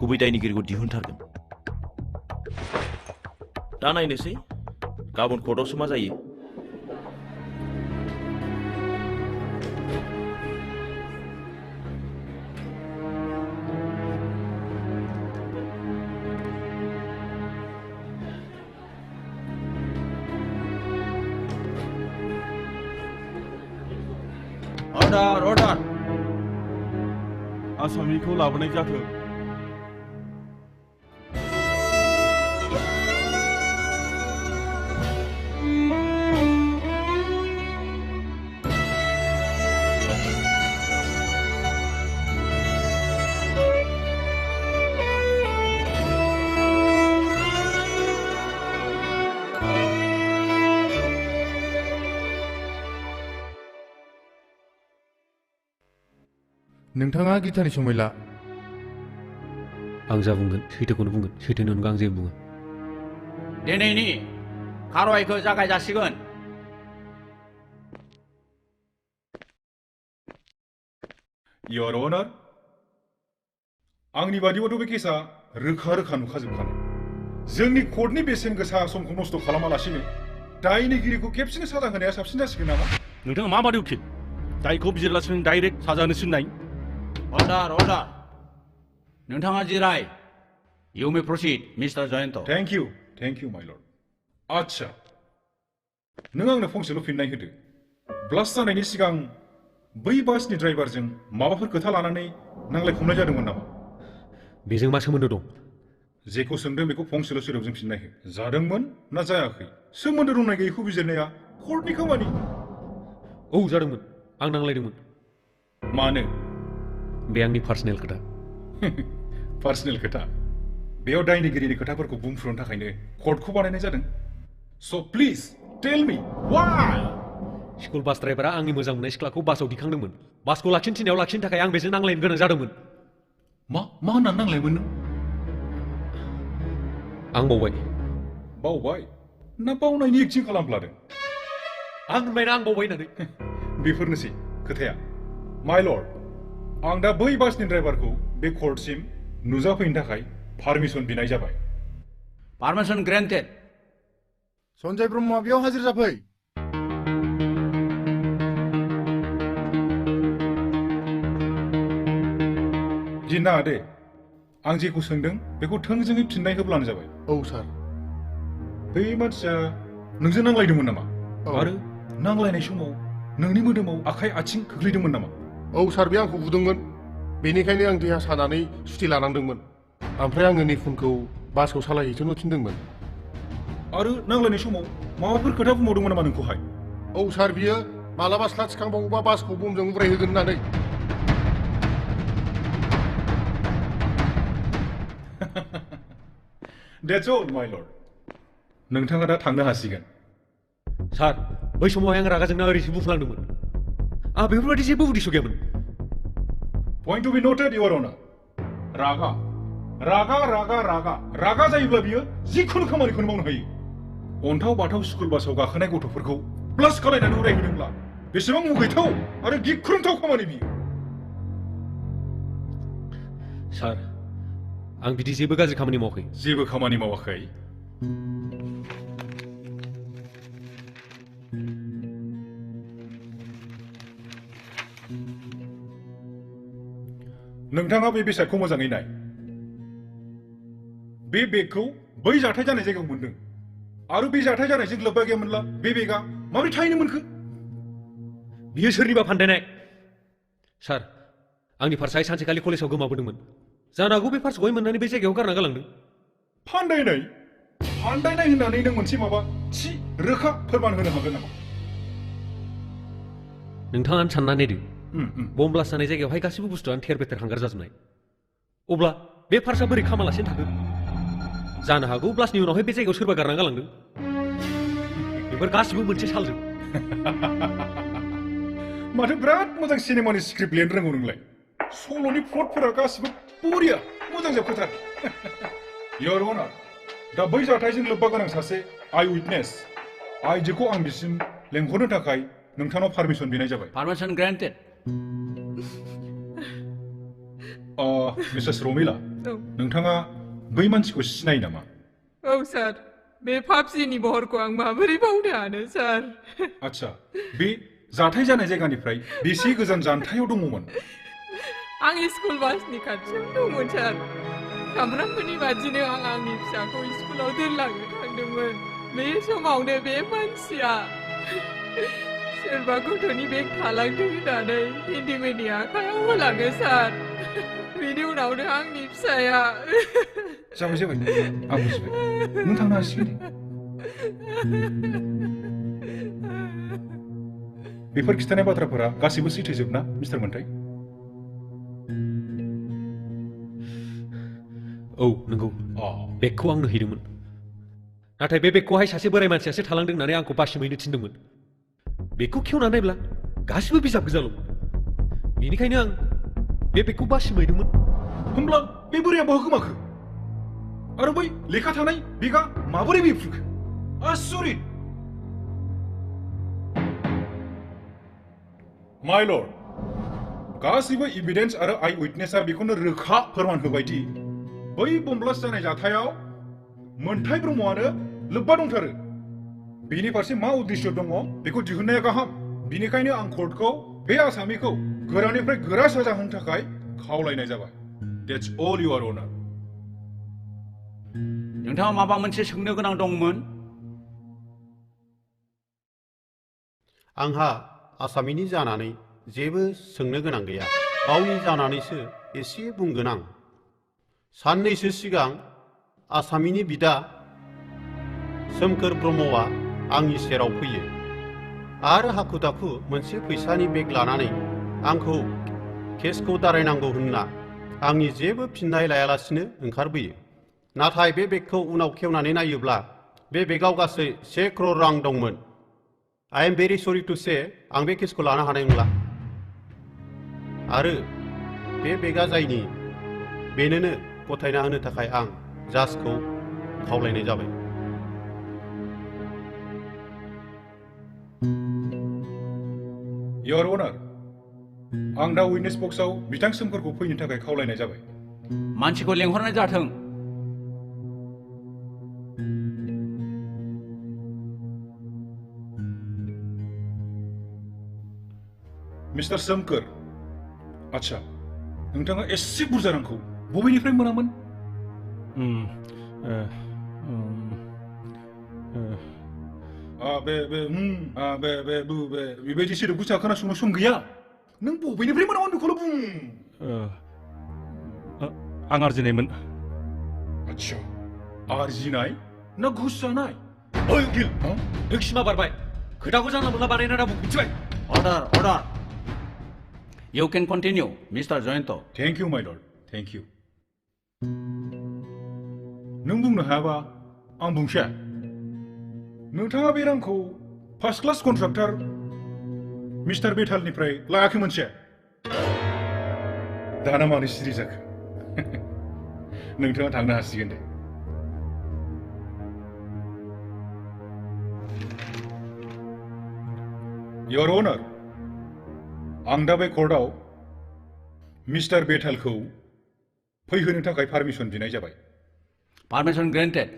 S1: गुबै दायनिगिरिखौ दिहुनथारगोन दा नायनोसै गाबोन कर्टआवसो मा जायो
S2: अर्डार आसामिखौ लाबोनाय जाथों नोंथाङा गिटारनि समय ला
S6: आं जा बुंगोन सैथोखौनो बुंगोन सैथोनि अनगा आं जेबो बुङा
S10: दिनैनि खारवायखौ जागाय जासिगोन
S2: Your Honor, आंनि बादिबाथ' बे केसा रोखा रोखा नुखाजोबखानाय जोंनि कर्टनि बेसेन गोसा समखौ नस्थ' खालामालासिनो दायनिगिरिखौ खेबसेनो साजा होनाया साबसिन जासिगोन नामा
S3: नोंथाङा माबादि उकिल दायखौ बिजिरालासिनो डाइरेक्ट साजा होनो थिननाय
S10: अर्डार नोंथाङा जिराय you may proceed mister Jayant
S2: thank you my lord आच्छा नों आंनो फंसेल' फिननाय होदो ब्लास्ट जानायनि सिगां बै बासनि ड्राइभारजों माबाफोर खोथा लानानै नांलाय खमलाय जादोंमोन नामा
S6: बेजों मा सोमोन्दो दं
S2: जेखौ सोंदों बेखौ फंसेल' सोदोबजों फिननाय हो जादोंमोन ना जायाखै सोमोन्दो दंना गैयैखौ बिजिरनाया कर्टनि खामानि
S6: औ जादोंमोन आं नांलायदोंमोन
S2: मानो
S6: बे आंनि पार्सनेल खोथा
S2: पार्सनेल खोथा बेयाव दायनिगिरिनि खोथाफोरखौ बुंफ्रुनो थाखायनो कर्टखौ बानायनाय जादों स' please tell me Y
S6: school bus ड्राइभारा आंनि मोजां मोननाय सिख्लाखौ बासाव दिखांदोंमोन बासखौ लाखिनो थिननायाव लाखिनो थाखाय आं बेजों नांलायनो गोनां जादोंमोन
S2: मा होननानै नांलायमोन नों
S6: आं
S2: बावबाय ना बावनायनि एक्टिं खालामफ्लादों
S6: आं होनबायना आं बावबाय होननानै
S2: बेफोरनोसै खोथाया माय लर्ड आं दा बै बासनि ड्राइभारखौ बे कर्टसिम नुजाफैनो थाखाय पारमिसन बिनाय जाबाय
S10: पारमिसन ग्रेन्टेड
S2: सन्जय ब्रह्मआ बेयाव हाजिर जाफै गिनाङा दे आं जेखौ सोंदों बेखौ थोंजोङै फिननाय होब्लानो जाबाय औ सार बै मानसिया नोंजों नांलायदोंमोन नामा आरो नांलायनाय समाव नोंनि मोदोमाव आखाइ आथिं खोख्लैदोंमोन नामा
S20: औ सार बे आंखौ बुदोंमोन बेनिखायनो आं देहा सानानै सुथि लानांदोंमोन ओमफ्राय आङो निफुनखौ बासखौ सालायहैथ'नो थिनदोंमोन
S2: आरो नांलायनाय समाव माबाफोर खोथा बुंबावदोंमोन नामा नोंखौहाय
S20: औ सार बियो मालाबा सिथ्ला थिखांबावोबा बासखौ बमजों उरायहोगोन होननानै
S2: That's all, my lord. नोंथाङा दा थांनो हासिगोन
S6: सार बै समावहाय आं रागा जोंना ओरैसो बुंफ्लांदोंमोन आं बेफोरबायदि जेबो उद्देश्य गैयामोन
S2: point to be noted your honour रागा जायोब्ला बियो जिखुनु खामानिखौनो मावनो हायो अन्थाव बाथाव स्कुल बासाव गाखोनाय गथ'फोरखौ ब्लास्ट खालायनानै उरायहोदोंब्ला बेसेबां मुगैथाव आरो गिख्रंथाव खामानि बियो
S6: सार आं बिदि जेबो गाज्रि खामानि मावाखै
S2: जेबो खामानि मावाखै नोंथाङा बे बेसादखौ मोजाङै नाय बे बेगखौ बै जाथाय जानाय जायगायाव मोनदों आरो बे जाथाय जानायजों लोब्बा गैयामोनब्ला बे बेगआ माबोरै थाहैनो मोनखो
S6: बियो सोरनिबा फान्दायनाय सार आंनि फार्सआहाय सानसेखालि कलेजाव गोमाबोदोंमोन जानो हागौ बे पार्सखौहाय मोननानै बे जायगायाव गारना गालांदों
S2: फान्दायनाय होननानै नों मोनसे माबा थि रोखा फोरमान होनो हागोन नामा
S6: नोंथाङा सानना नायदो बम ब्लास्ट जानाय जायगायावहाय गासिबो बुस्थुआनो थेर बेथेर हांगार जाजोबनाय अब्ला बे पार्सआ बोरै खामालासिनो थाखो जानो हागौ ब्लास्टनि उनावहाय बे जायगायाव सोरबा गारना गालांदों बेफोर गासिबो मोनसे सालजों
S2: माथो बिराद मोजां सिनेमानि स्क्रिप्ट लिरनो रोंगौ नोंलाय सल'नि प्लटफोरा गासिबो बरिया मोजां जोबखाथार योर अनार दा बै जाथायजों लोब्बा गोनां सासे आइ उइटनेस आइजोखौ आं बिसिम लेंहरनो थाखाय नोंथांनाव पारमिसन बिनाय जाबाय
S10: पारमिसन ग्रेन्टेड
S2: मिसेस रमिला नोंथाङा बै मानसिखौ सिनायो नामा
S8: औ सार बे पाबजिनि महरखौ आं माबोरै बावनो हानो सार
S2: आच्छा बे जाथाय जानाय जायगानिफ्राय बेसे गोजान जानथायाव दङमोन
S8: आं स्कुल बासनि खाथियाव दंमोन सार सामफ्रामबोनि बादिनो आं आंनि फिसाखौ स्कुलाव दोनलांनो थांदोंमोन बे समावनो बे मानसिया सोरबा गथ'नि बेग थालांदों होननानै हिन्दिमेननि आखायाव होलाङो सार बेनि उनावनो आंनि फिसाया
S2: जाबाय आं बुजिबाय नों थांनो हासिगोन बेफोर खिथानाय बाथ्राफोरा गासिबो सैथोजोब ना मिस्टार मोन्थाय
S6: औ नंगौ बेगखौ आंनो हैदोंमोन नाथाय बे बेगखौहाय सासे बोराय मानसियासो थालांदों होननानै आंखौ बासिमहैनो थिनदोंमोन बेखौ खेवना नायब्ला गासिबो बिजाब गोजाल'मोन बेनिखायनो आं
S21: बे बेगखौ बासिबायदोंमोन
S2: होमब्ला बे बोराया बहा गोमाखो आरो बै लेखा थानाय बेगा माबोरै बेफ्रुखो आसरित माय लर्ड गासैबो एभिडेन्स आरो आइ उइटनेसआ बेखौनो रोखा फोरमान होबाय दि बै बमब्लास्ट जानाय जाथायाव मोनथाय ब्रह्मआनो लोब्बा दंथारो बेनि फारसे मा उद्देश्य दङ बेखौ दिहुननाया गाहाम बिनिखायनो आं कर्टखौ बे आसामिखौ गोरानिफ्राय गोरा साजा होनो थाखाय खावलायनाय जाबाय That's all, Your Honor.
S10: नोंथाङा माबा मोनसे सोंनो गोनां दंमोन
S12: आंहा आसामिनि जानानै जेबो सोंनो गोनां गैया गावनि जानानैसो एसे बुंगोन आं साननैसो सिगां आसामिनि बिदा सोमखोर ब्रह्मआ आंनि सेराव फैयो आरो हाखु दाखु मोनसे फैसानि बेग लानानै आंखौ केसखौ दारायनांगौ होनना आंनि जेबो फिननाय लायालासिनो ओंखारबोयो नाथाय बे बेगखौ उनाव खेवनानै नायोब्ला बे बेगाव गासै 1 crore रां दंमोन I am very sorry to say आं बे केसखौ लानो हानाय नंला आरो बे बेगा जायनि बेनोनो गथायना होनो थाखाय आं जाजखौ खावलायनाय जाबाय
S2: Your Honor, आं दा उइटनेस बक्सआव बिथां सोमखोरखौ फैनो थाखाय खावलायनाय जाबाय
S10: मानसिखौ लेंहरनाय जाथों
S2: मिस्टार सोमखोर आच्छा नोंथाङा एसे बुरजा रांखौ बबेनिफ्राय मोनामोन बेबायदि सोदोबखौ खोनासंनो सम गैया नों बबेनिफ्राय मोनामोन बेखौल' बुं
S3: आं आरजिनायमोन
S2: आच्छा आरजिनाय ना घुस जानाय
S1: ओइ उकिल नों सिमा बारबाय खोथाखौ जानला मोनला बानायना दा मिथिबाय
S10: order You can continue, Mr. Joyento.
S2: Thank you, my lord. Thank you. नों बुंनो हायाबा आं बुंसै नोंथाङा बे रांखौ फार्स्ट क्लास कन्ट्राक्टर मिस्टार बेथालनिफ्राय लायाखैमोनसे दाना मानो सिरि जाखो नोंथाङा थांनो हासिगोन दे Your Honor, आं दा बे कर्टआव मिस्टार बेथालखौ फैहोनो थाखाय पारमिसन बिनाय जाबाय
S10: Permission granted.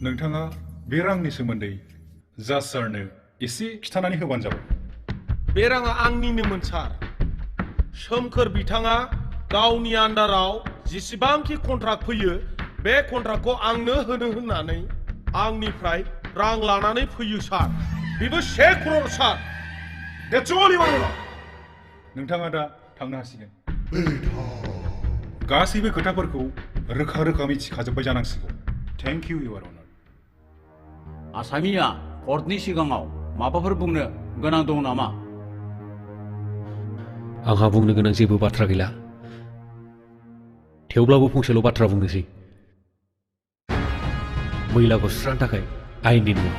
S2: नोंथाङा बे रांनि सोमोन्दै जाज सारनो एसे खिथानानै होबानो जाबाय
S13: बे राङा आंनिनोमोन सार सोमखोर बिथाङा गावनि आन्डाराव जेसेबांखि कन्ट्राक्ट फैयो बे कन्ट्राक्टखौ आंनो होनो होननानै आंनिफ्राय रां लानानै फैयो सार बेबो 1 crore sir
S2: That's all, Your Honor. नोंथाङा दा थांनो हासिगोन गासैबो खोथाफोरखौ रोखा रोखा मिथिखाजोब्बाय जानांसिगौ Thank you, Your Honor.
S10: Asamiya कर्टनि सिगाङाव माबाफोर बुंनो गोनां दं नामा
S6: आंहा बुंनो गोनां जेबो बाथ्रा गैला थेवब्लाबो फंसेल' बाथ्रा बुंनोसै मैलाखौ सुस्रांनो थाखाय आयेननि नङा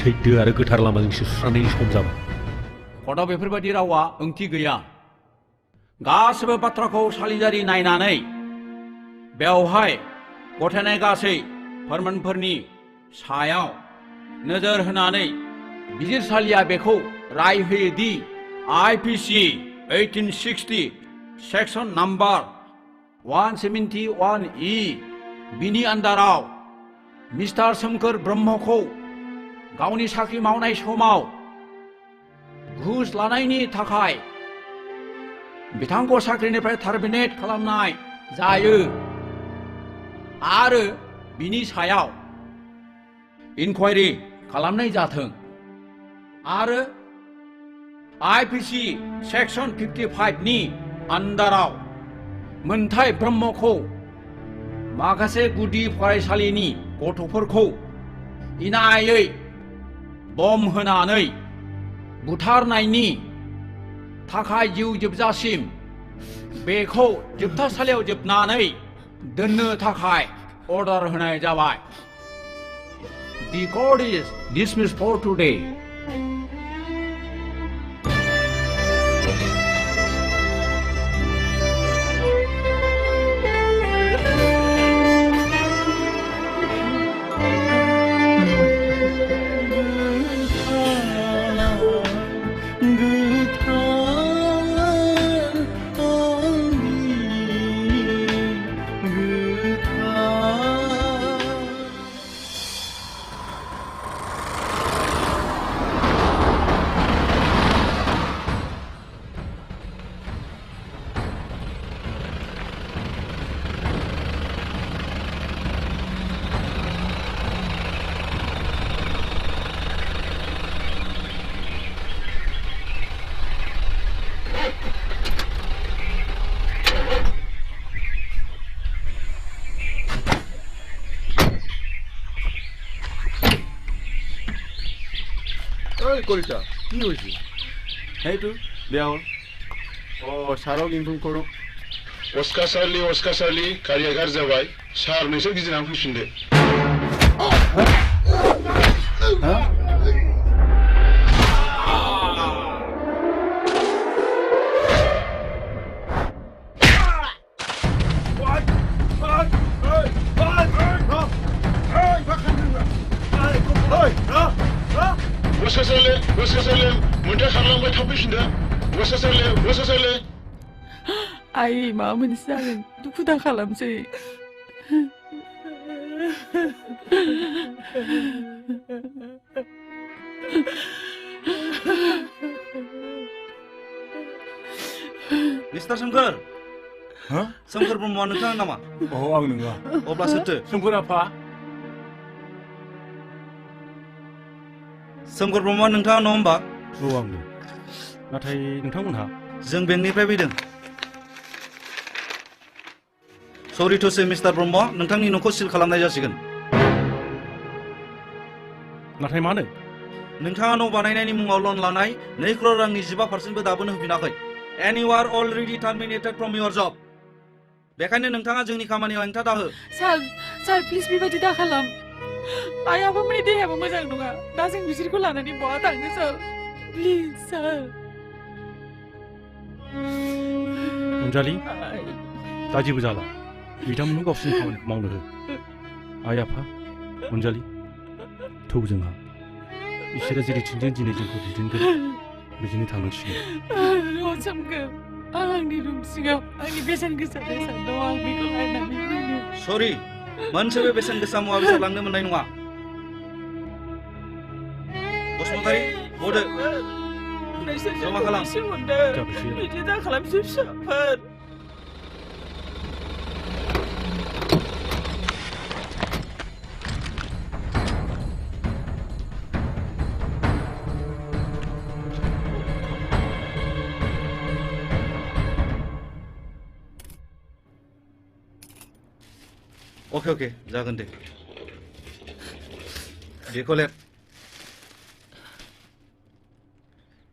S6: सैथो आरो गोथार लामाजोंसो सुस्रांनायनि सम जाबाय
S10: कर्टआव बेफोरबायदि रावा ओंथि गैया गासैबो बाथ्राखौ सालिजारि नायनानै बेवहाय गथायनाय गासै फोरमानफोरनि सायाव नोजोर होनानै बिजिरसालिया बेखौ राय होयो दि IPC 1860 सेक्सन नाम्बार 171E बिनि आन्डाराव मिस्टार सोमखोर ब्रह्मखौ गावनि साख्रि मावनाय समाव घुस लानायनि थाखाय बिथांखौ साख्रिनिफ्राय टार्मिनेट खालामनाय जायो आरो बिनि सायाव इनक्वायरि खालामनाय जाथों आरो IPC सेक्सन 55 नि आन्डाराव मोनथाय ब्रह्मखौ माखासे गुदि फरायसालिनि गथ'फोरखौ इनायै बम होनानै बुथारनायनि थाखाय जिउ जोबजासिम बेखौ जोबथासालियाव जोबनानै दोननो थाखाय अर्डार होनाय जाबाय The court is dismissed for today.
S4: ওই কলিতা কি হয়েছে এইটো বেয়া হ'ল साराव इनफर्म करो
S14: अस्का सारलि गारिया गाज्रि जाबाय सार नोंसोर गिदिंनानै फैफिनदो Waskasalle, मोनथा खारलांबाय थाब फैफिनदो Waskasalle
S8: Ai माबा मोनसे जागोन दुखु दा खालामसै
S16: मिस्टार सोमखोर सोमखोर ब्रह्मआ नोंथाङा नामा
S2: आं नङा
S16: अब्ला सोरथो
S2: सोमखोर आफा
S16: सोमखोर ब्रह्मआ नोंथाङा नङा होमबा
S3: आंनो नाथाय नोंथांमोनहा
S16: जों बेंकनिफ्राय फैदों सरि टु से मिस्टार ब्रह्म नोंथांनि न'खौ सिल खालामनाय जासिगोन
S3: नाथाय मानो
S16: नोंथाङा न' बानायनायनि मुङाव लन लानाय 2 crore रांनि 15% बो दाबोनो होफिनाखै and you are already terminated from your job बेखायनो नोंथाङा जोंनि खामानियाव हेंथा दाहो
S8: सार प्लिज बेबायदि दा खालाम आइ आफामोननि देहायाबो मोजां नङा दा जों बिसोरखौ लानानै बहा थांनो सार प्लिज सार
S3: अनजालि दा जेबो जाला बिथांमोनखौ गावसोरनि खामानिखौ मावनो हो आइ आफा अनजालि थौ जोंहा इसोरा जेरैथिंजों दिनै जोंखौ दैदेनगोन बिदिनो थांनांसिगोन
S8: सोमखोर आं आंनि रुम सिङाव आंनि बेसेन गोसा बेसाद दं आं बेखौ लायनानै फैनो
S16: सरि मोनसेबो बेसेन गोसा मुवा बेसाद लांनो मोननाय नङा बसुमतारी बदो जमा खालाम
S7: बिदि दा खालामसै फिसाफोर
S16: ओके जागोन दे बेखौ लेर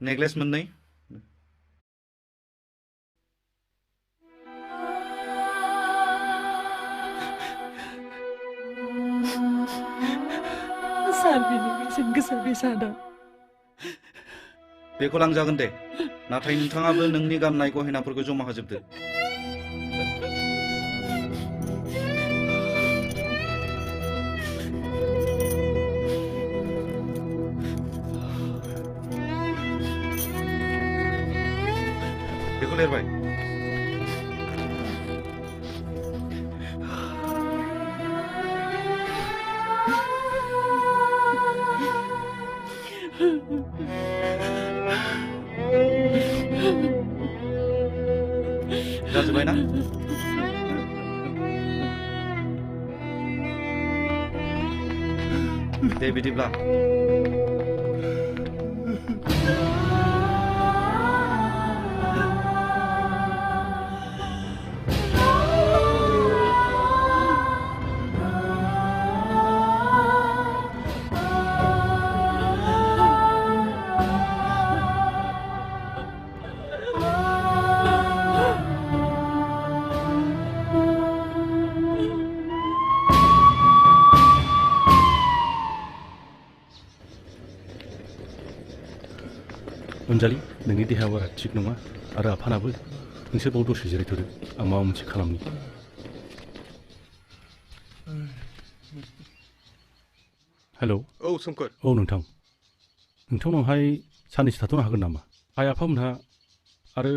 S16: नेकलेस मोननै
S8: सार बेनि बेसेन गोसा बेसादा
S16: बेखौ लांजागोन दे नाथाय नोंथाङाबो नोंनि गाननाय गहेनाफोरखौ जमा होजोबदो बेखौ लिरबाय जाजोब्बाय ना दे बिदिब्ला
S3: अनजालि नोंनि देहाया बारा थिग नङा आरो आफानाबो नोंसोर बाव दसे जिरायथ'दो आं माबा मोनसे खालामनि हेलौ
S11: औ सोमखोर
S3: औ नोंथांनावहाय साननैसो थाथ'नो हागोन नामा आइ आफामोनहा आरो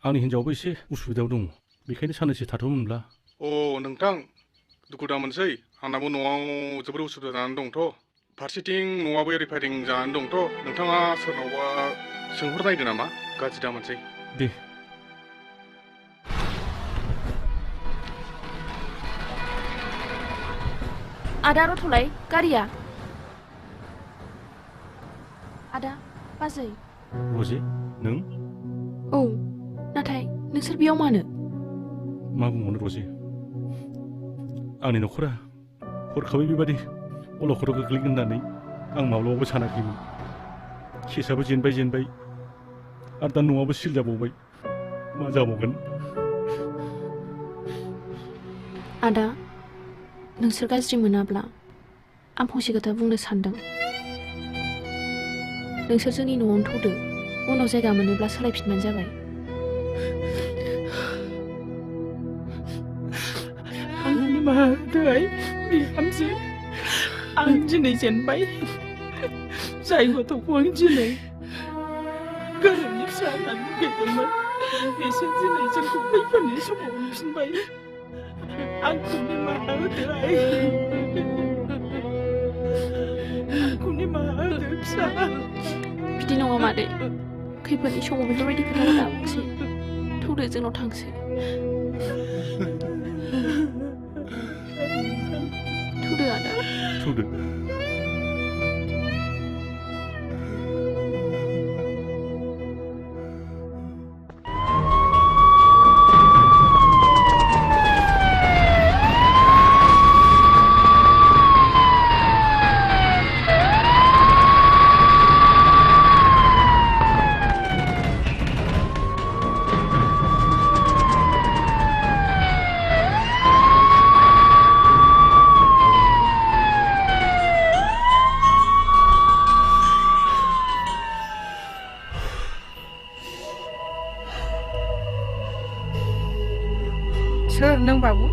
S3: आंनि हिन्जावाबो एसे उसुबिदायाव दङ बेखायनो साननैसो थाथ'मोनब्ला
S11: अ नोंथां दुखु दा मोनसै आंनाबो न'आव जोबोर उसुबिदा जानानै दंथ' फारसेथिं न'आबो रिपेयारिं जानानै दंथ' नोंथाङा सोरनावबा सोंहरनायदो नामा गाज्रि दा मोनसै
S3: दे
S9: आदा रथ'लाय गारिया आदा बाजै
S3: रजे नों
S9: औ नाथाय नोंसोर बेयाव मानो
S3: मा बुंबावनो रजे आंनि न'खरा हरखाबै बेबादि अलखदाव गोग्लैगोन होननानै आं माब्लाबाबो सानाखैमोन केसआबो जेनबाय आरो दा न'आबो सिल जाबावबाय मा जाबावगोन
S9: आदा नोंसोर गाज्रि मोनाब्ला आं फंसे खोथा बुंनो सानदों नोंसोर जोंनि न'आवनो थ'दो उनाव जायगा मोनोब्ला सोलायफिनबानो जाबाय
S7: आंनि निमाहा होदो आइ बिहामजो आं दिनै जेनबाय जाय गथ'खौ आं दिनै गोरोबनि फिसा होननानै लुगैदोंमोन बिसोर दिनै जोंखौ खैफोदनि समाव मोनफिनबाय आंखौ निमाहा होदो आइ आंखौ निमाहा होदो फिसा
S9: बिदि नङा मादै खैफोदनि समाव बेफोरबायदि खोथाखौ दाबुंसै थौदो जोंनाव थांसै थौदो आदा
S3: थौदो
S17: सोर नों बाबु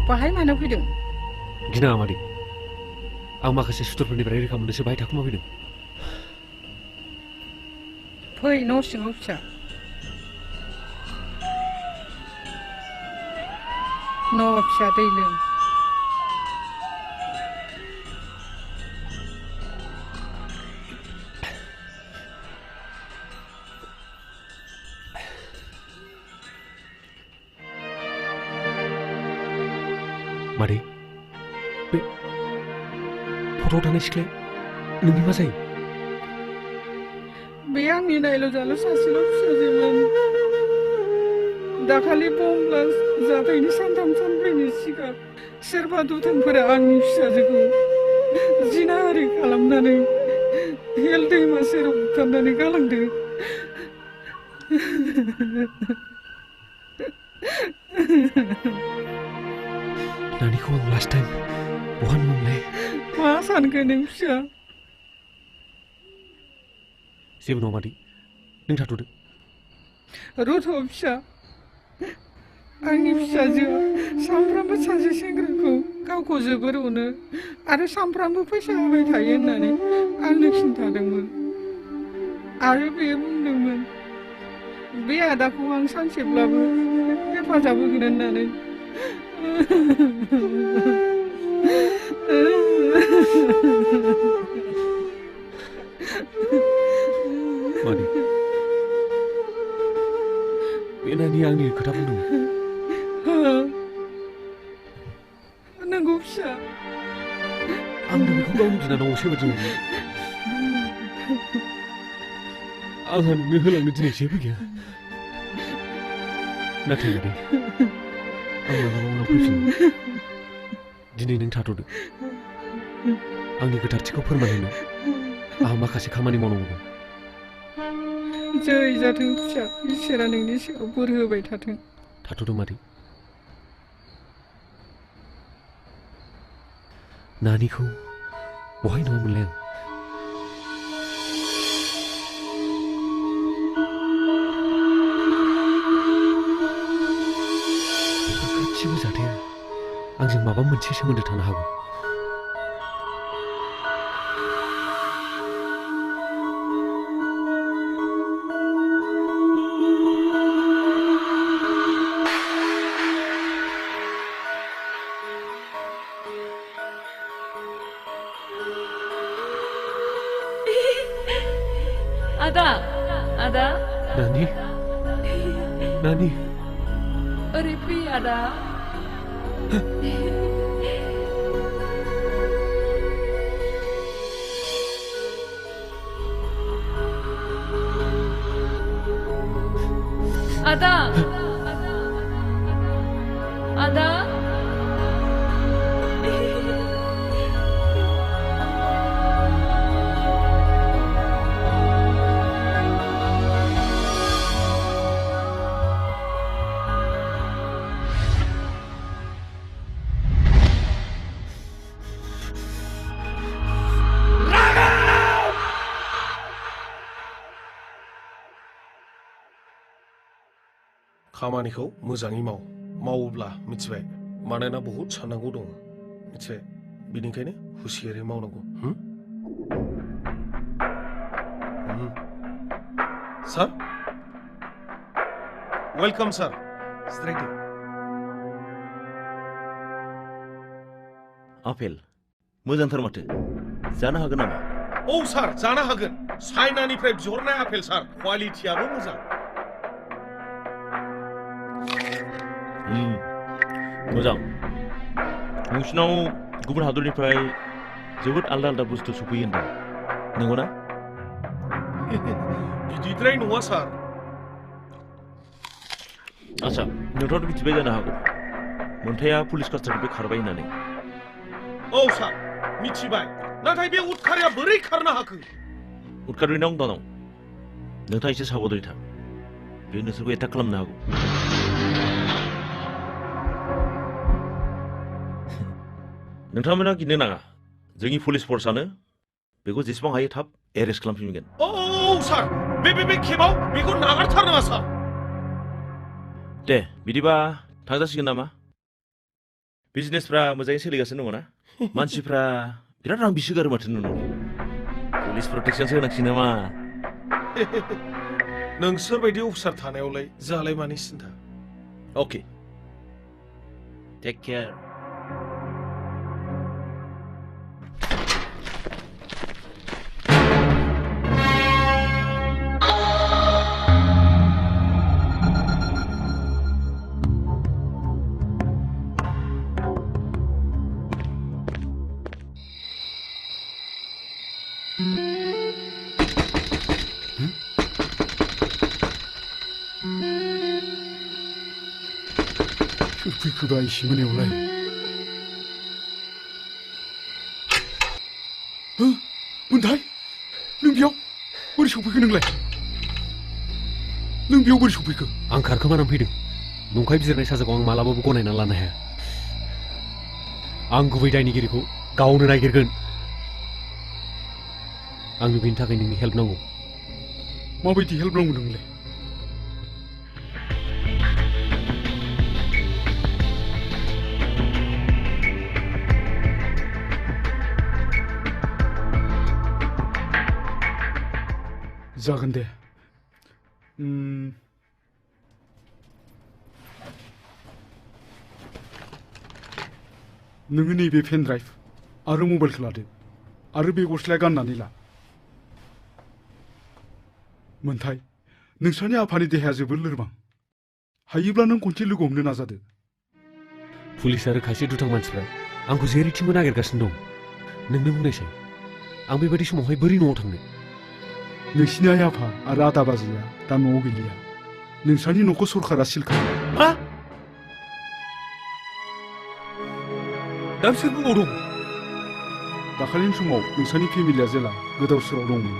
S17: बाहाय मानो फैदों
S6: गिनाङा मादै आं माखासे सुथुरफोरनिफ्राय रैखा मोननोसो बाहाय थाखुमा फैदों
S17: फै न' सिङाव फिसा न' फिसा दै लों
S6: मादै बे फट'आव थानाय सिख्लाया नोंनि मा जायो
S17: बे आंनि नायल' जाल' सासेल' फिसाजोमोन दाखालि बम ब्लास्ट जाथायनि सानथाम सानब्रैनि सिगां सोरबा दुथांफोरा आंनि फिसाजोखौ जिनाहारि खालामनानै हेल दैमा सेराव बुथारनानै गालांदों
S6: नानिखौ आं लास्ट टाइम बहा नुमोनलाय
S17: मा सानखो नों फिसा
S6: जेबो नङा मादै नों थाथ'दो
S17: रुथ' फिसा आंनि फिसाजोआ सानफ्रामबो सासे सेंग्राखौ गावखौ जोबोर अनो आरो सानफ्रामबो फैसा होबाय थायो होननानै आंनो खिन्थादोंमोन आरो बे बुंदोंमोन बे आदाखौ आं सानसेब्लाबो हेफाजाब होगोन होननानै
S6: मादै बे नानि आंनि खोथा बुंदोंमोन
S17: नंगौ फिसा
S6: आंनो बेखौ गावनि बिनानाव सेबादि मोनो आंहा नोंनो होलांनो दिनै जेबो गैया नाथाय मादै आं मालाबा उनाव फैफिनगोन दिनै नों थाथ'दो आंनि गोथारथिखौ फोरमान होनो आंहा माखासे खामानि मावनांगौ दं
S17: जै जाथों फिसा इसोरा नोंनि सायाव बोर होबाय थाथों
S6: थाथ'दो मादै नानिखौ बहाय नुमोनलाय आं आंजों माबा मोनसे सोमोन्दो थानो हागौ।
S8: Ada.
S6: Nani.
S8: ओरै फै आदा। Ada.
S13: खामानिखौ मोजाङै मावोब्ला मिथिबाय मानोना बहुद साननांगौ दङ मिथिबाय बिनिखायनो हुसियारै मावनांगौ सार वेलकाम सार स्ट्राइट
S1: आपेल मोजांथार माथो जानो हागोन नामा
S13: औ सार जानो हागोन चाइनानिफ्राय बिहरनाय आपेल सार क्वालिटियाबो मोजां
S1: मोजां नोंसिनाव गुबुन हादरनिफ्राय जोबोद आलदा बुस्थु सफैयो होनदों नंगौना
S13: बिदिद्राय नङा सार
S1: आच्छा नोंथाङाथ' मिथिबाय जानो हागौ मोनथाया पुलिस कास्टाडिनिफ्राय खारबाय होननानै
S13: औ सार मिथिबाय नाथाय बे उदखारिया बोरै खारनो हाखो
S1: उदखारिनाव दानाव नोंथाङा एसे साबधानै था बे नोंसोरखौ एटाक खालामनो हागौ नोंथांमोना गिनो नाङा जोंनि पुलिस फर्सआनो बेखौ जेसेबां हायो थाब एरेस्ट खालामफिनगोन
S13: औ सार बे खेबाव बेखौ नागारथारनाङा सार
S1: दे बिदिबा थांजासिगोन नामा बिजनेसफ्रा मोजाङै सोलिगासिनो दङ ना मानसिफ्रा बिराद रां बिसोगारो माथो नोंनाव पुलिस प्रटेक्शनसो होनांसिगोन नामा
S13: नोंसोर बायदि अफिसार थानायावलाय जालाय मानि सिन्था
S1: अके टेक केयार
S4: फैखोबा एसे मोनायावलाय मोनथाय नों बेयाव बोरै सफैखो नोंलाय नों बेयाव बोरै सफैखो
S6: आं खारखोमानानै फैदों नंखाय बिजिरनाय साजाखौ आं मालाबाबो गनायना लानो हाया आं गुबै दायनिगिरिखौ गावनो नागिरगोन आंनो बेनि थाखाय नोंनि हेल्प नांगौ
S4: माबायदि हेल्प नांगौ नोंलाय जागोन दे नोङो नैबे पेन ड्राइभ आरो मबाइलखौ लादो आरो बे गस्लाया गाननानै ला मोनथाय नोंस्रानि आफानि देहाया जोबोर लोरबां हायोब्ला नों खनसे लोगो हमनो नाजादो
S6: पुलिस आरो खायसे दुथां मानसिफ्रा आंखौ जेरैथिंबो नागिरगासिनो दं नोंनो बुंनायसै आं बेबायदि समावहाय बोरै न'आव थांनो
S4: नोंसिनि आइ आफा आरो आदा बाजैया दा न'आव गैलिया नोंस्रानि न'खौ सरकारा सिल खालामो
S13: मा दा बिसोर बबाव दं
S4: दाखालिनि समाव नोंस्रानि फेमिलिया जेला गोदाव सोराव दंमोन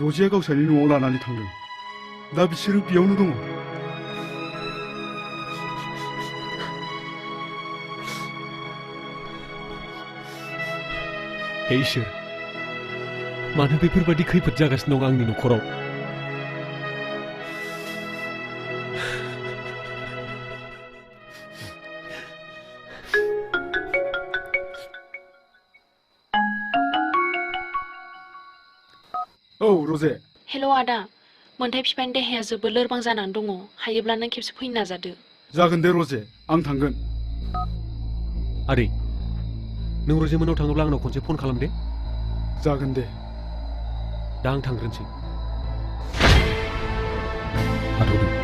S4: रजिया गावसानि न'आव लानानै थांदों दा बिसोरो बेयावनो दङ
S6: हे इसोर मानो बेफोरबायदि खैफोद जागासिनो दं आंनि न'खराव
S4: औ रजे
S9: हेल' आदा मोनथाय बिफानि देहाया जोबोद लोरबां जानानै दङ हायोब्ला नों खेबसे फैनो नाजादो
S4: जागोन दे रजे आं थांगोन
S6: आदै नों रजेमोनाव थाङोब्ला आंनाव खनसे फन खालाम दे
S4: जागोन दे
S6: दा आं थांग्रोनोसै हाथ'दो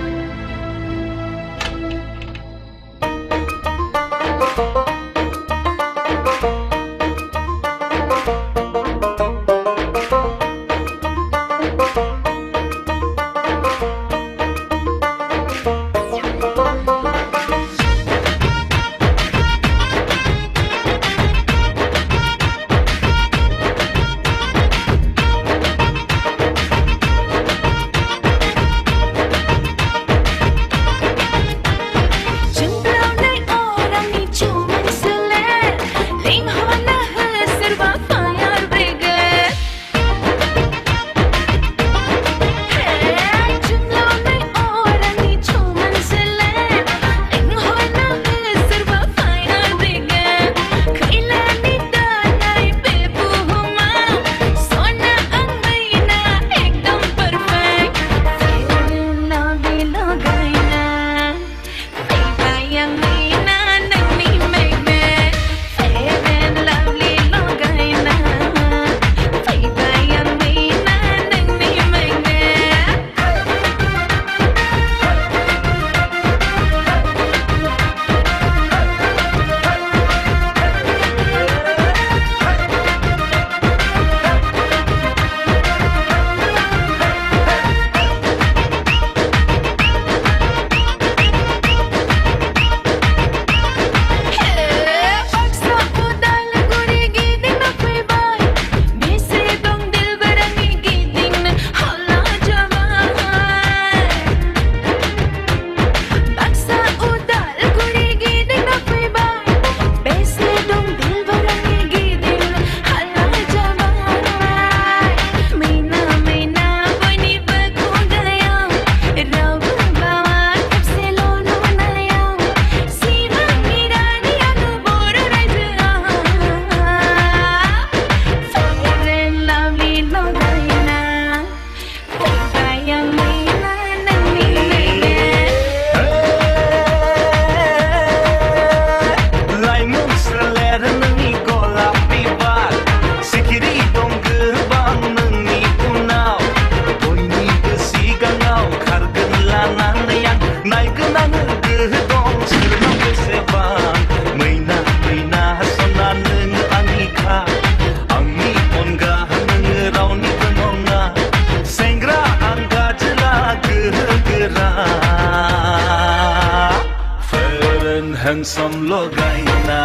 S24: handsome लगायना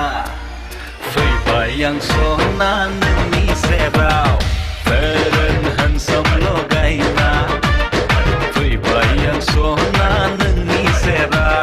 S24: फैबाय आं सना नोंनि सेराव fair and handsome लगायना फैबाय आं सना नोंनि सेराव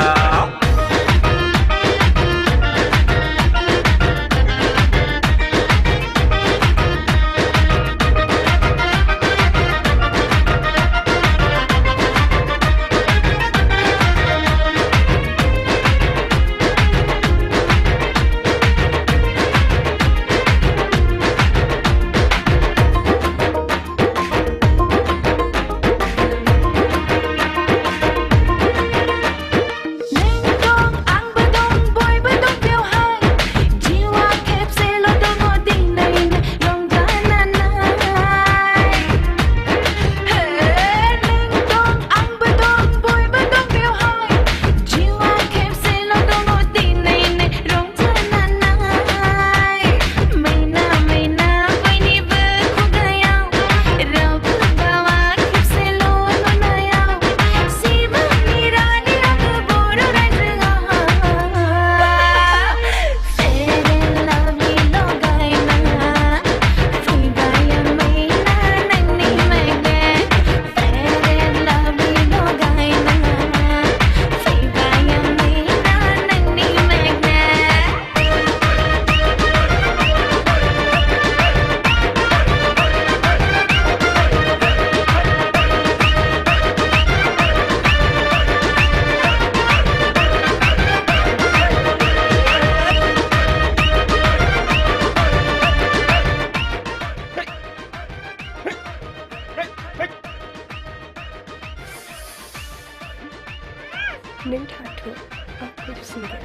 S9: नों थाथो आं फैफिनगोन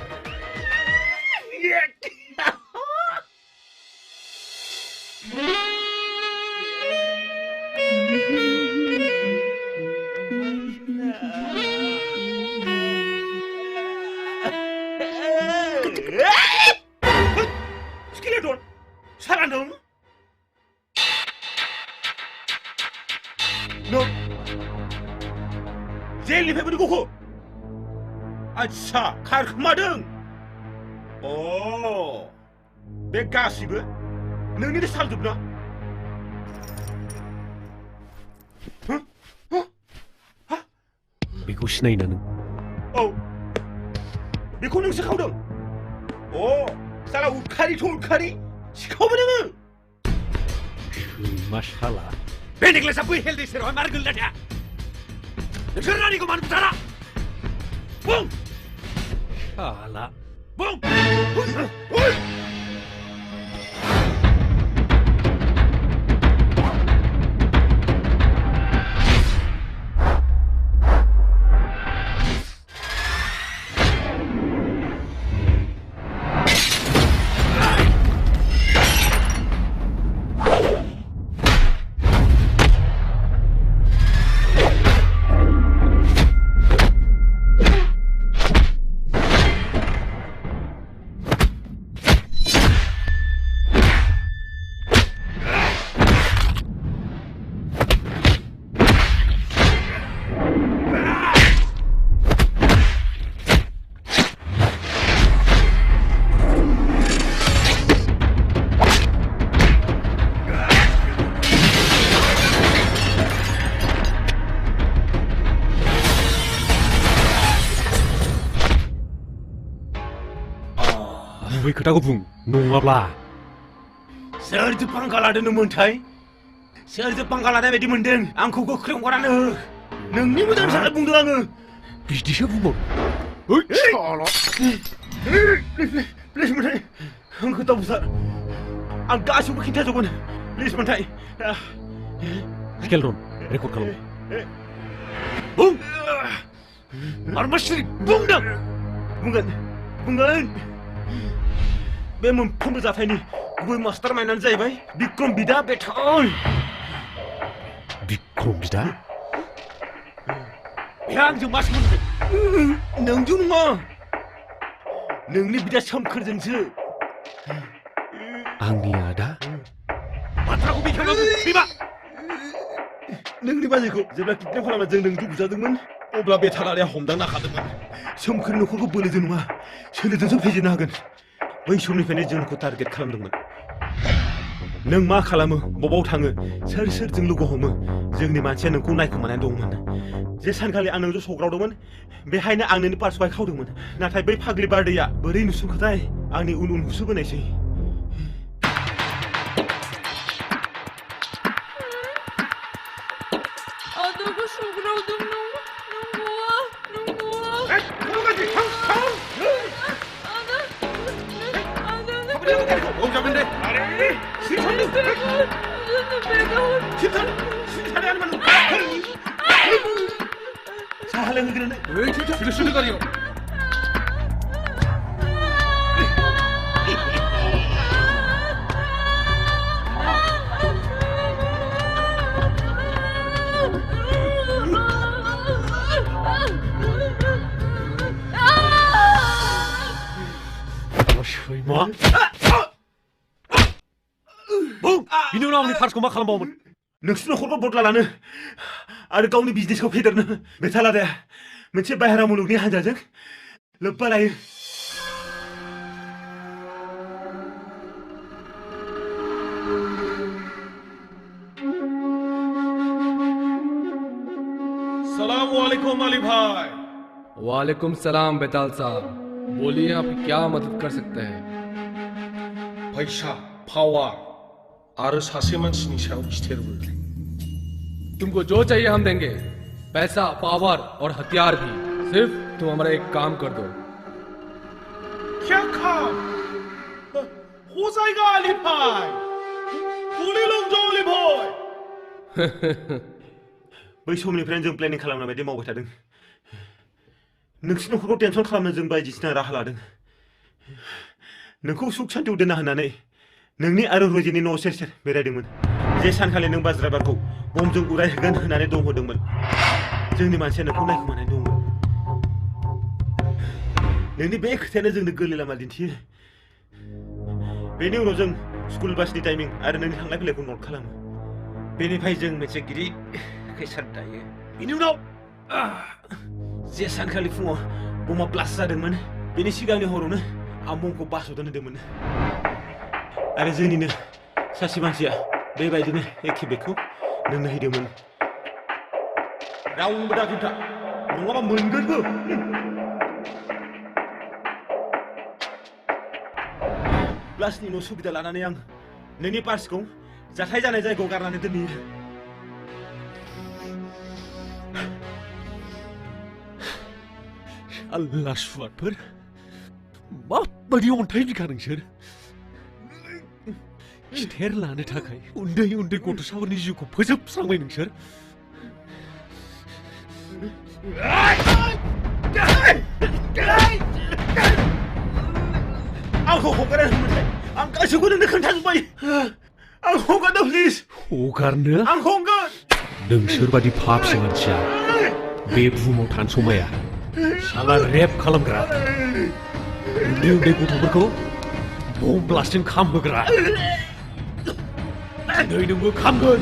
S13: Skeleton! Salah dong! No! जेलनिफ्राय बोरै गखो? आच्छा खारखोमादों! बे गासिबो नोंनिनो सालजोब ना?
S6: बेखौ सिनायोना नों?
S13: औ बेखौ नोंसो खावदों? साला उदखारिथ' उदखारि सिखावबो नोङो?
S6: मा साला?
S13: बे नेक्लेसआ बै हेल्थ सेरावहाय मार गोलैना थाया? नोंसोर रानिखौ मानो बुथारा? बुं!
S6: साला
S13: बुं!
S6: गुबै खोथाखौ बुं नङाब्ला
S13: सोरजों पांगा लादों नोंमोनथाय? सोरजों पांगा लानाय बायदि मोनदों? आंखौ गोख्रै हगारनानै हो! नोंनि मोजांनि थाखाय बुंदों आङो!
S6: बिदिसो बुंबाव
S13: प्लिज मोनथाय आंखौ दाबुथार आं गासिबो खिन्थाजोबगोन प्लिज मोनथाय
S6: स्केलटन रेकर्ड खालाम
S13: बुं मारमा सिरि बुंदों बुंगोन बे मोनफ्रोमबो जाथायनि गुबै मास्टार माइन्डआनो जाहैबाय बिक्रम बिदा बेथन
S6: बिक्रम बिदा?
S13: बेहा आंजों मा सोमोन्दो? नोंजों नङा नोंनि बिदा सोमखोरजोंसो
S6: आंनि आदा?
S13: बाथ्राखौ बेखेवना बुं बिमा नोंनि बाजैखौ जेब्ला किडनेप खालामना जों नोंजों बुजादोंमोन अब्ला बे थालारिया हमदांनो हादोंमोन सोमखोर न'खरखौ बोलोजों नङा सोलोजोंसो फेजेननो हागोन बै समनिफ्रायनो जों नोंखौ टारगेट खालामदोंमोन नों मा खालामो बबाव थाङो सोर सोरजों लोगो हमो जोंनि मानसिया नोंखौ नायखोमानानै दंमोन जे सानखालि आं नोंजों सौग्रावदोंमोन बेहायनो आं नोंनि पार्सखौहाय खावदोंमन नाथाय बै फाग्लि बारदैया बोरै नुसनखोथाय आंनि उन होसोबोनायसै
S8: आदाखौ सौग्रावदों नंगौआ
S6: सैमा बिनि उनाव आंनि पार्सखौ मा खालामबावोमोन
S13: नोंसोर न'खरखौ बदला लानो आरो गावनि बिजनेसखौ फेदेरनो बे थालारिया मोनसे बाहेरा मुलुगनि हान्जाजों लोब्बा लायो
S15: अस्सलामुअलैकुम अली भाई
S18: वालेकुम सलाम बेताल साहब बोलिए आपकी क्या मदद कर सकते हैं
S15: पैसा पावर आरो सासे मानसिनि सायाव खिथेरबो
S18: तुमको जो चाहिए हम देंगे पैसा पावर और हथियार भी सिर्फ तुम हमारा एक काम कर दो
S15: क्या काम हो जाएगा अली भाई गोली लग जाओ अली भाई
S13: बै समनिफ्रायनो जों प्लेनिं खालामनाय बायदि मावबाय थादों
S12: नोंसिनि न'खरखौ टेनसन खालामनो जों बायदिसिना राहा लादों नोंखौ सुख सान्तियाव दोनना होनानै नोंनि आरो रजिनि न' सेर सेर बेरायदोंमोन जे सानखालि नों बास ड्राइभारखौ बमजों उरायहोगोन होननानै दंहोदोंमोन जोंनि मानसिया नोंखौ नायखोमानानै दंमोन नोंनि बे खोथायानो जोंनो गोरलै लामा दिन्थियो बेनि उनाव जों स्कुल बासनि टाइमिं आरो नोंनि थांलाय फैलायखौ नट खालामो बेनिफ्राय जों मोनसे गिदिर खैसार दायो बेनि उनाव जे सानखालि फुङाव बमा ब्लास्ट जादोंमोन बेनि सिगांनि हरावनो आं बमखौ बासाव दोनदोंमोन आरो जोंनिनो सासे मानसिया बेबायदिनो एखे बेगखौ नोंनो हैदोंमोन रावनोबो दाखिन्था नङाबा मोनगोनबो ब्लास्टनि न' सुबिदा लानानै आं नोंनि पार्सखौ जाथाय जानाय जायगायाव गारनानै दोनहैयो
S1: आल्ला सुवादफोर माबायदि अन्थाइ बिखा नोंसोर खिथेर लानो थाखाय उन्दै उन्दै गथ'साफोरनि जिउखौ फोजोबस्रांबाय नोंसोर
S12: आंखौ हगारा होनबाथाय आं गासैखौ नोंनो खोन्थाजोब्बाय आं हगारदो प्लिज
S1: हगारनो
S12: आं हगार
S1: नोंसोरबादि फाफसि मानसिया बे बुहुमाव थानो समाया साला रेप खालामग्रा उन्दै उन्दै गथ'फोरखौ बम ब्लास्टजों खामहोग्रा दिनै नोंबो खामगोन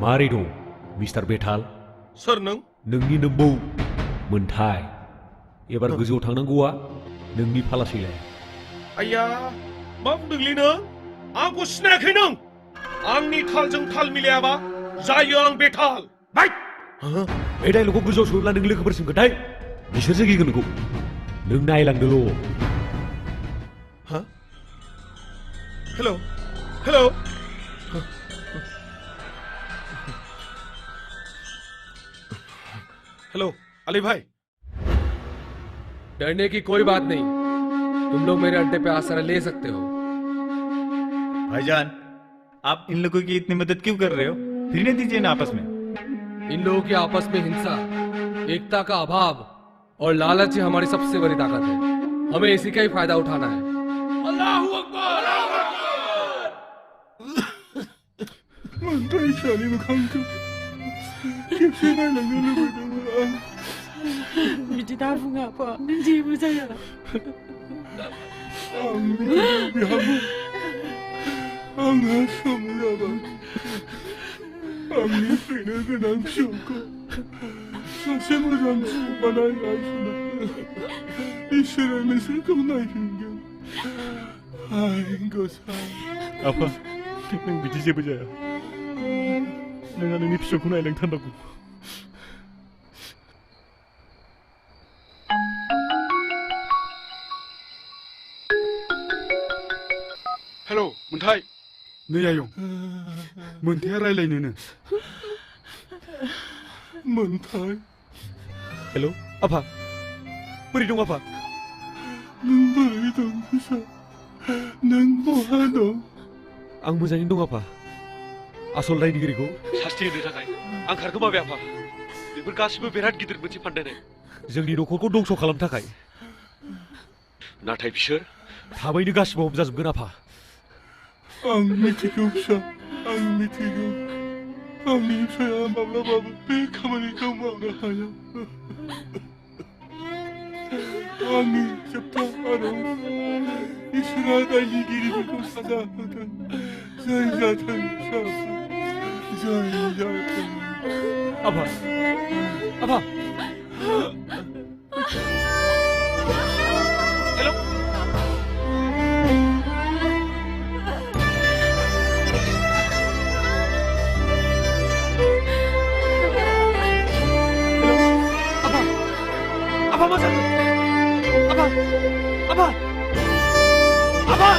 S1: मारै दं मिस्टार बेथाल
S13: सोर नों
S1: नोंनि नोम्बौ मोनथाय एबार गोजौआव थांनांगौआ नोंनि फालासैलाय
S13: आया मा बुंदोंलै नों आंखौ सिनायाखै नों आंनि थालजों थाल मिलायाबा जायो आं बेथाल
S1: बाय बे डायलगखौ गोजौआव सोब्ला नों लोगोफोरसिम खोन्थाय बिसोरसो गिगोन नोंखौ नों नायलांदोल'
S13: हा हेलौ हेलौ हेलो अली भाई
S18: डरने की कोई बात नहीं तुम लोग मेरे अड्डे पे आसरा ले सकते हो
S5: भाईजान आप इन लोगों की इतनी मदद क्यों कर रहे हो फिर नहीं दीजिए ना आपस में
S18: इन लोगों की आपस में हिंसा एकता का अभाव और लालच ही हमारी सबसे बड़ी ताकत है हमें इसी का ही फायदा उठाना है
S13: अल्लाहू अकबर
S2: मोनथाय सानि मोखांखौ खेबसे नायलांनो लुबैदोंमोन आं
S8: बिदि दा बुं आफा नों जेबो जाया
S2: आं मिथिगौ बिहामो आंहा सम जाबाय आंनि फैनो गोनां फिसौखौ सासे मोजां सुबुं बानायगासिनो इसोरा नोंसोरखौ नायफिनगोन हाय गसाइ
S1: आफा नों बिदि जेबो जाया नोंहा नोंनि फिसौखौ नायलांथारनांगौ
S4: हेलौ मोनथाय नै आयं मोनथाया रायलायनोनो
S2: मोनथाय
S1: हेलौ आफा बोरै दं आफा
S2: नों बोरै दं फिसा नों बहा दं
S1: आं मोजाङैनो दं आफा आसल दायनिगिरिखौ सास्ति होनो थाखाय आं खारखोमाबाय आफा बेफोर गासिबो बिराद गिदिर मोनसे फान्दायनाय जोंनि न'खरखौ दंस' खालामनो थाखाय नाथाय बिसोर थाबैनो गासिबो हमजाजोबगोन आफा
S2: आं मिथिगौ फिसा आं मिथिगौ आंनि फिसाया माब्लाबाबो बे खामानिखौ मावनो हाया आंनि जोबथा आरज इसोरा दायनिगिरिफोरखौ साजा होथों जय जाथों फिसा जय जाथों
S1: आफा आफा हेलौ आफा मा जाखो आफा आफा आफा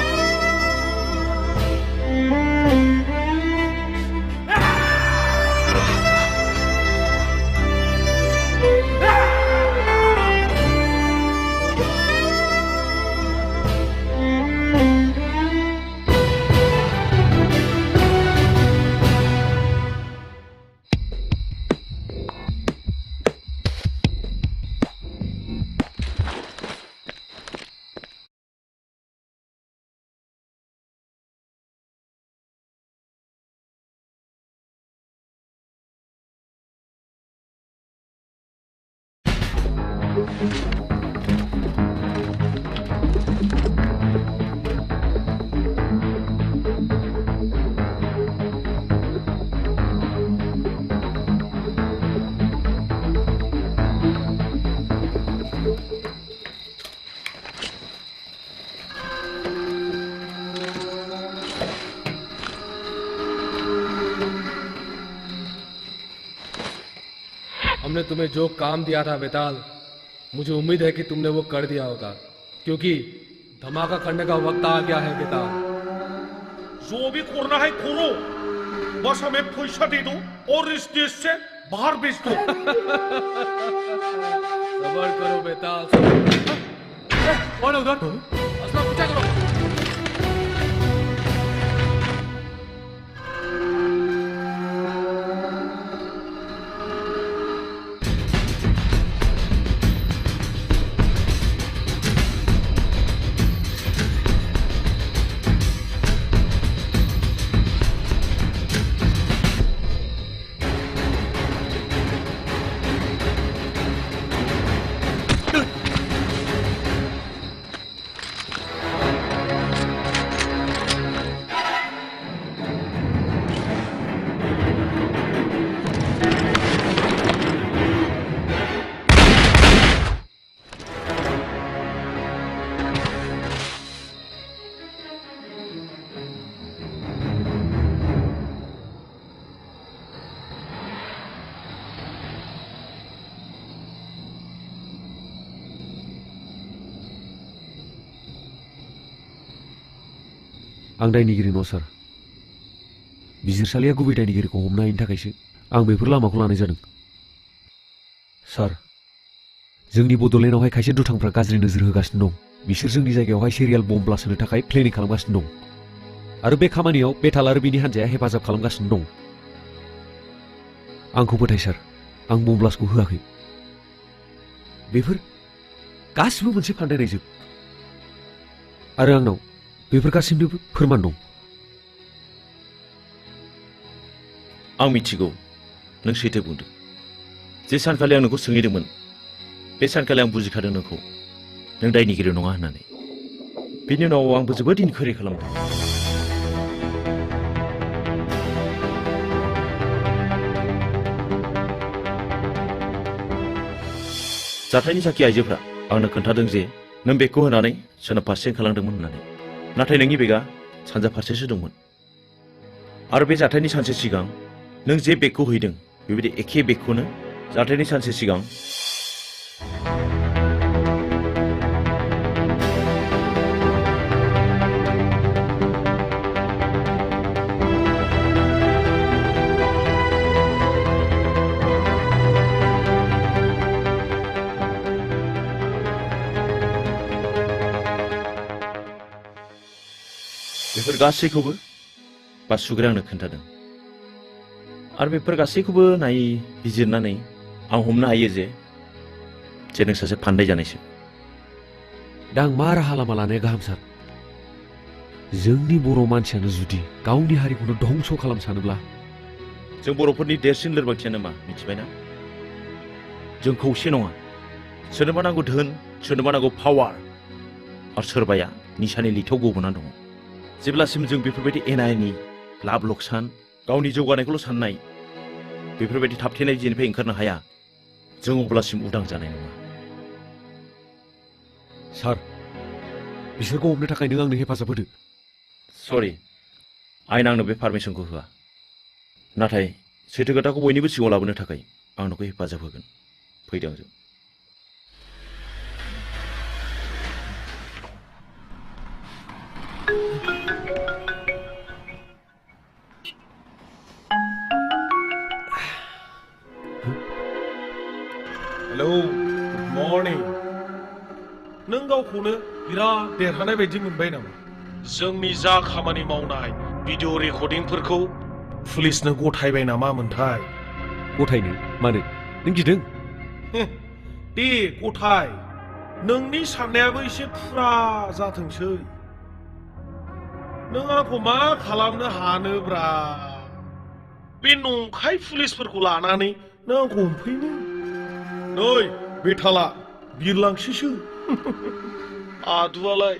S18: हमने तुम्हें जो काम दिया था बेताल, मुझे उम्मीद है कि तुमने वो कर दिया होगा, क्योंकि धमाका करने का वक्त आ गया है बेताल।
S15: जो भी करना है करो, बस हमें पैसा दे दो और इस देश से बाहर भेज दो।
S18: सबर करो बेताल। कौन है उधर? असला पूछा करो।
S1: आं दायनिगिरि न' सार बिजिरसालिया गुबै दायनिगिरिखौ हमनो हायिनि थाखायसो आं बेफोर लामाखौ लानाय जादों सार जोंनि बड'लेण्डआवहाय खायसे दुथांफ्रा गाज्रि नोजोर होगासिनो दं बिसोर जोंनि जायगायावहाय सिरियाल बम ब्लास्ट होनो थाखाय प्लेनिं खालामगासिनो दं आरो बे खामानियाव बेताल आरो बिनि हान्जाया हेफाजाब खालामगासिनो दं आंखौ फोथाय सार आं बम ब्लास्टखौ होआखै बेफोर गासिबो मोनसे फान्दायनायजोब आरो आंनाव बेफोर गासिबोनिबो फोरमान दं आं मिथिगौ नों सैथो बुंदों जे सानखालि आं नोंखौ सोंहैदोंमोन बे सानखालि आं बुजिखादों नोंखौ नों दायनिगिरि नङा होननानै बिनि उनाव आंबो जोबोद इनकुवारि खालामदों जाथायनि साखि आइजोफ्रा आंनो खोन्थादों जे नों बेगखौ होनानै सोनाब फारसे ओंखारलांदोंमोन होननानै नाथाय नोंनि बेगआ सानजा फारसेसो दंमोन आरो बे जाथायनि सानसे सिगां नों जे बेगखौ हैदों बेबायदि एखे बेगखौनो जाथायनि सानसे सिगां बेफोर गासैखौबो बासुग्राया आंनो खोन्थादों आरो बेफोर गासैखौबो बिजिरनानै आं हमनो हायो जे नों सासे फान्दाय जानायसो दा आं मा राहा लामा लानाया गाहाम सार जोंनि बर' मानसियानो जुदि गावनि हारिखौनो धंस खालाम सानोब्ला जों बर'फोरनि देरसिन लोरबांथियानो मा मिथिबायना जों खौसे नङा सोरनोबा नांगौ धोन सोरनोबा नांगौ पावार आरो सोरबाया निसानि लिथाव गबोना दङ जेब्लासिम जों बेफोरबायदि एना एनि लाब लकसान गावनि जौगानायखौल' साननाय बेफोरबायदि थाबथेनाय जेनिफ्राय ओंखारनो हाया जों अब्लासिम उदां जानाय नङा सार बिसोरखौ हमनो थाखाय नों आंनो हेफाजाब होदो सरि आयेना आंनो बे पारमिसनखौ होआ नाथाय सैथो खोथाखौ बयनिबो सिगाङाव लाबोनो थाखाय आं नोंखौ हेफाजाब होगोन फैदों आंजों
S15: हेलौ गुड मर्निं नों गावखौनो बिराद देरहानाय बायदि मोनबाय नामा जोंनि जा खामानि मावनाय भिडिअ रेकर्डिंफोरखौ पुलिसनो गथायबाय नामा मोनथाय
S1: गथायनो मानो नों गिदों
S15: दे गथाय नोंनि साननायाबो एसे फुरा जाथोंसै नों आंखौ मा खालामनो हानोब्रा बे नंखाय पुलिसफोरखौ लानानै नों आंखौ हमफैनो नै बेताला
S13: बिरलांसैसो आदुआलाय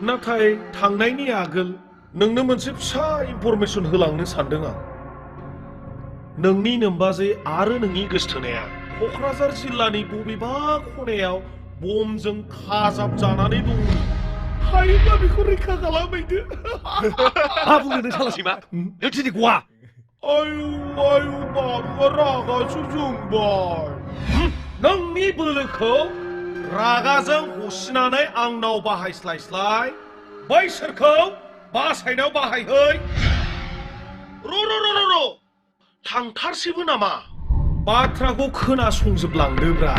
S13: नाथाय थांनायनि आगोल नोंनो मोनसे फिसा इनफरमेसन होलांनो सानदों आं नोंनि नोमबाजै आरो नोंनि गोसथोनाया क'क्राझार जिल्लानि बबेबा खनायाव बमजों खाजाबजानानै दङ हायोब्ला बेखौ रैखा खालामहैदो
S19: मा बुंनो नों सालासैमा नों दिनै गवा
S13: आयु आयु बाबुआ रागासो जोंबाय नोंनि बोलोखौ रागाजों हसिनानै आंनाव बाहायस्लायस्लाय बैसोरखौ बासायनायाव बाहायहै र' थांथारसैबो नामा बाथ्राखौ खोनासंजोबलांदोब्रा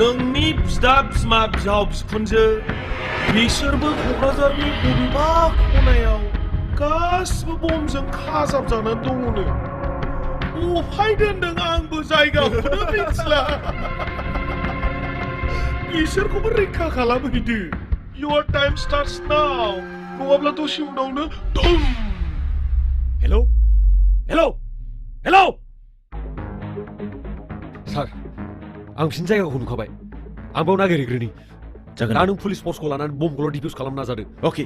S13: नोंनि बिदा बिमा बिहाव बिखुनजो बिसोरबो क'क्राझारनि बबेबा खनायाव गासिबो बमजों खाजाबजानानै दङनो अफाय दोनदों आंबो जायगाखौनो मिथिला बिसोरखौबो रैखा खालामहैदो Your time starts now नङाब्ला दसे उनावनो धुम
S19: हेलौ हेलौ हेलौ सार आं फिन जायगाखौ नुखाबाय आं बेयाव नागिरहैग्रोनि
S1: जागोन
S19: दा नों पुलिस फर्सखौ लानानै बमखौल' डिफ्यूज खालामनो नाजादो
S1: okay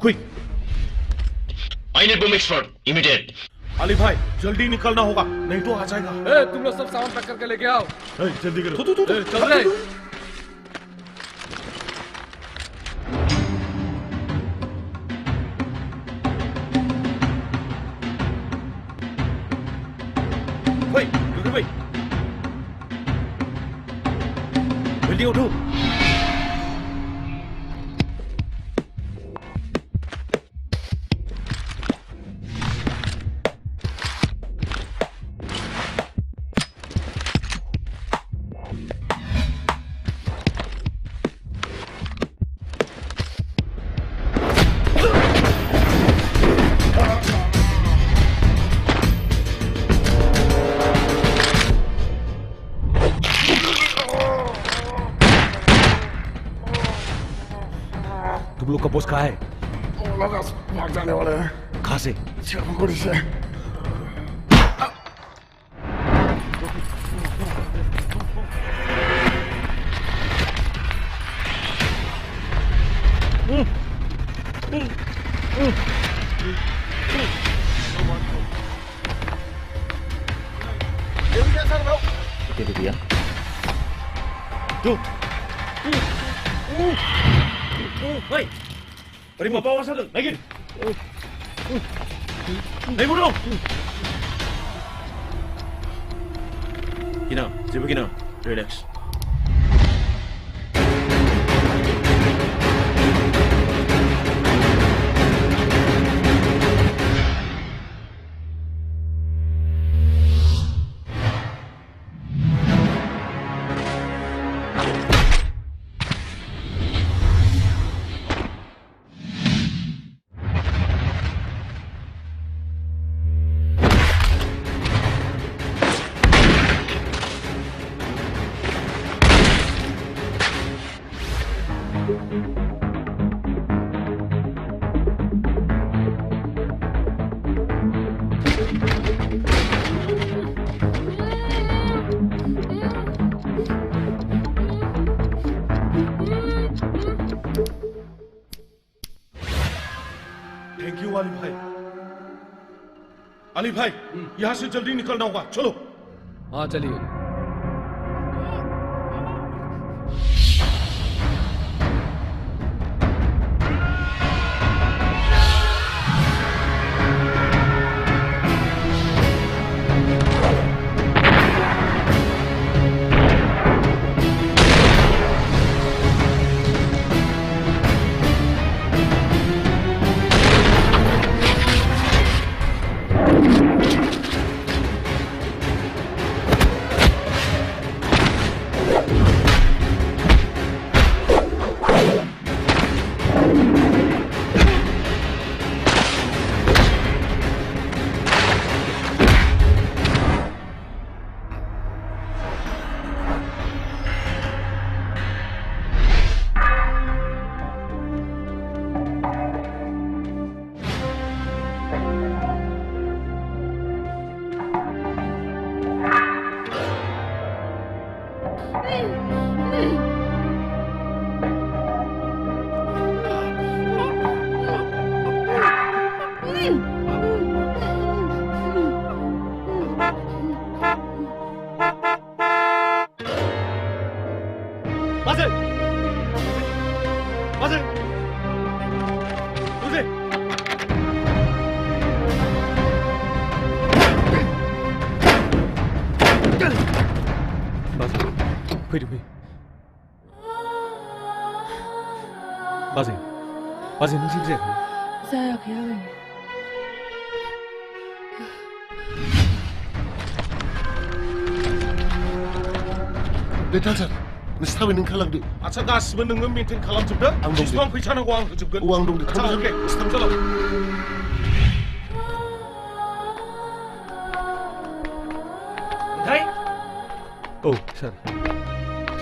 S1: quick
S14: I need bomb expert immediate
S13: Ali भाई जल्दी निकलना होगा नहीं तो आ जाएगा
S18: ए तुम लोग सब सामान पैक करके लेके आओ
S13: जल्दी करो
S18: चल रहे
S1: भाई रुको भाई जल्दी उठो
S19: तुम लोग का बॉस कहाँ है
S4: वो लोग भाग जाने वाले हैं
S19: कहाँ से
S4: शिवपुरी से
S1: Oke, ya. Tuh. Hei. Beri bawa satu. Lagi. Hei, Bodo. Gina, coba Gina. Relax.
S13: Thank you Ali भाई अली भाई यहाँ से जल्दी निकलना होगा चलो
S18: हाँ चलिए
S1: बाजे बाजे बाजे
S19: बाजे फैदो फै बाजे बाजे नों जेबो जायाखै
S8: जायाखै आबै
S13: दे थांसार नोंसोर थाबैनो ओंखारलांदो आच्छा गासिबो नोङो मेनटेन खालामजोबदो बेसेबां फैसा नांगौ आं होजोबगोन औ आं दं दे थांदो चलो
S19: औ सार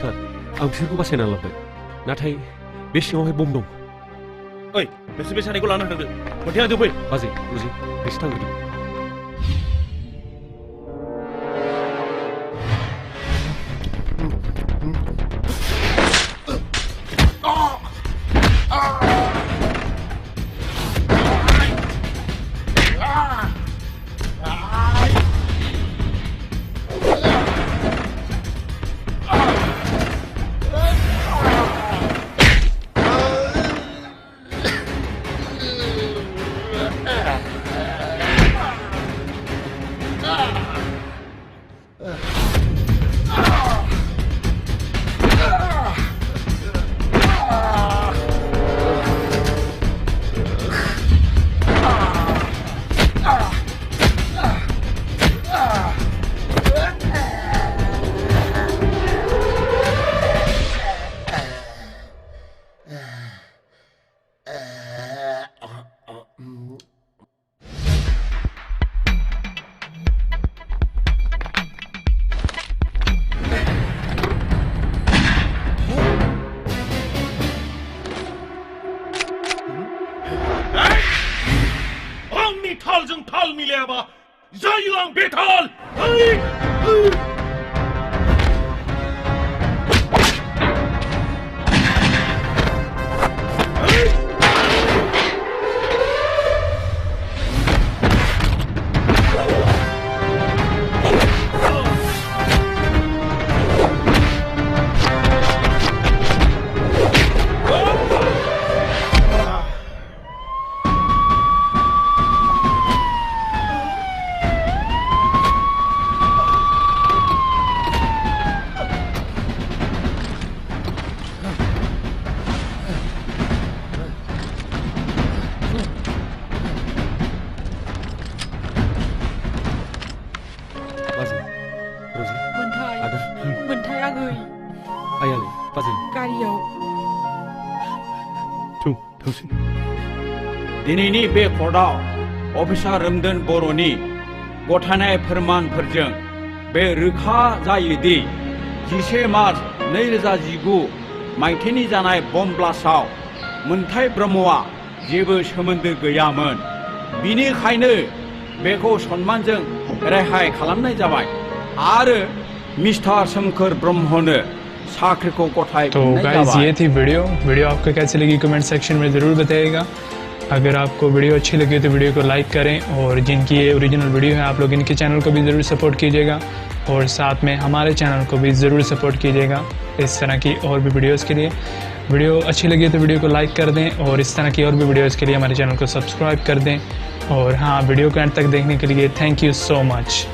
S19: सार आं बिसोरखौ बासायना लांबाय नाथाय बे सिङावहाय बम दं
S1: ओइ नोंसोर बे सानैखौ लाना थांदो मोनथाय आंजों फै
S19: बाजै रुजि नोंसोर थांग्रोदो
S13: थालजों थाल मिलायाबा जायो आं बेथाल
S10: दिनैनि बे कर्टआव अफिसार रोमदोन बर'नि गथायनाय फोरमानफोरजों बे रोखा जायोदि 11 मार्च 2019 मायथाइनि जानाय बम ब्लास्टआव मोनथाय ब्रह्मआ जेबो सोमोन्दो गैयामोन बिनिखायनो बेखौ सन्मानजों रेहाय खालामनाय जाबाय आरो मिस्टार सोमखोर ब्रह्मनो साख्रिखौ गथाय
S20: तो गाइस ये थी वीडियो आपको कैसी लगी कमेंट सेक्शन में ज़रूर बताइएगा। अगर आपको वीडियो अच्छी लगी तो वीडियो को लाइक करें और जिनकी ये ओरिजिनल वीडियो है आप लोग इनके चैनल को भी ज़रूर सपोर्ट कीजिएगा और साथ में हमारे चैनल को भी ज़रूर सपोर्ट कीजिएगा इस तरह की और भी वीडियोस के लिए। वीडियो अच्छी लगी तो वीडियो को लाइक कर दें और इस तरह की और भी वीडियोस के लिए हमारे चैनल को सब्सक्राइब कर दें और हाँ वीडियो को एंड तक देखने के लिए थैंक यू सो मच।